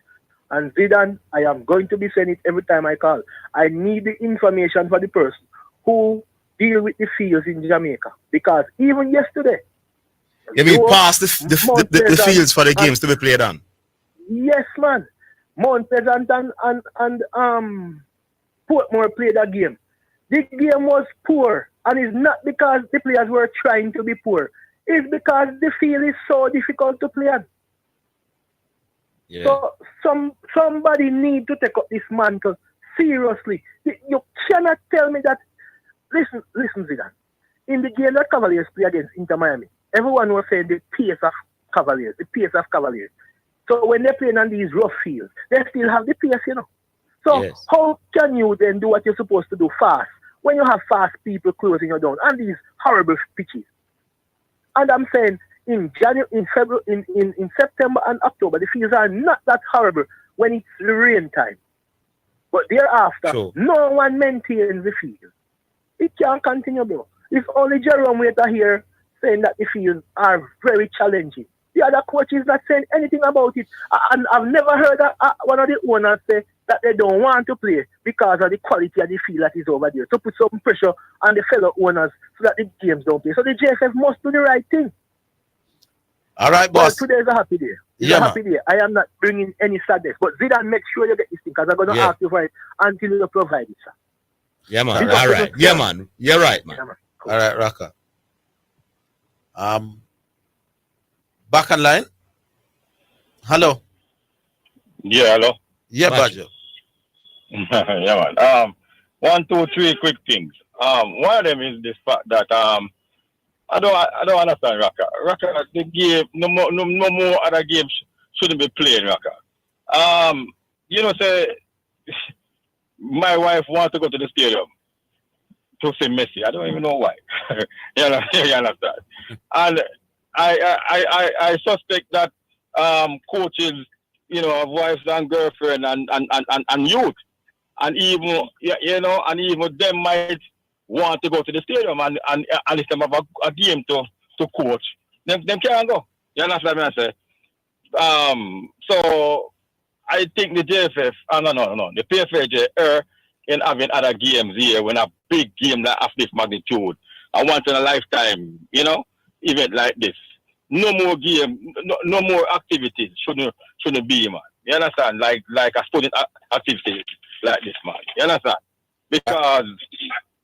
And Zidane, I am going to be saying it every time I call. I need the information for the person who deal with the fields in Jamaica, because even yesterday, You mean So, pass the Mount Pleasant fields for the and- games to be played on? Yes, man. Mount Pleasant and Portmore played a game. The game was poor, and it's not because the players were trying to be poor. It's because the field is so difficult to play on. Yeah. So somebody need to take up this mantle seriously. You cannot tell me that. Listen, Zidane. In the game that Cavaliers play against Inter Miami, everyone was saying the pace of Cavaliers. So when they're playing on these rough fields, they still have the pace, you know. So Yes. how can you then do what you're supposed to do fast when you have fast people closing you down on these horrible pitches? And I'm saying in January, in February, in September and October, the fields are not that horrible when it's the rain time. But thereafter, no one maintains the field. It can't continue, bro. It's only Jerome Waiter here saying that the fields are very challenging. The other coach is not saying anything about it. And I've never heard one of the owners say that they don't want to play because of the quality of the field that is over there. To put some pressure on the fellow owners so that the games don't play. So the JFF must do the right thing. All right, boss. Well, today is a happy day. It's a happy day. I am not bringing any sadness. But Zidane, make sure you get this thing because I'm going to ask you for it until you provide it, sir. Yeah, man. All right. Yeah, man. You're right, man. All right, Raka. Back on line. Hello. Yeah, hello. Yeah, Badger. Yeah, man. 1, 2, 3 quick things. One of them is this fact that I don't understand Raka. Raka, the game, no more other games shouldn't be played, Raka. You know, say my wife wants to go to the stadium to see Messi. I don't even know why. you understand? And I suspect that coaches, you know, have wives and girlfriend and youth, and even and even them might want to go to the stadium and if them have a game to coach, them can't go. You understand what I say? So I think the JFF, the PFAJ in having other games here when a big game that of this magnitude, a once in a lifetime, event like this. No more game, no more activities shouldn't be, man. You understand? Like a student activity like this, man. You understand? Because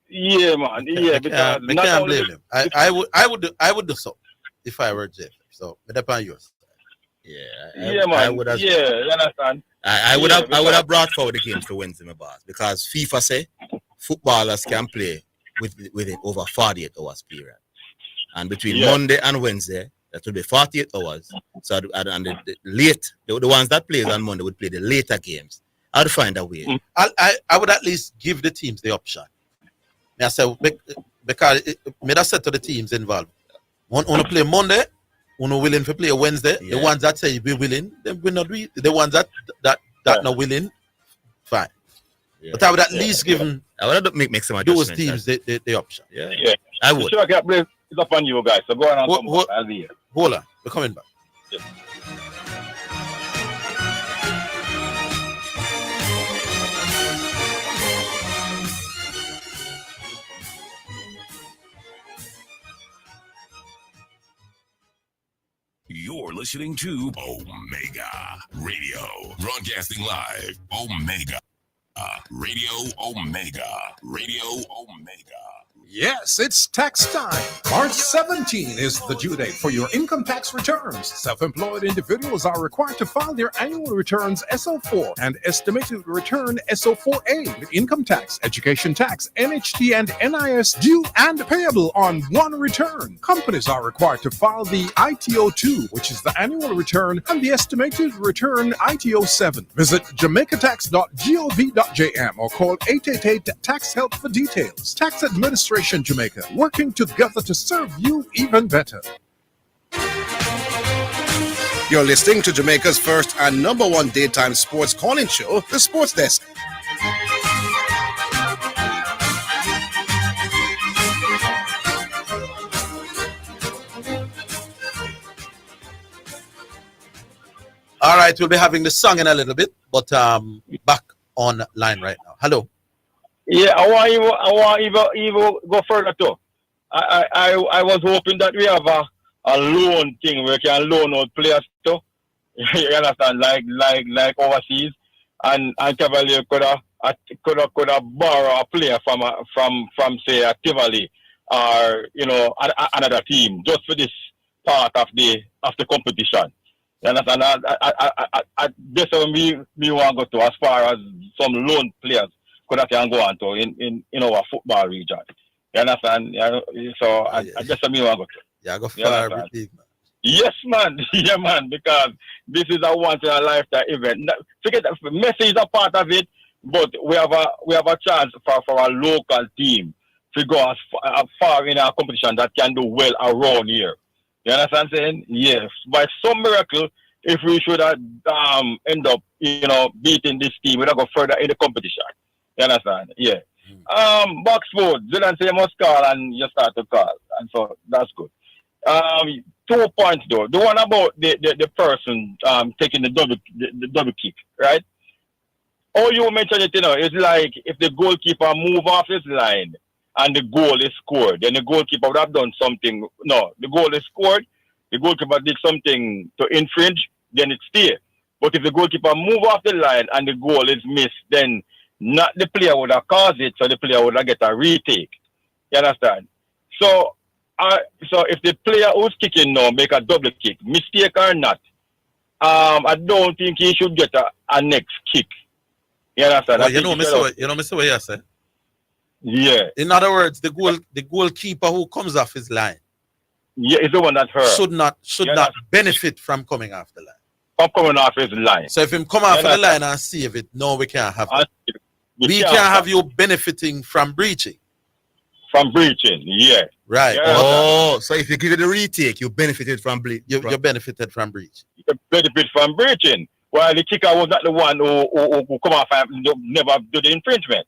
because I can't blame him. I would do so if I were Jeff. So it depends on yours. Yeah, man. You understand? I would have brought forward the games to Wednesday, my boss, because FIFA say footballers can play with it over 48 hours period, and between Monday and Wednesday that will be 48 hours. So and the ones that plays on Monday would play the later games. I'd find a way. I would at least give the teams the option. I said because I said to the teams involved, want to play Monday, want willing to play Wednesday. The ones that say be willing, then will not be. The ones that not willing, fine. Yeah. But I would at least give them. I would make some those teams the option. Yeah. I would. Sure, I can't play. It's up on you guys. So go on. I'll be here. Hold on, we're coming back. Yeah. You're listening to Omega Radio, broadcasting live. Omega Radio, Omega Radio, Omega. Yes, it's tax time. March 17 is the due date for your income tax returns. Self-employed individuals are required to file their annual returns SO4 and estimated return SO4A with income tax, education tax, NHT, and NIS due and payable on one return. Companies are required to file the ITO2, which is the annual return, and the estimated return ITO7. Visit jamaicatax.gov.jm or call 888-TAX-HELP for details. Tax Administration Jamaica, working together to serve you even better. You're listening to Jamaica's first and number one daytime sports calling show, The Sports Desk. All right, we'll be having the song in a little bit, but back on line right now. Hello. Yeah, I want even go further too. I was hoping that we have a a loan thing where you can loan out players too. You understand? Like overseas, and Cavalier could have borrow a player from say a Tivoli or another team just for this part of the competition. You understand? That's how me want to go to as far as some loan players can go on to in our football region. You understand? So I just me want to go to. Yeah, go far with big man. Yes, man. Yeah, man. Because this is a once in a lifetime event. Forget that Messi is a part of it, but we have a chance for our local team to go as far in our competition that can do well around here. You understand what I'm saying? Yes. By some miracle, if we should end up, beating this team, we'll go further in the competition. You understand? Yeah. Box food. Zidane say you must call and you start to call. And so that's good. 2 points though. The one about the person taking the double kick, right? All you mentioned it, it's like if the goalkeeper move off his line and the goal is scored, then the goalkeeper would have done something. No, the goal is scored, the goalkeeper did something to infringe, then it's stay. But if the goalkeeper move off the line and the goal is missed, then not the player would have caused it, so the player would have get a retake. You understand? So if the player who's kicking now make a double kick, mistake or not, I don't think he should get a next kick. You understand? Well, you know, Mr. What you say? Yeah. In other words, the goalkeeper who comes off his line, yeah, is the one that hurt. Should not benefit from coming off the line. From coming off his line. So if him come off the line and save it, no, we can't have it. We can't have you benefiting from breaching. From breaching, yeah. Right. Yeah. So if you give it a retake, you benefited from breach. You benefited from breach. You benefit from breaching. While the kicker was not the one who come off and never do the infringement.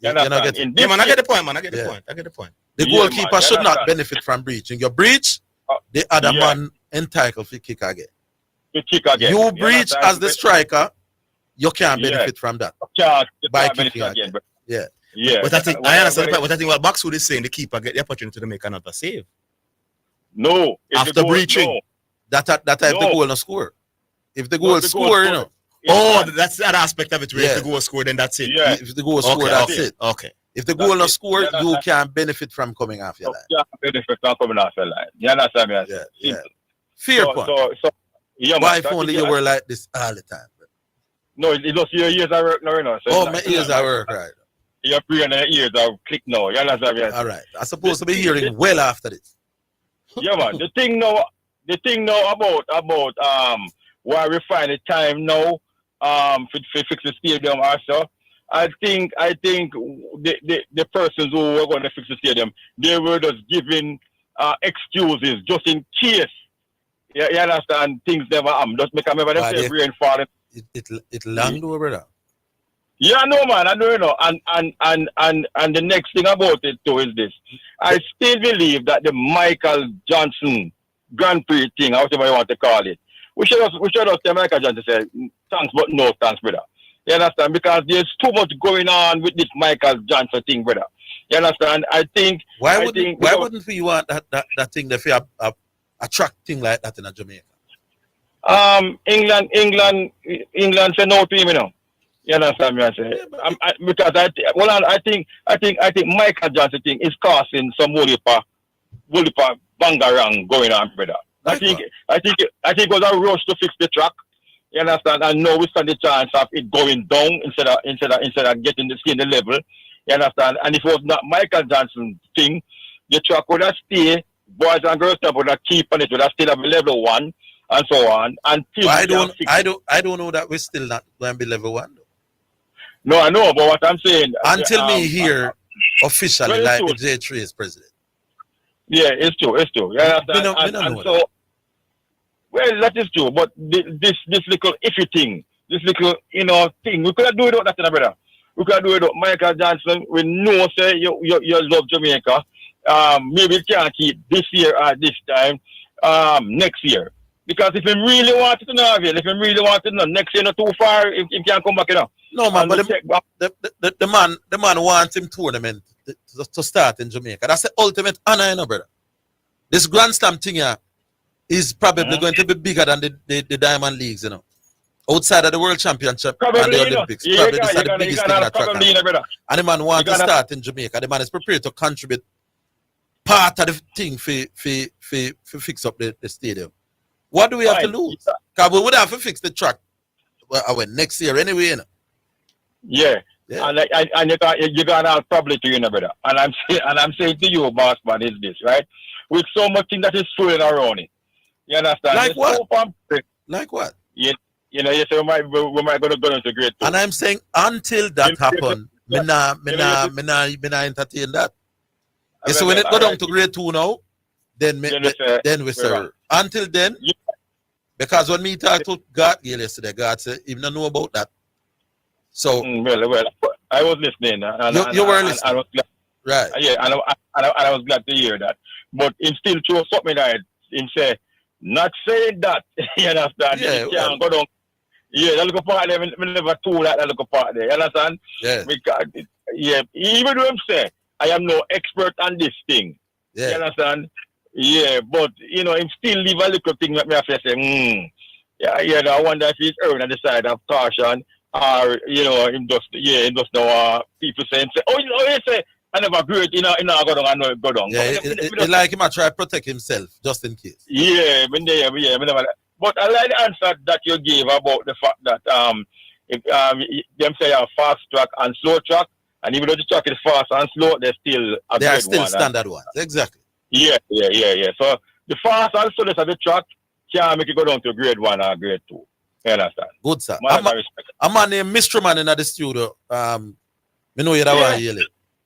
I get the point, man. I get the point. The goalkeeper should not benefit from breaching. You breach, the other man entitled to kick again. The kick again. You breach as the striker, you can't benefit from that. By kicking again. Yeah. Yeah. But I understand the point. But I think what Boxwood is saying, the keeper get the opportunity to make another save. No. After breaching. No. That if the goal no score. If the goal score, that's that aspect of it where if the goal score, then that's it. Yeah. If the goal score, that's it. Okay. If the goal not score, you can benefit from coming off your line. You can benefit from coming off your line. You understand me? Yeah. Fair point. Why if only you were like this all the time? No, it just your ears are work now. So my ears are work, right. Your brain and your ears are click now. You understand me? All right. I'm supposed to be hearing well after this. Yeah, man. The thing now about why we find the time now to fix the stadium also. I think the persons who were going to fix the stadium, they were just giving excuses just in case. You understand? Things never happen. Just make a remember them say rain falling. It long over there. Yeah, no, man. I know. And the next thing about it too is this. I still believe that the Michael Johnson Grand Prix thing, however you want to call it, we should also tell Michael Johnson say thanks, but no thanks, brother. You understand? Because there's too much going on with this Michael Johnson thing, brother. You understand? I think. Why wouldn't we want that thing that we have a track thing like that in Jamaica? England say no to him, you know. You understand me? I say because I think Michael Johnson thing is causing some Wolipa bangarang going on, brother. I think it was a rush to fix the track. You understand? And now we stand the chance of it going down instead of getting the level. You understand? And if it was not Michael Johnson thing, the track would have stayed. Boys and girls would have keep on it. Would have still have level 1 and so on. Until I don't know that we're still not going to be level 1. No, I know, but what I'm saying until me hear officially like the J3 is president. Yeah, it's true. Yeah, so well, that is true. But this little iffy thing, this little thing, we could do it without that, brother. We could do it without Michael Johnson. We know say you love Jamaica. Maybe we can't keep this year at this time. Next year. Because if he really wanted to know, next year not too far, if he can't come back, No, man, but the man wants him tournament to start in Jamaica. That's the ultimate honor, brother. This Grand Slam thing here, is probably going to be bigger than the Diamond Leagues, you know. Outside of the World Championship Probably, and the you know. Olympics. You Probably got- this is you the got- you biggest got thing a that track problem, you know, brother. And the man wants You to got a- start in Jamaica. The man is prepared to contribute part of the thing for fix up the stadium. What do we have to lose? Because we would have to fix the track next year anyway, you know. Yeah. And you got out probably to you, know, brother. And I'm saying to you, boss man, is this, right? With so much thing that is swirling around it. You understand? Like It's what? so pumping. Like what? You know, you say we might go into grade 2. And I'm saying until that happen, me nah entertain that. You see, when it go down to grade 2 now, then we serve. Until then, because when me talk to God yesterday, God said, he don't know about that. So well, I was listening. You were listening. I was glad. Right. Yeah, and I was glad to hear that. But him still throw something that him say, not saying that. You understand? Yeah, You can't go down. Yeah, that little part there, we never told that little part there. You understand? Yeah. Because, even though him say, I am no expert on this thing. Yeah. You understand? Yeah, but, you know, him still leave a little thing that me have to say, I wonder if he's earned on the side of caution, or, you know, him just know people saying, oh, you know, he say, I never great, you know, go down, I know go down. Yeah, it like him try to protect himself, just in case. Yeah, but I like the answer that you gave about the fact that if them say a fast track and slow track, and even though the track is fast and slow, they're still a They are grade still one, standard ones. Exactly. Yeah. So the fast and slowness of the track can't make it go down to grade 1 or grade 2. You understand? Good, sir. Man, I respect it. A man named Mystery Man in the studio. Me know you that one, Yele.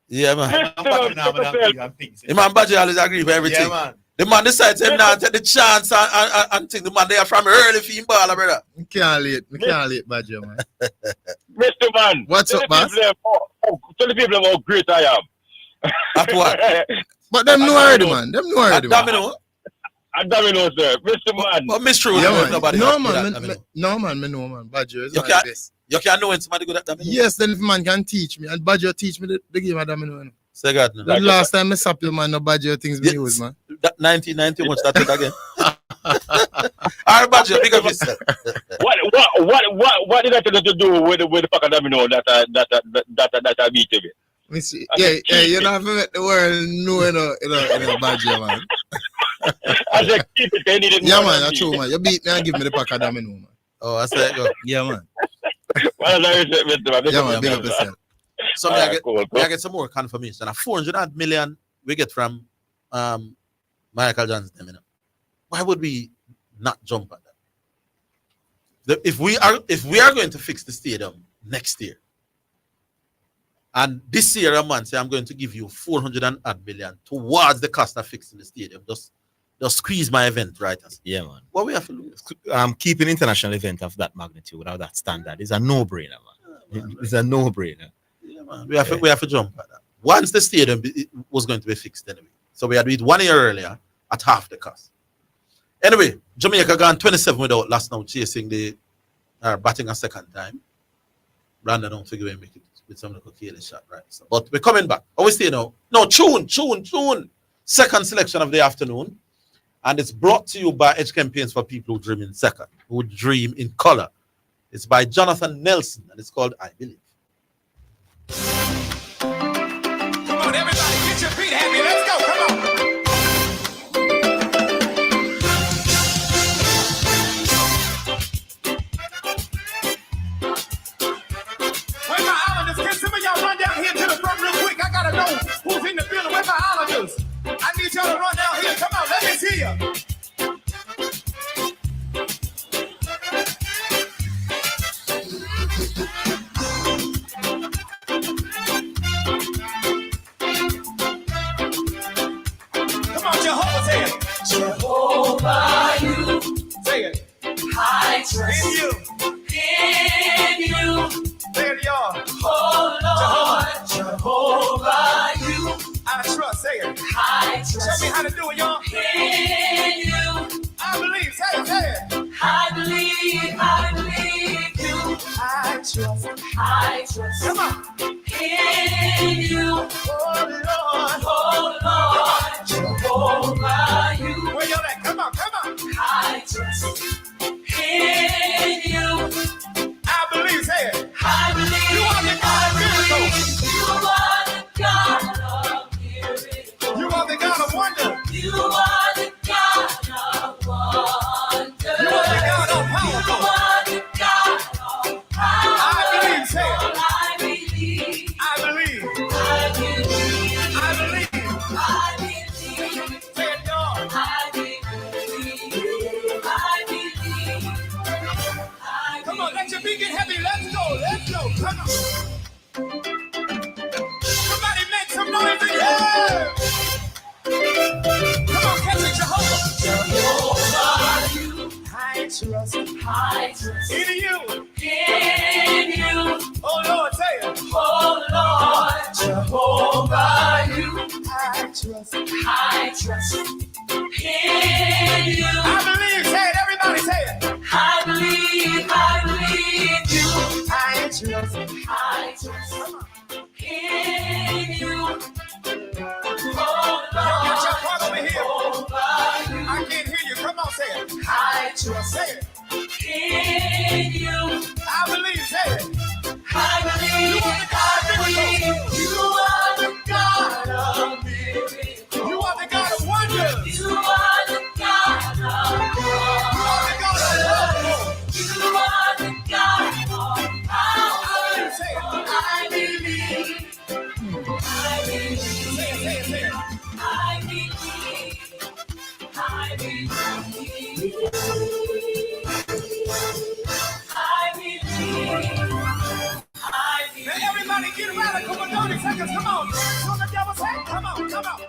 Yeah, man. The man Badger always agree with everything. Yeah, man. The man decides him now take the chance and think the man there from early for him ball, brother. Me can't late, Badger, man. Mr. Man. What's up, boss? Tell the people how great I am. At what? But them know already, man. Them know already, man. Domino. And Domino, sir. Mr. Man. But Mystery Man, Yeah, man. nobody No, have man. that, Me know, man. Badger is You like can't, this. you can't know when somebody good at Domino. Yes, then if man can teach me, and Badger teach me the game of domino. You know. Say God, no. The last time I sap you, man, no Badger things me use, man. That 1990, much that again. All right, Badger, big up yourself. What did that have to do with the fucking domino that I beat you with? Me see. Yeah, you don't have to make the world know, you know, Badger, man. I said, keep it, they need it. Yeah, man, that's true, man. You beat me and give me the pack of domino, man. Oh, I said go. Yeah, man. Well, Mr. Man. Yeah, man, big up yourself. So I get some more confirmation. 400 million we get from Michael Johnson. You know. Why would we not jump at that? If we are going to fix the stadium next year, and this year a man say I'm going to give you 400 million towards the cost of fixing the stadium, just squeeze my event, right? Yeah, man. What we have to lose? Keeping international event of that magnitude or that standard is a no-brainer, man. It's a no-brainer. Yeah, man. We have to jump at that. Once the stadium was going to be fixed anyway. So we had to do it 1 year earlier at half the cost. Anyway, Jamaica gone 27 without last now chasing the batting a second time. Brandon don't figure and make it with some little careless shot, right? So, but we're coming back. Are we staying now? No, tune. Second selection of the afternoon. And it's brought to you by Edge Campaigns for people who dream in second, who dream in color. It's by Jonathan Nelson, and it's called I Believe. Come on, everybody, get your feet happy. Let's go. Come on. Where my islanders? Can some of y'all run down here to the front real quick? I gotta know who's in the building. Where my islanders? I need y'all to run down here. Come on, let me see you. let's go. Come on. Somebody make some noise in here. Come on, catch it, Jehovah. Jehovah, you. I trust in you. In you. Oh Lord, say it. Oh Lord, Jehovah, you. I trust in you. I believe, say it, everybody say it. I believe you. I trust in you. Oh Lord, get your part over here. I can't hear you. Come on, say it. I trust. Say it. In you. I believe. Say it. I believe. You are the God of miracles. You are the God of wonders. You are the God of love. You are the God of power. Say it. I believe. I believe. Say it. Say it. I believe. I believe. Now everybody get radical for 30 seconds. Come on. So the devil say, come on. Come on.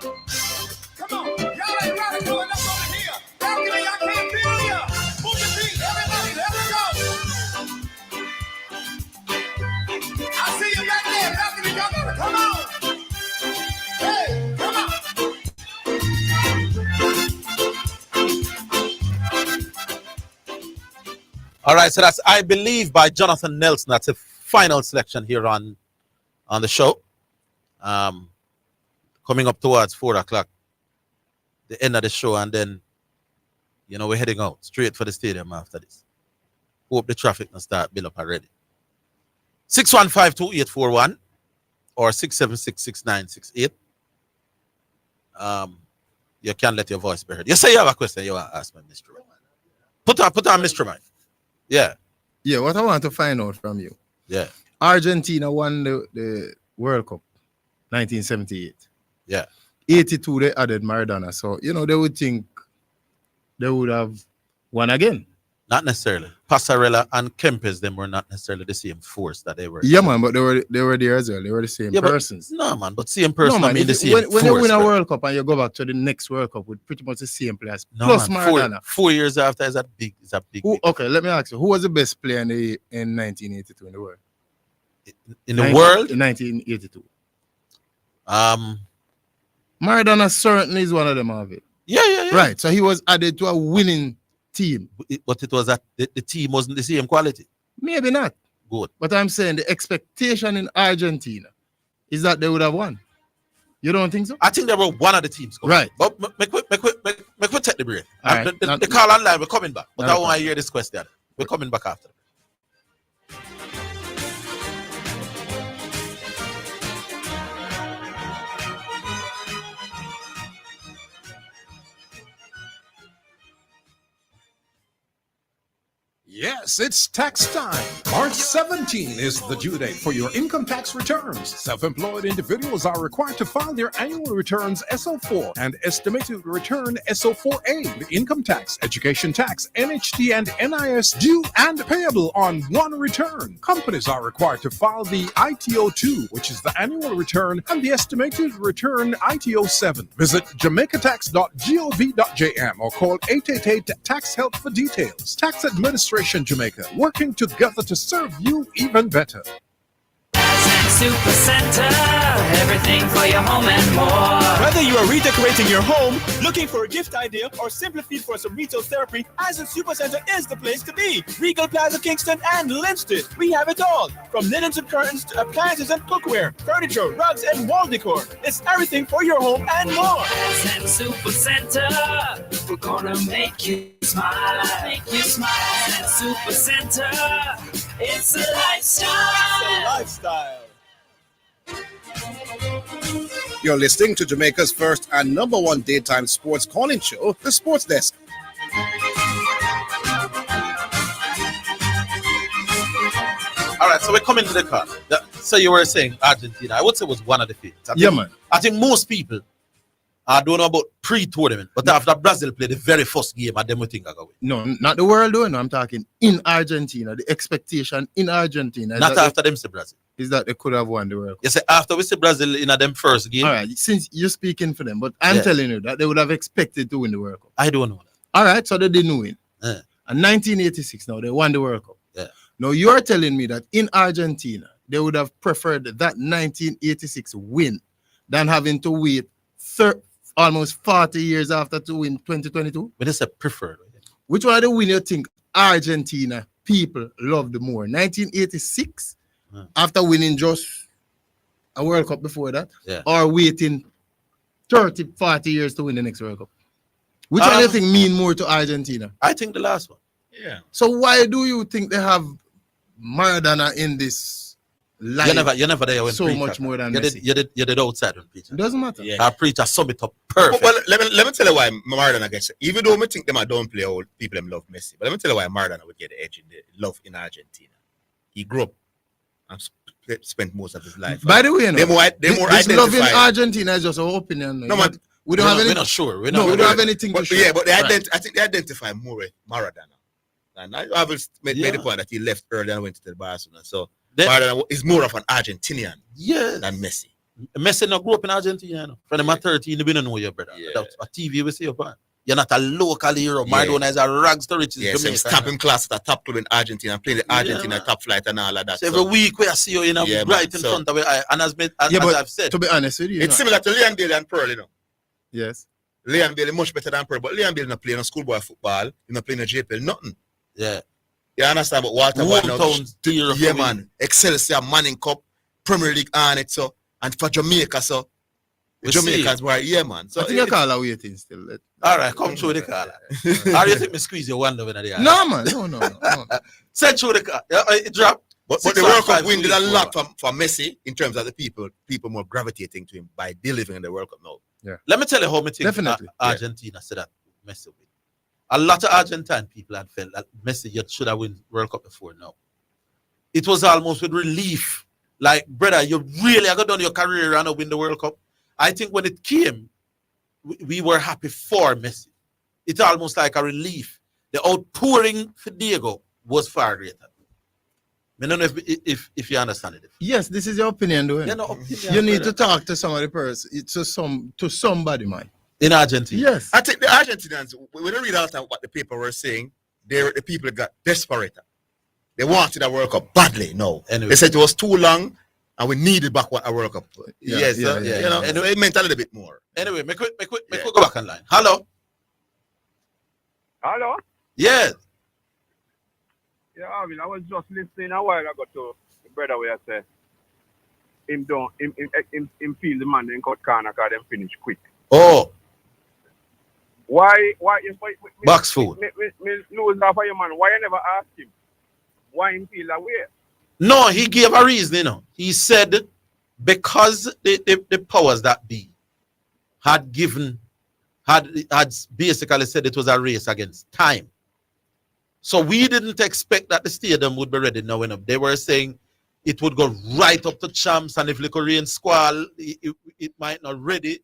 Y'all ain't radical enough over here. Balcony, I can't feel you. Move your feet. Everybody, let's go. I see you back there. Balcony, y'all better come on. Hey, come on. All right, so that's I Believe by Jonathan Nelson. That's a final selection here on the show. Coming up towards 4 o'clock, the end of the show, and then, we're heading out straight for the stadium after this. Hope the traffic will start build up already. 615-2841 or 676-6968. You can let your voice be heard. You say you have a question you want to ask me, Mr. Mike. Put on Mr. Mike. Yeah. Yeah, what I want to find out from you. Yeah. Argentina won the World Cup 1978. Yeah. 82 they added Maradona. So, they would think they would have won again. Not necessarily. Passarella and Kempes, them were not necessarily the same force that they were. Yeah, man, but they were there as well. They were the same persons. No, man, but same person, I mean the same when force. you win a World Cup and you go back to the next World Cup with pretty much the same players, plus man, Maradona. 4 years after is that big. Okay, let me ask you, who was the best player in 1982 in the world? In the world? In 1982. Maradona certainly is one of them, of it. Yeah. Right, so he was added to a winning team. But it was that the team wasn't the same quality. Maybe not. Good. But I'm saying the expectation in Argentina is that they would have won. You don't think so? I think they were one of the teams. Right. But make we take the break. Right. The call online, we're coming back. But I want to hear this question. We're coming back after. Yes, it's tax time. March 17 is the due date for your income tax returns. Self-employed individuals are required to file their annual returns SO4 and estimated return SO4A. The income tax, education tax, NHT, and NIS due and payable on one return. Companies are required to file the ITO2, which is the annual return, and the estimated return ITO7. Visit jamaicatax.gov.jm or call 888-TAX-HELP for details. Tax Administration Jamaica, working together to serve you even better. Super Center, everything for your home and more. Whether you are redecorating your home, looking for a gift idea, or simply feel for some retail therapy, Ascent Super Center is the place to be. Regal Plaza, Kingston, and Linstead. We have it all, from linens and curtains to appliances and cookware, furniture, rugs, and wall decor. It's everything for your home and more. Ascent Super Center, we're gonna make you smile. Ascent Super Center, it's a lifestyle. You're listening to Jamaica's first and number one daytime sports calling show, The Sports Desk. All right, so we're coming to the car. So you were saying Argentina. I would say was one of the favorites. Yeah, man. I think most people I don't know about pre-tournament, but after Brazil played the very first game, I them would think I go win. No, not the world though. No, I'm talking in Argentina. The expectation in Argentina. Not after them say Brazil. Is that they could have won the World Cup. You say after we see Brazil in them first game. All right, since you're speaking for them, but I'm telling you that they would have expected to win the World Cup. I don't know that. All right, so they didn't win. And 1986 now, they won the World Cup. Yeah. Now you're telling me that in Argentina, they would have preferred that 1986 win than having to wait almost 40 years after to win 2022? When they say preferred. Which one of the win you think Argentina people loved more? 1986 after winning just a World Cup before that? Or waiting 30, 40 years to win the next World Cup? Which one do you think mean more to Argentina? I think the last one. Yeah. So why do you think they have Maradona in this life? You're never there when so preacher. much more than you Messi. did it outside when preacher. It doesn't matter. Our preacher sum it up perfect. Well, let me tell you why Maradona gets it. Even though I think them don't play all people them love Messi, but let me tell you why Maradona would get the edge in the love in Argentina. He grew up and spent most of his life. By the way, they're more this love in identified. Argentina is just our opinion. No, man, we don't have any. We're not sure. We don't have anything to show. Yeah, but I think they identify more with Maradona. And I have made the point that he left early and went to the Barcelona. So Maradona is more of an Argentinian than Messi. Messi not grew up in Argentina. No. From the 13, we don't know your brother. Without a TV, we see your man. You're not a local hero. Maradona is a rags to riches. Yes, he's tapping class at a top club in Argentina, playing the Argentina top flight and all of that. So every week we see you in a right in front of it. And as I've said, to be honest with you, it's similar to Leon Bailey and Pearl, you know. Yes. Leon Bailey much better than Pearl, but Leon Bailey not playing a schoolboy football, he's not playing a JPL, nothing. Yeah. You understand? But Walter White man. Excelsior, Manning Cup, Premier League on it, so. And for Jamaica, so. Jamaicans were, man. So I think you call her waiting still. All right, come through the car. How do you think me squeeze your one love in the eye? No, man. No. Send through the car. It dropped. But the World Cup win did a lot for Messi in terms of the people more gravitating to him by delivering in the World Cup now. Yeah. Let me tell you how me think Argentina said that Messi win. A lot of Argentine people had felt that Messi should have won World Cup before now. It was almost with relief. Like, brother, you really have done your career and win the World Cup. I think when it came, we were happy for Messi. It's almost like a relief. The outpouring for Diego was far greater. I don't know if you understand it. Yes, this is your opinion, though. You need to talk to somebody person, to somebody, man. In Argentina? Yes. I think the Argentinians, when I read out what the people were saying, the people got desperate. They wanted a World Cup badly. No. Anyway. They said it was too long and we needed back a World Cup. You know, anyway, it meant a little bit more. Anyway, make we go back online. Hello? Hello? Yes. Yeah, Orville, I was just listening a while ago to the brother where I said him feel the man in cut corner because them finish quick. Oh. Why box food. Me lose half of your man. Why you never ask him? Why him feel that way? No, he gave a reason, you know. He said because the powers that be had basically said it was a race against time. So we didn't expect that the stadium would be ready now. They were saying it would go right up to champs, and if little rain squall, it might not ready.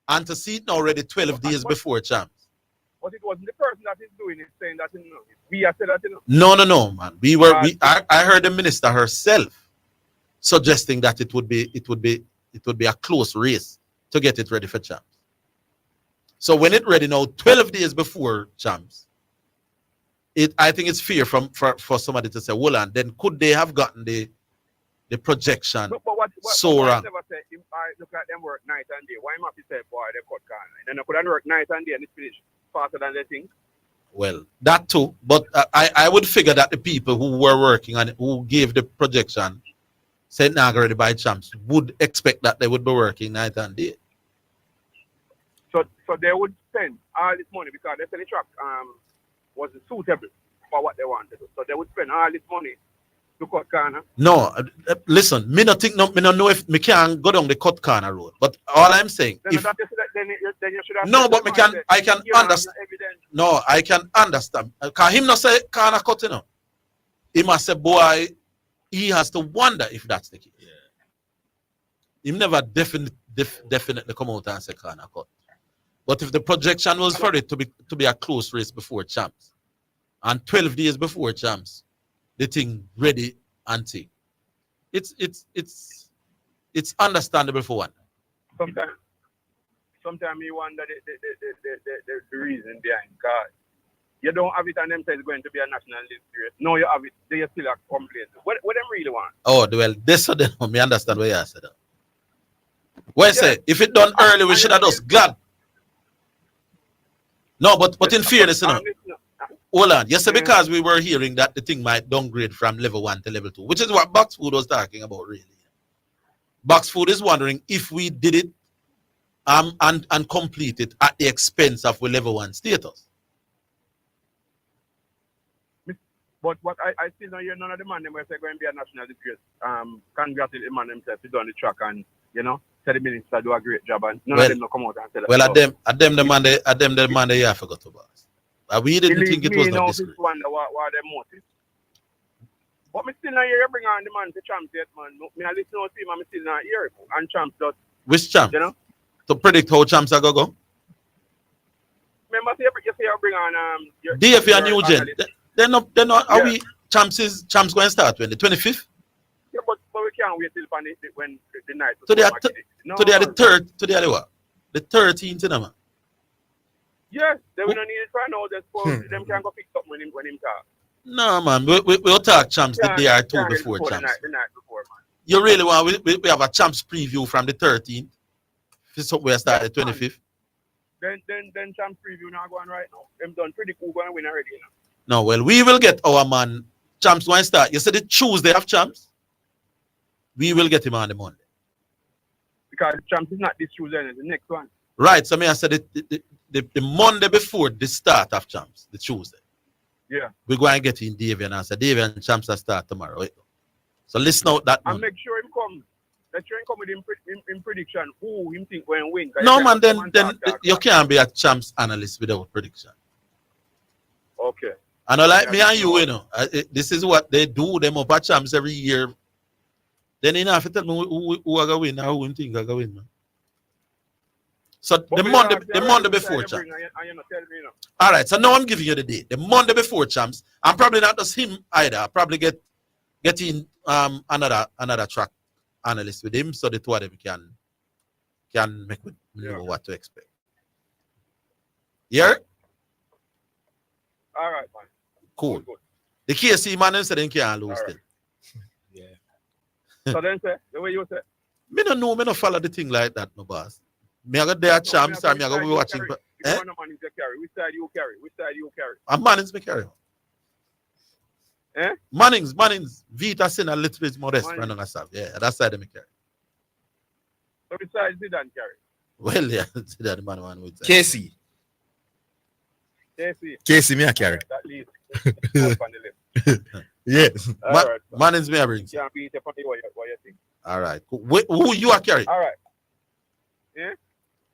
And to see it now ready 12 days before champs. But it wasn't the person that is doing it saying that, you know, we have said that, you know. No, man. I heard the minister herself suggesting that it would be a close race to get it ready for champs. So when it ready now, 12 days before champs, I think it's fair for somebody to say, well, and then could they have gotten the projection so wrong? I never say, I look at them work night and day. Why must you say, boy, they cut corner? Then they could work night and day and it's finished faster than they think. Well, that too. But I would figure that the people who were working on it, who gave the projection, said now already by champs, would expect that they would be working night and day. So they would spend all this money because they said the track wasn't suitable for what they wanted to do. So they would spend all this money to cut corner. No, listen, me not know if me can go down the cut corner road. But all I'm saying, then you should have but I can understand. No, I can understand. Can him not say corner cut, you know? He must say, boy, he has to wonder if that's the case. He never definitely come out and say corner cut. But if the projection was for it to be a close race before champs, and 12 days before champs, the thing ready and thing, it's understandable for one. Sometimes you wonder the reason behind God. You don't have it and them say it's going to be a national league series. No, you have it. They still are complaining. What them really want? Oh, well, this so then me understand what you said. What I say, if it done early, we should have just glad. No, but in fairness, you know, hold on. Yes, because we were hearing that the thing might downgrade from level 1 to level 2, which is what Box Food was talking about, really. Box Food is wondering if we did it and complete it at the expense of level 1 status. But what I still don't hear none of the man them where say going to be a national disgrace. Congratulate the man himself to do on the track and say the minister do a great job and none of them no come out and say that. Well, at them the man they have forgot about. We didn't think it was not this great. Wonder what their motive. But me still not hear you bring on the man to champs yet, man. Me I listen to him and me still not hear it. And champs does. Which champ? To predict how champs are going to go? Remember you say you bring on DFA and New Gen. They're not. Are we champs going to start when the 25th? Yeah, but we can't wait till when the night. So they are the third. So they are what? The 13th, man. Yes, they will not need it right now. Just them can go pick up when him talk. No, man. We'll talk champs the day or two before champs. The night before, man. You really want? We have a champs preview from the 13th. So we start the 25th. Then champs preview not going right now. Them done pretty cool going to win already. No, well, we will get our man. Champs going to start. You said the Tuesday of champs. We will get him on the Monday. Because champs is not this Tuesday, it's the next one. Right. So I said the Monday before the start of champs, the Tuesday. Yeah. We're going to get in Davian and say Davian champs will start tomorrow. Right? So listen out that. And make sure him come. Let sure him come with him prediction. Who him think when win. No man, then you can't be a champs analyst without prediction. Okay. And I like me and you, this is what they do. Them up at champs every year. Then you have to tell me who are going to win or who you think are going to win, man. So the Monday before champs. All right, so now I'm giving you the date. The Monday before champs. I'm probably not just him either. I'll probably get in another track analyst with him so the two of them can make me know what to expect. Yeah? All right, man. Cool. Good. The KC man said they can't lose right. Yeah. So then say, the way you say? Me don't know, me don't follow the thing like that, no boss. Me I got there champs and me I go be watching. Which side you carry? And Mannings me carry. Mannings. Vita sin a little bit modest from myself. Yeah, that side of me carry. So which side Zidane carry? Well, yeah, Zidane the man one with KC. KC me I carry. That leaves on the left. Yes. Right, Mannings me I bring. Yeah, be it what you think. All right. Who you are carry? All right. Yeah?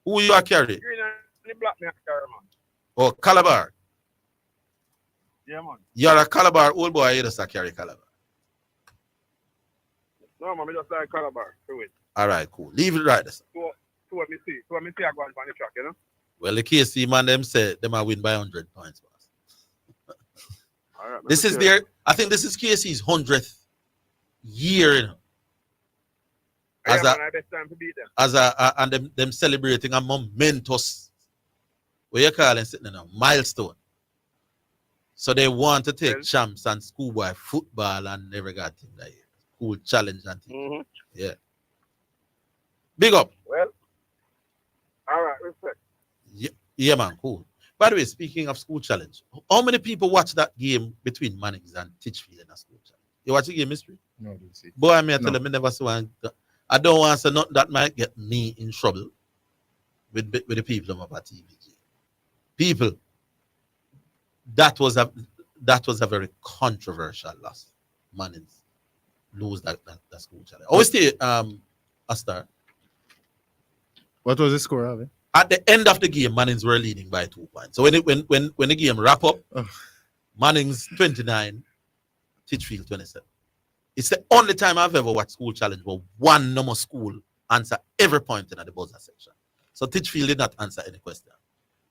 Who you are carry? Green and the black me carry, man. Oh, Calabar. Yeah, man. You're a Calabar old boy, you just carry Calabar. No, man, I just like Calabar. All right, cool. Leave it right there. So what me see I go on the track, Well, the KC man, them say them are win by 100 points. All right, this is I think this is KC's 100th year, and them celebrating a momentous, what you call it, milestone. So they want to take champs and schoolboy football and everything like cool challenge and things. Mm-hmm. Yeah. Big up. Well, all right, respect. Yeah, man, cool. By the way, speaking of school challenge, how many people watch that game between Mannings and Titchfield in a school challenge? You watch the game history? No, I didn't see. Boy, I tell them I never saw one. I don't want to say nothing that might get me in trouble with the people on my TV. People, that was a very controversial loss. Mannings lose that school challenge. Always stay a star. What was the score of it? At the end of the game, Mannings were leading by 2 points. So when the game wrap up, Mannings 29, Titchfield 27. It's the only time I've ever watched school challenge where one number school answer every point in the buzzer section. So Titchfield did not answer any question.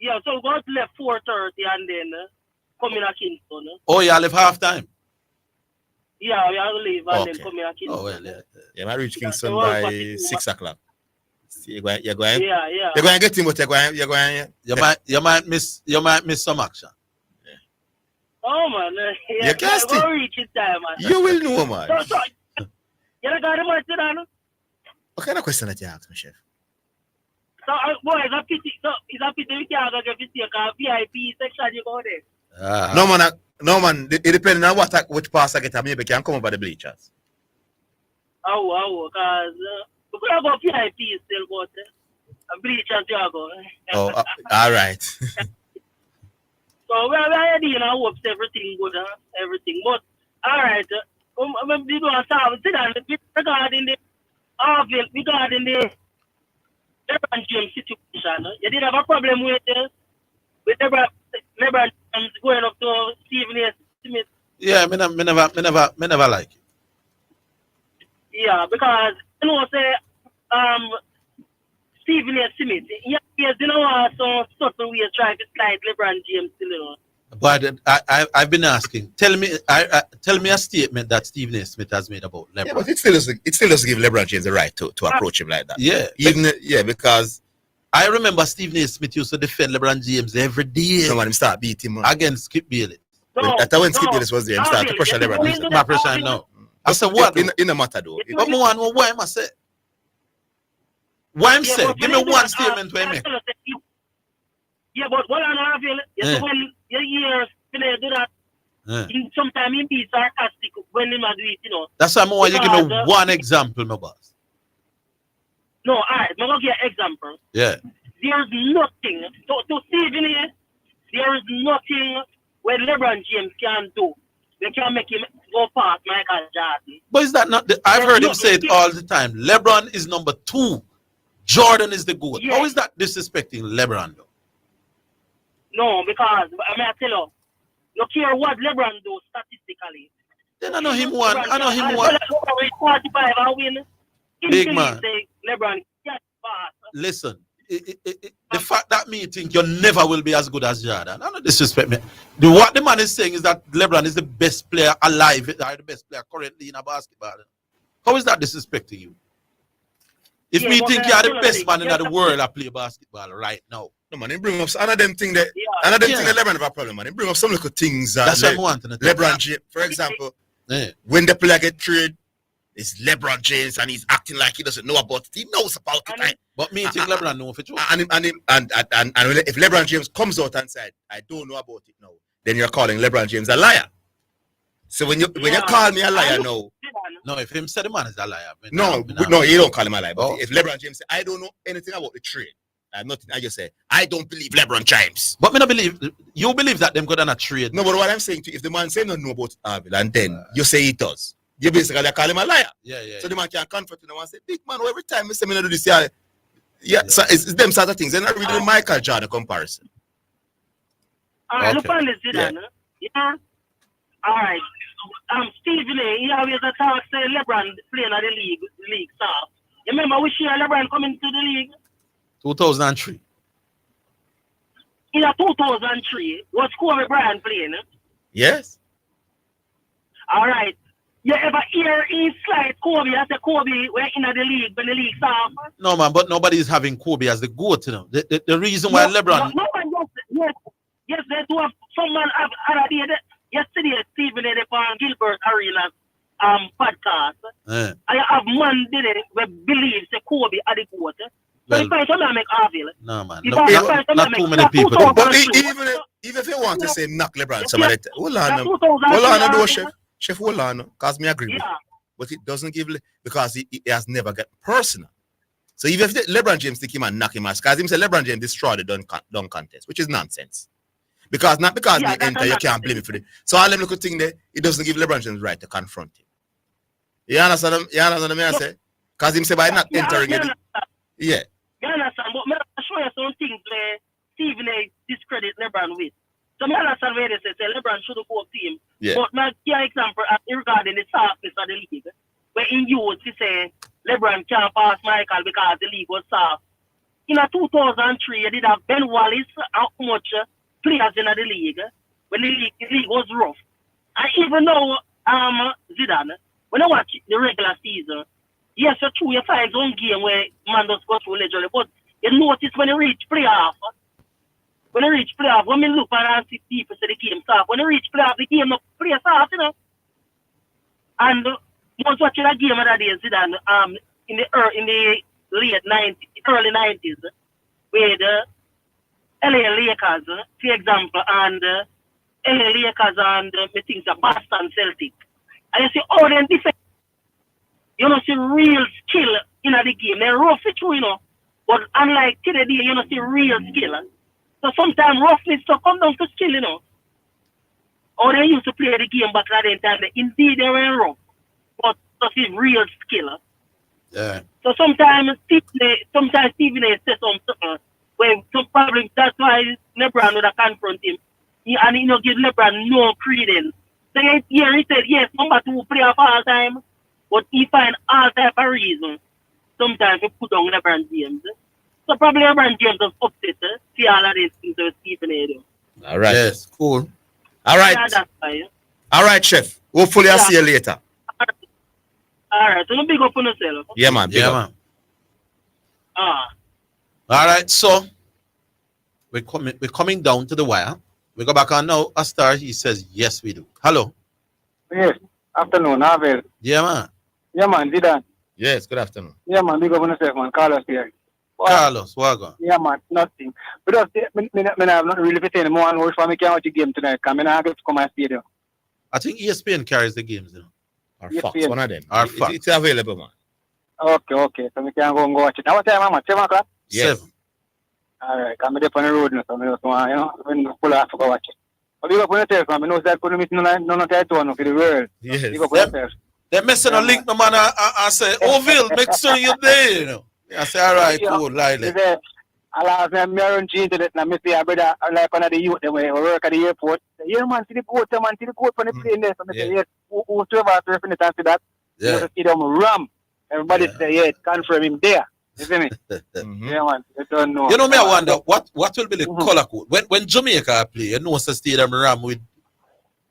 Yeah, so go left 4:30 and then come in at Kingston. Oh, you left half time. Yeah, we have to leave and then Okay. come in at Kingston. Oh well, yeah. Yeah, I reach Kingston so by we'll 6 o'clock. You're going. You're going Yeah. to get him, but you're going. You might miss some action. Oh man, You can't go reach it time, man. You will know, man. So, you got the match today, What kind of question that you ask me, chef? So, boy, it's a pity. So, it's a pity we can't get to take a VIP section. You go there. No man. It depends on which pass I get. Maybe can come over the bleachers. Because we could have got VIP still, but bleachers you go. Oh, all right. So we are ready and I hope everything good, everything. But all right, we do a solve regarding the Orville, regarding the LeBron James situation. You did have a problem with LeBron James going up to Stephen A. Smith. Yeah, me never like it. Yeah, because you know say Stephen A. Smith, yes, you know so certain ways try to slide LeBron James, you know. But I've been asking. Tell me a statement that Stephen A. Smith has made about LeBron. Yeah, but it still doesn't give LeBron James the right to approach him like that. Yeah, because I remember Stephen A. Smith used to defend LeBron James every day. So when him start beating him against Skip Bayless. That's when Skip Bayless was there. Him start to pressure LeBron. My pressure now. I said what? In the matter though. But why am I say? Why am say? Give me one statement where I make. Yeah, but what I'm having is when your years do that. Sometimes he be sarcastic when he do it, you know. That's why I want you give me one example, my boss. No, all right, I'm going to give you an example. Yeah. There's nothing, to Stephen A., there is nothing where LeBron James can do. They can make him go past Michael Jordan. But is that not I've heard him say it all the time. LeBron is number 2. Jordan is the GOAT. Yeah. How is that disrespecting LeBron though? No, because I mean I tell you, no care what LeBron do statistically. Then I know him one. I know him one. 45 and win. Big man. LeBron can't pass. Listen, the fact that me think you never will be as good as Jordan. I don't disrespect me. What the man is saying is that LeBron is the best player alive, or the best player currently in a basketball. How is that disrespecting you? If me think you're the best man in the world that play basketball right now. No man, they bring up another them thing that LeBron have a problem, man. They bring up some little things that's what I want to know. LeBron James, for example, when the player get traded, it's LeBron James and he's acting like he doesn't know about it. He knows about it. Right? But me think LeBron know for sure. And if LeBron James comes out and said, I don't know about it now, then you're calling LeBron James a liar. So when you call me a liar now. No, if him said the man is a liar. No, you don't call him a liar. But if LeBron James say, I don't know anything about the trade. I just say, I don't believe LeBron James. But me not believe, you believe that them go down a trade. No, but what I'm saying to you, if the man say no know about Orville and then you say he does, you basically call him a liar. Yeah. So the man can confront him and say, big man, every time you say me not do this, so it's them sort of things. They're not really the Michael Jordan comparison. Look on this, Zidane. Yeah. All right. Stephen A. He always talk say LeBron playing at the league soft. You remember which year LeBron coming to the league? 2003. In 2003, was Kobe Bryant playing? Yes. All right. You ever hear he slide Kobe? I say Kobe we're in the league when the league soft. No man, but nobody is having Kobe as the GOAT, you know. The reason why LeBron. Yes, they do have someone yesterday Stephen A. on Gilbert Arenas podcast. I have man did it we believe say Kobe at the GOAT. So if I someone make Orville. No man, not too many people. But even if you want to say knock LeBron, somebody hold on, chef, hold on, because me agree with you. But it doesn't give because he has never got personal. So even if LeBron James think him and knock him out, because him say LeBron James destroyed the dunk contest, which is nonsense. Because not because he enter, you can't blame him for it. So all them little thing there, it doesn't give LeBron James right to confront him. You understand what I say? Because him say by not entering it. Yeah. You understand? But I show you some things where Stephen A. discredit LeBron with. So I understand where they say LeBron should have go up to him. Yeah. But my key example regarding the softness of the league, where in youth he say LeBron can't pass Michael because the league was soft. in a 2003, you did have Ben Wallace and how much players in the league when the league was rough. And even though Zidane, when I watch the regular season, yes, it's true, you find one game where man does go through legendary, but you notice when you reach playoff, when we look and see people say the game start, when you reach playoff, the game not play start, you know. And I was watching a game other day, Zidane, in the late 90s, early 90s, with LA Lakers, for example, and LA Lakers and I think the Boston Celtics. And you see all them defense, you know, see real skill in the game. They're rough it through, you know. But unlike today, you know, see real skill. So sometimes roughness to come down to skill, you know. Or they used to play the game back at the time. Indeed, they were rough. But to see real skill. Yeah. So sometimes Stephen A says something where some problem, that's why LeBron would have confront him. And you know, give LeBron no credence. So here he said, yes, number 2 play of all time, but he find all type of reason. Sometimes he put on LeBron James. So probably LeBron James was upset see all of these things with Stephen A. do. All right. Yes, cool. All right. Yeah, that's why. All right, Chef. Hopefully I'll see you later. All right, so you big up on yourself. Yeah, man. Big up. Man. All right, so we're coming down to the wire. We go back on now. Astar, he says, yes, we do. Hello. Yes. Afternoon, Orville. Yeah, man. Yeah, man. Zidane. Yes, good afternoon. Yeah, man. Big up on yourself, man. Carlos here. Carlos, what going? Yeah, man. Nothing. But I have not really fit in more and more for me can't watch the game tonight. Because I not get to come and stadium. I think ESPN carries the games, you know. Or ESPN. Fox, one of them. Or Fox. It's available, man. Okay. So we can go and watch it. Now what time, man? 7 o'clock? Yes. 7. All right. I'm there on the road now. So I just want, you know, when I pull off to go watch it. But big up on yourself, man. I know that couldn't miss none of that one for the world. Yes. Big up on yourself. They're messing a link, no man. I say, Orville, make sure you're there, you know. I say, all right, cool, lively. I'll have me around the internet and I see a brother like one of the youth that work at the airport. Yeah, man, see the court on the plane there. So I say, yes, whosoever has reference to that, you have to see them ram. Everybody say, yeah, confirm him there. You see me? Yeah, man, you don't know. You know, me, I wonder, what will be the color code? When Jamaica play, you know, it's a stadium ram with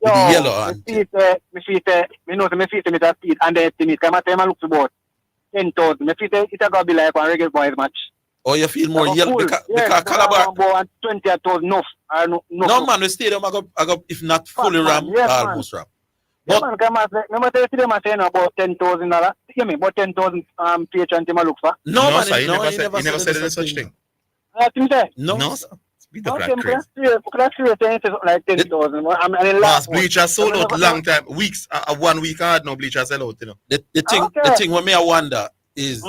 the yellow and... My feet, speed and the estimate. Because my time I look about 10,000. My feet, it's going to be like one regular boys match. Or you feel more yellow because Calabar 20,000 enough. No man, the stadium I got if not fully ram, almost ram. Yeah, man, come on, remember the stadium I saying about $10,000. You mean about 10,000 page and team I look for? No man, sir, he never said any such thing. No, sir. Be the black crazy. Like 10,000. Last bleacher sold out long time, weeks. 1 week I had no bleacher sell out, you know. The thing what me I wonder is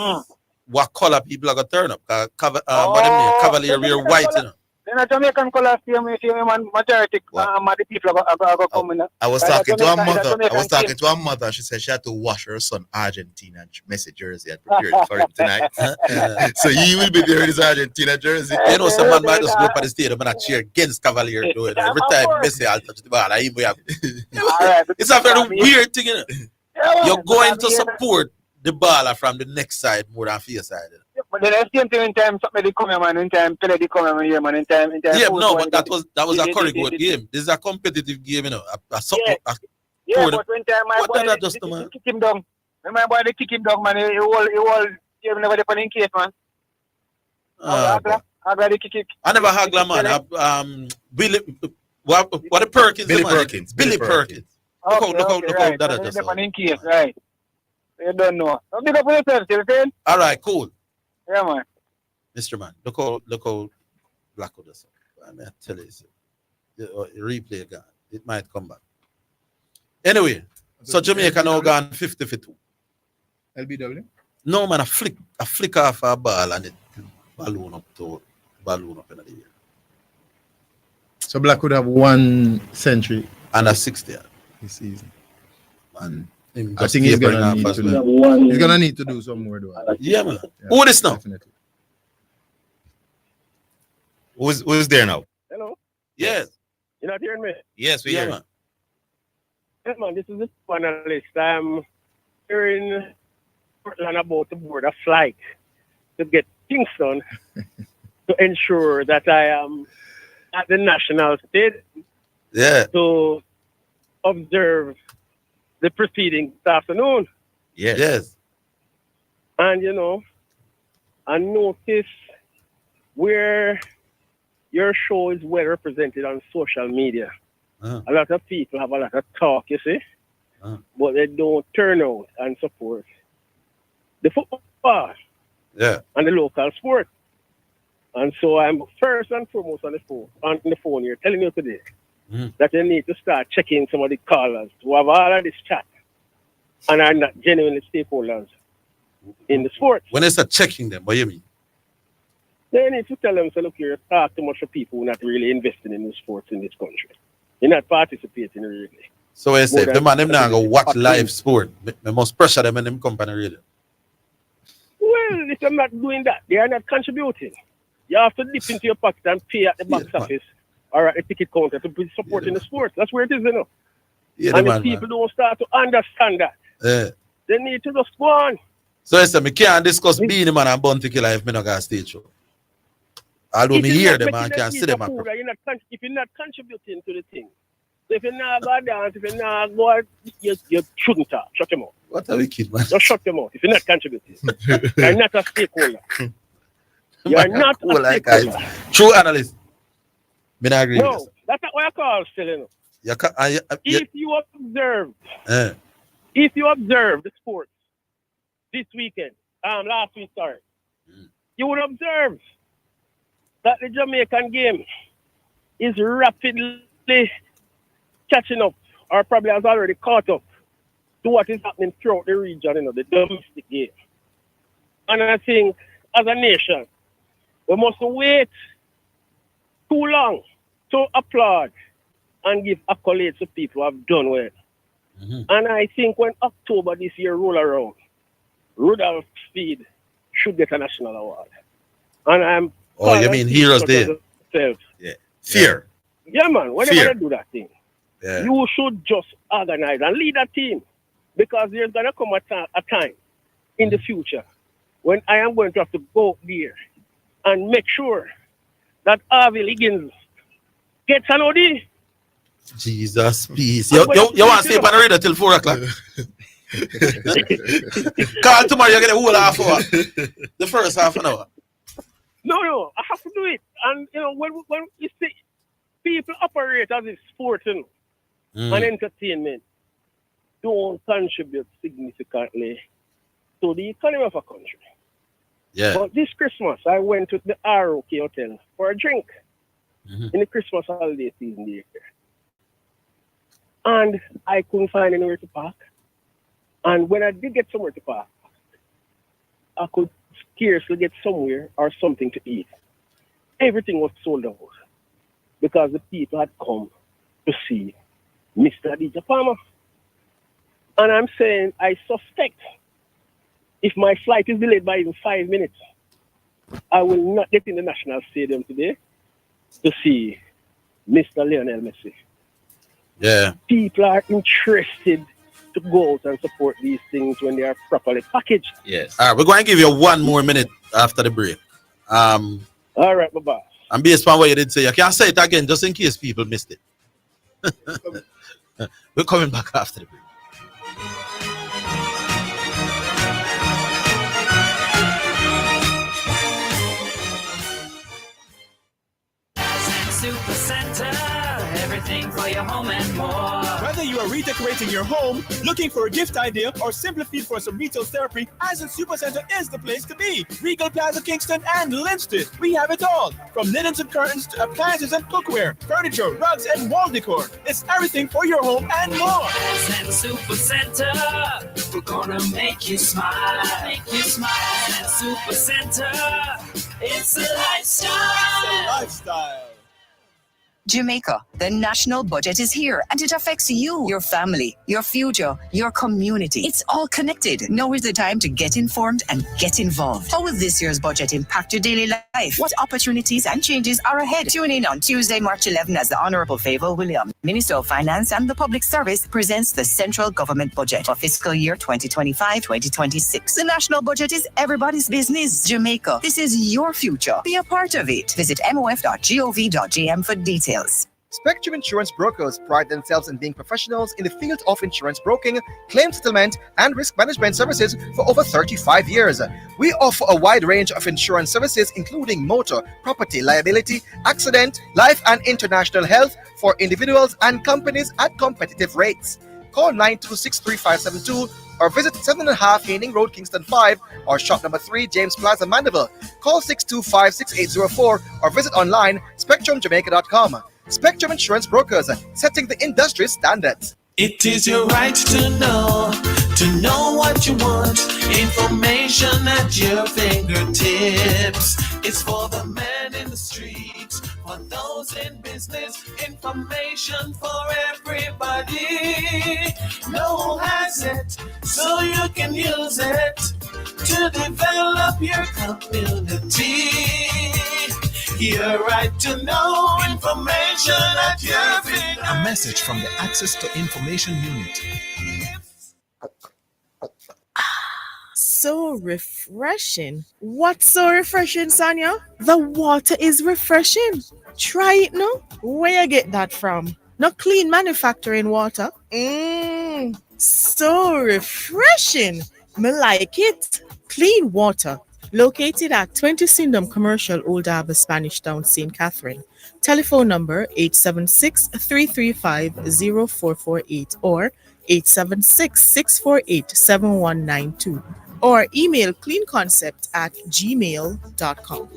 what color people are gonna turn up. Cavalier wear white, you know. Then a Jamaican color scheme, you see, man, majority the people are going to come in. I was talking to her mother. I was talking to her mother. She said she had to wash her son Argentina Messi jersey and prepare it for him tonight. So he will be there in his Argentina jersey. You know, some man might just go up at the stadium and cheer against Cavalier. Every time Messi I'll touch the ball, it's a very weird thing, you know. You're going to support the baller from the next side more than for your side. You know? But then I same thing in time somebody come here, man, in time Pele they come here, man, in time. Yeah, no, but that was a curry good game. This is a competitive game, you know. Yeah, but when time my boy they kick him down. When my boy they kick him down, man, he all give never depend in case, man. Hagla kick. I never hagla, man. Billy, what the Perkins? Billy Perkins. Look out, that just in case, right? You don't know. Don't big up for yourself, you saying? All right, cool. Yeah, man. Mr. Man, look how black out this. I mean, I tell you, replay again. It might come back. Anyway, so Jamaica now gone 50-2. LBW? No, man, a flick off a ball and it balloon up in the air. So Black would have 1 century. And a 60 this season. Man. I think he's gonna need to do some more though. Yeah, man. Who is now? Definitely. Who's there now? Hello. Yes. You're not hearing me? Yes, we hear. Man. Yes, man. This is the panelist. I'm hearing Portland about to board a flight to get Kingston to ensure that I am at the national stage to observe the proceedings this afternoon. Yes. And, you know, I notice where your show is well represented on social media. A lot of people have a lot of talk, you see, but they don't turn out and support the football and the local sport. And so I'm first and foremost on the phone here telling you today that you need to start checking some of the callers who have all of this chat and are not genuinely stakeholders in the sport. When they start checking them, what do you mean? They need to tell them, so look, you talk too much of people who are not really investing in the sports in this country. You're not participating really. So I say, if the man them now go watch live sport, they must pressure them in them company really. Well, if they're not doing that, they are not contributing. You have to dip into your pocket and pay at the box office or at the ticket counter to be supporting the sport. That's where it is, you know. And if people don't start to understand that, they need to just go on. So I say, I can't discuss Beanie Man and Bounty Killer if I not got stage show. Although me hear them and can see them. If you're not contributing to the thing, so if you're not going to dance, if you're not going to, you shouldn't talk. Shut your mouth. What a wicked man. Just shut your mouth if you're not contributing. You're not a stakeholder. You're not a stakeholder. True analyst. Me not agree with No, that's not what I call still, you know. If you observe the sports this weekend, last week, sorry, you would observe that the Jamaican game is rapidly catching up, or probably has already caught up to what is happening throughout the region, you know, the domestic game. And I think, as a nation, we must wait too long to applaud and give accolades to people who have done well. And I think when October this year roll around, Rudolph Speed should get a national award. And I'm... Oh, you mean Heroes Day? Yeah. Fear. Yeah, man. Whenever they do that thing, you should just organize and lead a team. Because there's going to come a time in the future when I am going to have to go there and make sure that Orville Higgins gets an OD. Jesus, peace. You want to stay on the radio till 4 o'clock? Call tomorrow, you get a whole half hour. The first half an hour. No, I have to do it. And, you know, when you see people operate as a sport, you know, and entertainment, don't contribute significantly to the economy of a country. Yeah. But this Christmas, I went to the ROK Hotel for a drink in the Christmas holiday season this year. And I couldn't find anywhere to park. And when I did get somewhere to park, I could scarcely get somewhere or something to eat. Everything was sold out because the people had come to see Mr. DJ Palmer. And I'm saying, I suspect if my flight is delayed by even 5 minutes, I will not get in the National Stadium today to see Mr. Lionel Messi. Yeah. People are interested to go out and support these things when they are properly packaged. Yes. All right, we're going to give you 1 more minute after the break. All right, my boss. And based on what you did say, you can say it again just in case people missed it. We're coming back after the break. Super Center, everything for your home and more. Whether you are redecorating your home, looking for a gift idea, or simply feel for some retail therapy, Ascent Supercenter is the place to be. Regal Plaza Kingston and Linstead. We have it all. From linens and curtains to appliances and cookware, furniture, rugs, and wall decor. It's everything for your home and more. Ascent Supercenter, we're gonna make you smile. Make you smile. Ascent Supercenter, it's a lifestyle. It's a lifestyle. Jamaica, the national budget is here and it affects you, your family, your future, your community. It's all connected. Now is the time to get informed and get involved. How will this year's budget impact your daily life? What opportunities and changes are ahead? Tune in on Tuesday, March 11 as the Honorable Favour William, Minister of Finance and the Public Service, presents the central government budget for fiscal year 2025-2026. The national budget is everybody's business. Jamaica, this is your future. Be a part of it. Visit mof.gov.gm for details. Spectrum Insurance Brokers pride themselves in being professionals in the field of insurance broking, claim settlement, and risk management services for over 35 years. We offer a wide range of insurance services, including motor, property, liability, accident, life, and international health for individuals and companies at competitive rates. Call 926-3572 or visit 7.5 Haining Road, Kingston 5, or shop number 3, James Plaza, Mandeville. Call 625-6804 or visit online spectrumjamaica.com. Spectrum Insurance Brokers, setting the industry standards. It is your right to know what you want. Information at your fingertips. It's for the man in the streets, for those in business. Information for everybody. No one has it, so you can use it to develop your community. Your right to know information at your fingertips. A message from the Access to Information Unit. So refreshing. What's so refreshing, Sonia? The water is refreshing. Try it now. Where you get that from? Not clean manufacturing water. So refreshing. Me like it. Clean water. Located at 20 Syndham Commercial, Old Harbour, Spanish Town, St. Catherine. Telephone number 876-335-0448 or 876-648-7192. Or email cleanconcept@gmail.com.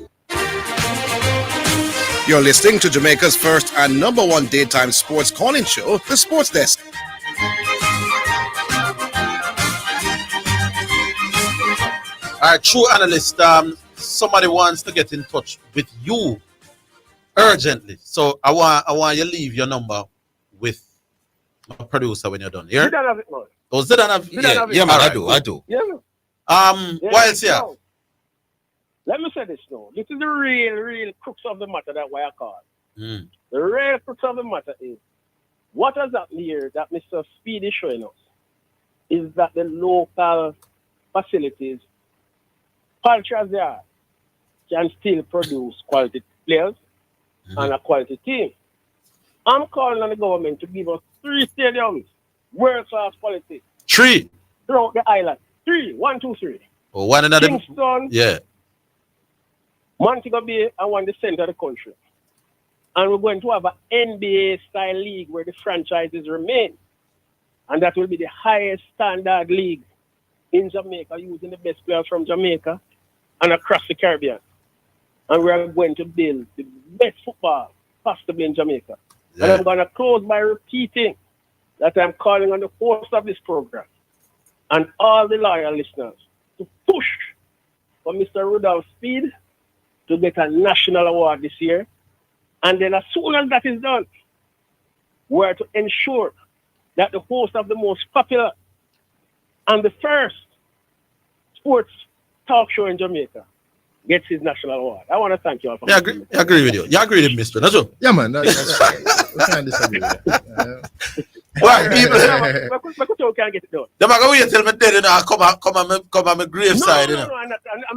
You're listening to Jamaica's first and number one daytime sports calling show, The Sports Desk. All right, true analyst, somebody wants to get in touch with you urgently. So I want you to leave your number with my producer when you're done. Yeah? Zidane have it, man. Oh, Zidane have it? Yeah, man, Right, I do. Yeah, man. Why else here? Now, let me say this now. This is the real crux of the matter that why I call. The real crux of the matter is, what has happened here that Mr. Speed is showing us is that the local facilities, paltry as they are, can still produce quality players and a quality team. I'm calling on the government to give us 3 stadiums, world-class quality. 3? Throughout the island. 3. 1, 2, 3. Oh, one another. Kingston, Yeah. Montego Bay, and one the center of the country. And we're going to have an NBA-style league where the franchises remain. And that will be the highest standard league in Jamaica, using the best players from Jamaica and across the Caribbean. And we are going to build the best football possible in Jamaica. Yeah. And I'm going to close by repeating that I'm calling on the host of this program and all the loyal listeners to push for Mr. Rudolph Speed to get a national award this year. And then as soon as that is done, we're to ensure that the host of the most popular and the first sports talk show in Jamaica gets his national award. I want to thank you all for I agree with you. You agree with Mr. That's all. Yeah, man. That's right. We can't disagree with that. Why people? Can't get it done. They're going to wait till me dead, you know, come on my graveside, you know. No, I'm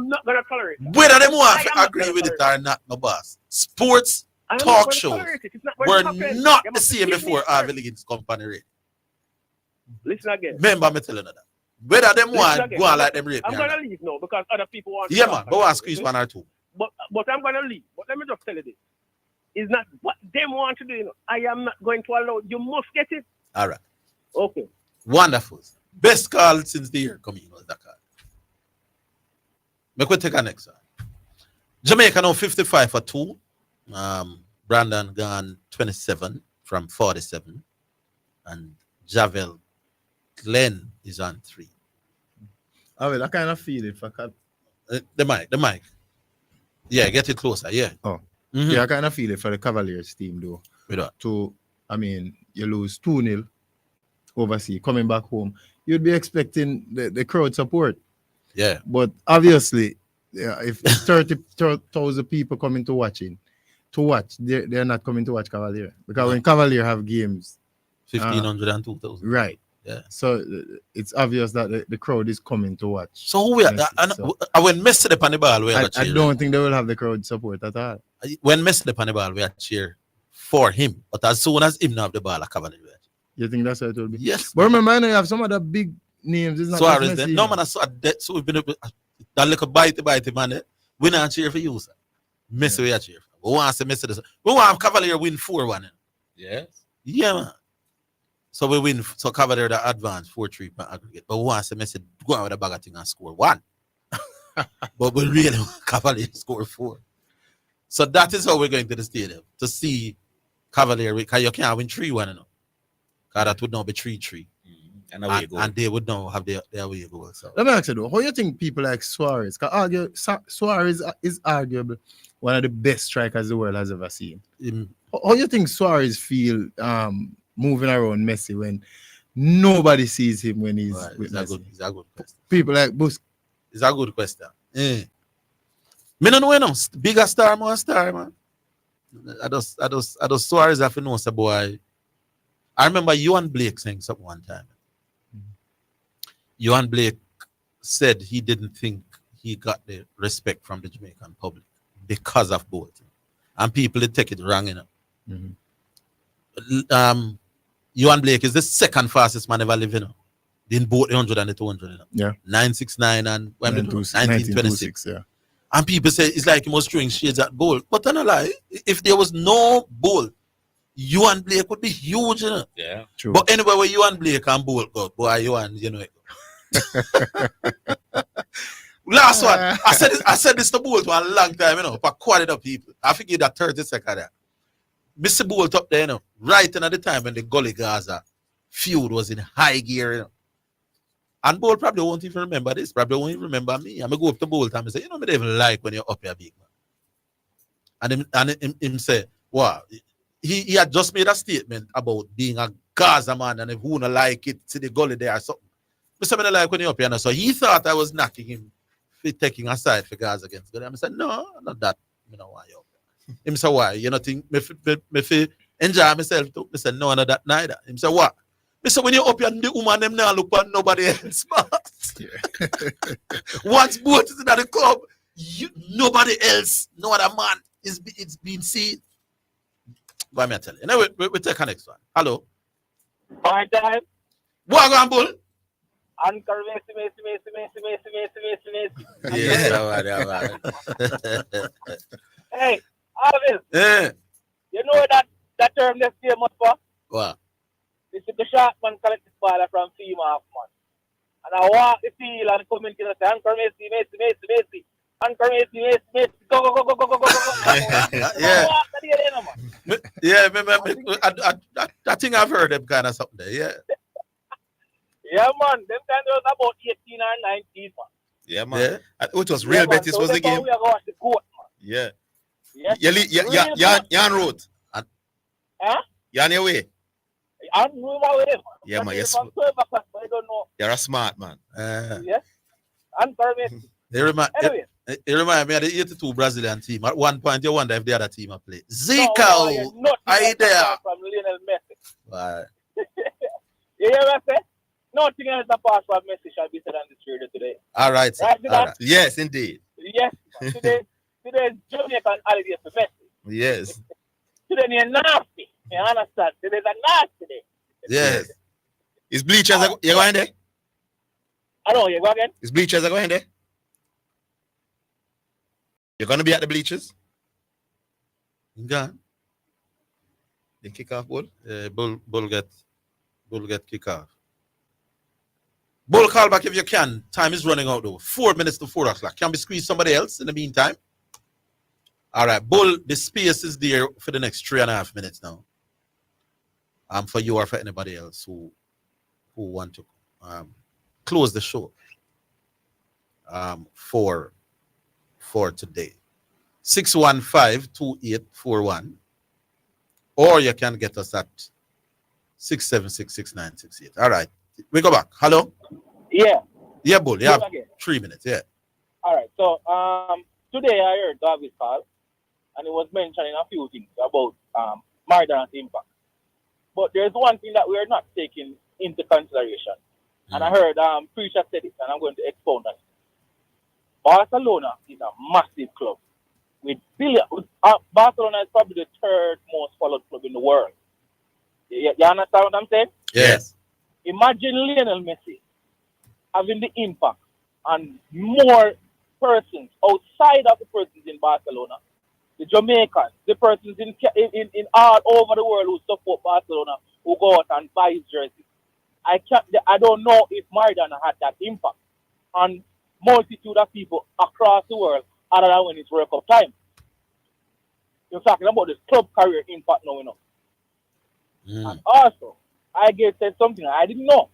not going to tolerate that. Whether them want to agree with it or not, no boss. Sports talk shows were not the same before Orville Higgins company rate. Listen again. Remember me telling you that. Whether them want go on like them rate. I'm going to leave now because other people want to. Yeah, man. But I'll squeeze 1 or 2. But I'm going to leave. But let me just tell you this. It's not what them want to do. You know. I am not going to allow. You must get it. All right. Okay. Wonderful. Best call since the year coming was that call. Make we take a next one. Jamaica now 55 for 2. Brandon gone 27 from 47. And Javel Glenn is on 3. Oh, well, I kind of feel it. For the mic. Yeah, get it closer. Yeah. Oh. Yeah, I kind of feel it for the Cavaliers team, though. You lose 2-0 overseas, coming back home. You'd be expecting the crowd support. Yeah. But obviously, if 30,000 people coming to watch, they're not coming to watch Cavalier. Because when Cavalier have games, 1,500 and 2,000. Right. Yeah. So it's obvious that the crowd is coming to watch. So who we are? When Messi up on the ball, we are I don't think they will have the crowd support at all. When Messi up on the ball, we are cheer for him. But as soon as him have the ball, I cover it. You think that's how it will be? Yes. But remember, I know you have some other big names. It's not Suarez just then. Messi. No man, I saw that. So we've been that little bitey man. We not cheer for you, sir. Messi we are cheer for. We want to Messi this. We want Cavalier win 4-1. Yes. Yeah, man. So we win. So Cavalier the advance 4-3 per aggregate. But we want to Messi go out with a bag of thing and score 1. But we really want Cavalier score 4. So that is how we're going to the stadium to see Cavalier. Because you can't win 3-1, you know. Because that would now be 3-3. And they would now have their way goal. So Let me ask you though, how you think people like Suarez? Because Suarez is arguably one of the best strikers the world has ever seen. How you think Suarez feel moving around Messi when nobody sees him when he's with Messi? It's a good question. People like Bus. It's a good question. Me no know, you know. Bigger star, more star, man. I just Suarez have to know, say, boy. I remember Johan Blake saying something one time. Johan Blake said he didn't think he got the respect from the Jamaican public because of both. And people did take it wrong, you know. Johan Blake is the second fastest man ever living, you know. In both the 100 and the 200, you know. Yeah. 969 and 1926. Yeah. And people say it's like he was throwing shades at Bolt. But I don't lie. If there was no Bolt, Johan Blake would be huge, you know. Yeah. True. But anyway, where Johan Blake and Bolt go, boy, Johan, you know it. Last one. I said this to Bolt for a long time, you know, for quite a people. I figured that 30 seconds there. Mr. Bolt up there, you know, right in at the time when the Gully Gaza feud was in high gear, you know. And Bolt probably won't even remember this, probably won't even remember me. I'm going to go up to Bolt and say, you know, me don't even like when you're up here big, man. And him say, wow, he had just made a statement about being a Gaza man and if who not like it, to the Gully there or something. But somebody like when you're up here, so he thought I was knocking him for taking a side for Gaza against Gully. I said, no, not that. I don't want you up here. Him say, why? You know, think me enjoy myself too? I said, no, not that neither. Him say, what? I said, when you're up here, the woman them now look at nobody else. Once both is in the club, nobody else, no other man it's been seen. Go me tell you. Now we take the next one. Hello. My time. What go on, bull? Anchor Messi. Yes, all right. Hey, Orville. Yeah. You know that term that's famous for? What? This is the shot man collect the ball from FEMA half man. And I walk the field and come in and say, Anchor Messi. Anchor Messi. Go. Yeah. Yeah, I think I've heard them kind of something there, yeah. Yeah, man. Them time there was about 18 or 19, man. Yeah, man. Yeah. Which was real Betis was the game. We are going to the court, man. Yeah. Yes. You're on road. Huh? You're on your way. I'm on my way, man. Yeah, man. Yes. I don't know. You're a smart man. Yes. Anchor Messi. It remind me of the 82 Brazilian team. At one point, you wonder if the other team are playing. Zico! I there. From Lionel Messi. Right. You hear what I say? Nothing else apart from Messi shall be said on the studio today. All right, sir. Right. Yes, indeed. Yes. Today is Jamaican holiday for Messi. Yes. Today you're nasty. You understand? Today's a nasty day. Yes. Is Bleachers you going there? I know, you go again? Is Bleachers going there? You're going to be at the Bleachers? Gone. The kick-off ball? Bull get kick off. Bull, call back if you can. Time is running out though. 4 minutes to 4 o'clock. Can we squeeze somebody else in the meantime? All right, Bull, the space is there for the next 3.5 minutes now. For you or for anybody else who want to close the show for today. 615-2841. Or you can get us at 676-6968. All right. We go back. Hello? Yeah. Yeah, Bull. You have Again. 3 minutes. Yeah. All right. So today I heard David's call, and he was mentioning a few things about Mardana's impact. But there's one thing that we are not taking into consideration. And I heard Preacher said it, and I'm going to expound on it. Barcelona is a massive club. With billion, Barcelona is probably the third most followed club in the world. You understand what I'm saying? Yes. Imagine Lionel Messi having the impact on more persons outside of the persons in Barcelona, the Jamaicans, the persons in all over the world who support Barcelona, who go out and buy his jersey. I don't know if Maradona had that impact on multitude of people across the world other than when it's World Cup time. You're talking about the club career impact now, you know. And also, I said something I didn't know.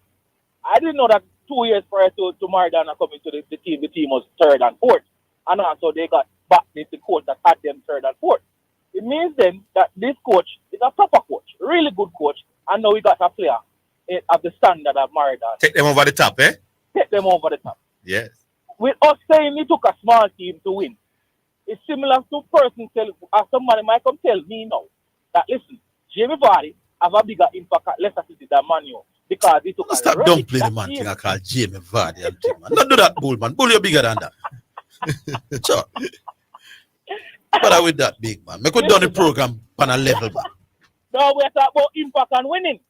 I didn't know that 2 years prior to Maradona coming to the team was third and fourth. And also they got back with the coach that had them third and fourth. It means then that this coach is a proper coach, really good coach, and now we got a player of the standard of Maradona. Take them over the top, eh? Take them over the top. Yes. With us saying it took a small team to win, it's similar to somebody might come tell me now that listen, Jamie Vardy have a bigger impact at Leicester City than Man U because he took Stop downplaying the man thing I call Jamie Vardy and thing, man. Don't do that, Bull, man. Bull, you're bigger than that. Sure. But I with that big man. Make we done the program on a level, man. No, we're talking about impact and winning.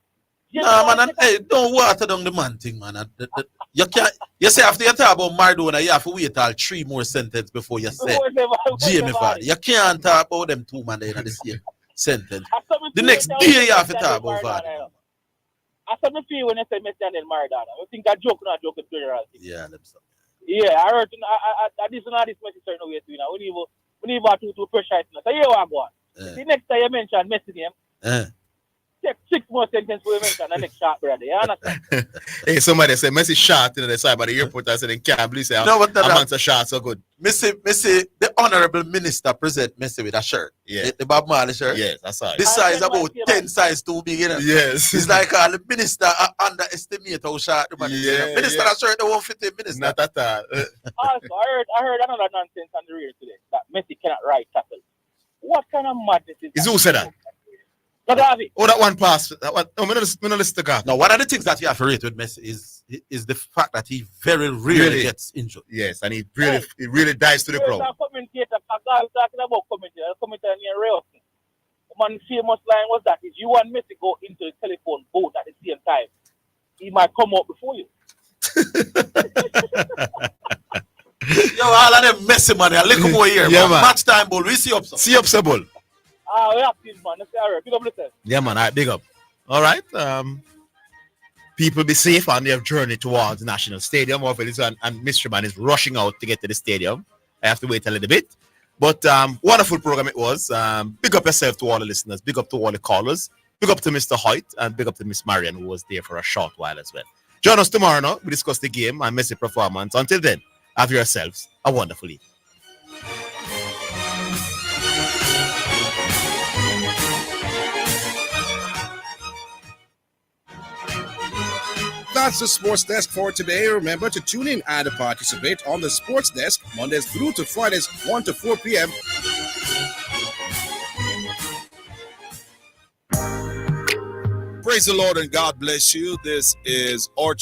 Nah, man, hey, don't water down the man thing, man. You can't. You say after you talk about Maradona, you have to wait all 3 more sentences before you say Jamie Vardy. You can't talk about them two man in the same sentence. The next day you have to talk about Vardy. I said me feel when I say Messi and then Maradona. I think that joke not joke is general. Yeah, them stuff. Yeah, I heard. I this and this Messi certain way too. Now we need to pressure it. So here I go on. The next time you mention Messi name. Take 6 more sentences for you mention the next shot, brother. You understand? Hey, somebody said Messi shot in the side by the airport. I said, they can't believe it. No, but amongst the shots so good. Messi, the honorable minister present Messi with a shirt. Yeah. The Bob Marley shirt. Yes, I saw it. This size about 10 size too big, you know? Yes. It's like the minister underestimate how short the man is. Yeah, Minister that shirt that won't fit the minister. Not at all. Also, I heard another nonsense on the radio today that Messi cannot ride tackle. What kind of madness is Is that? who said that? Oh, that one pass. That one. No, I'm not listening to. Now, one of the things that you have to rate with Messi is the fact that he very rarely gets injured. Yes, and he really dives to the ground. Commentator, talking about commentator near Real. One famous line was that if you want Messi go into the telephone booth at the same time, he might come out before you. Yo, all of them Messi money, a little more here. Yeah, man. Match time ball, we see up. See up, Bull. We have this, man. Let's say, all right. Big up, listen. Yeah, man. All right, big up. All right. People be safe on their journey towards the National Stadium. Orville and Mystery Man is rushing out to get to the stadium. I have to wait a little bit. But wonderful program it was. Big up yourself to all the listeners. Big up to all the callers. Big up to Mr. Hoyt. And big up to Miss Marion, who was there for a short while as well. Join us tomorrow now. We discuss the game and Messi performance. Until then, have yourselves a wonderful evening. That's the Sports Desk for today. Remember to tune in and participate on the Sports Desk Mondays through to Fridays, 1 to 4 p.m. Praise the Lord and God bless you. This is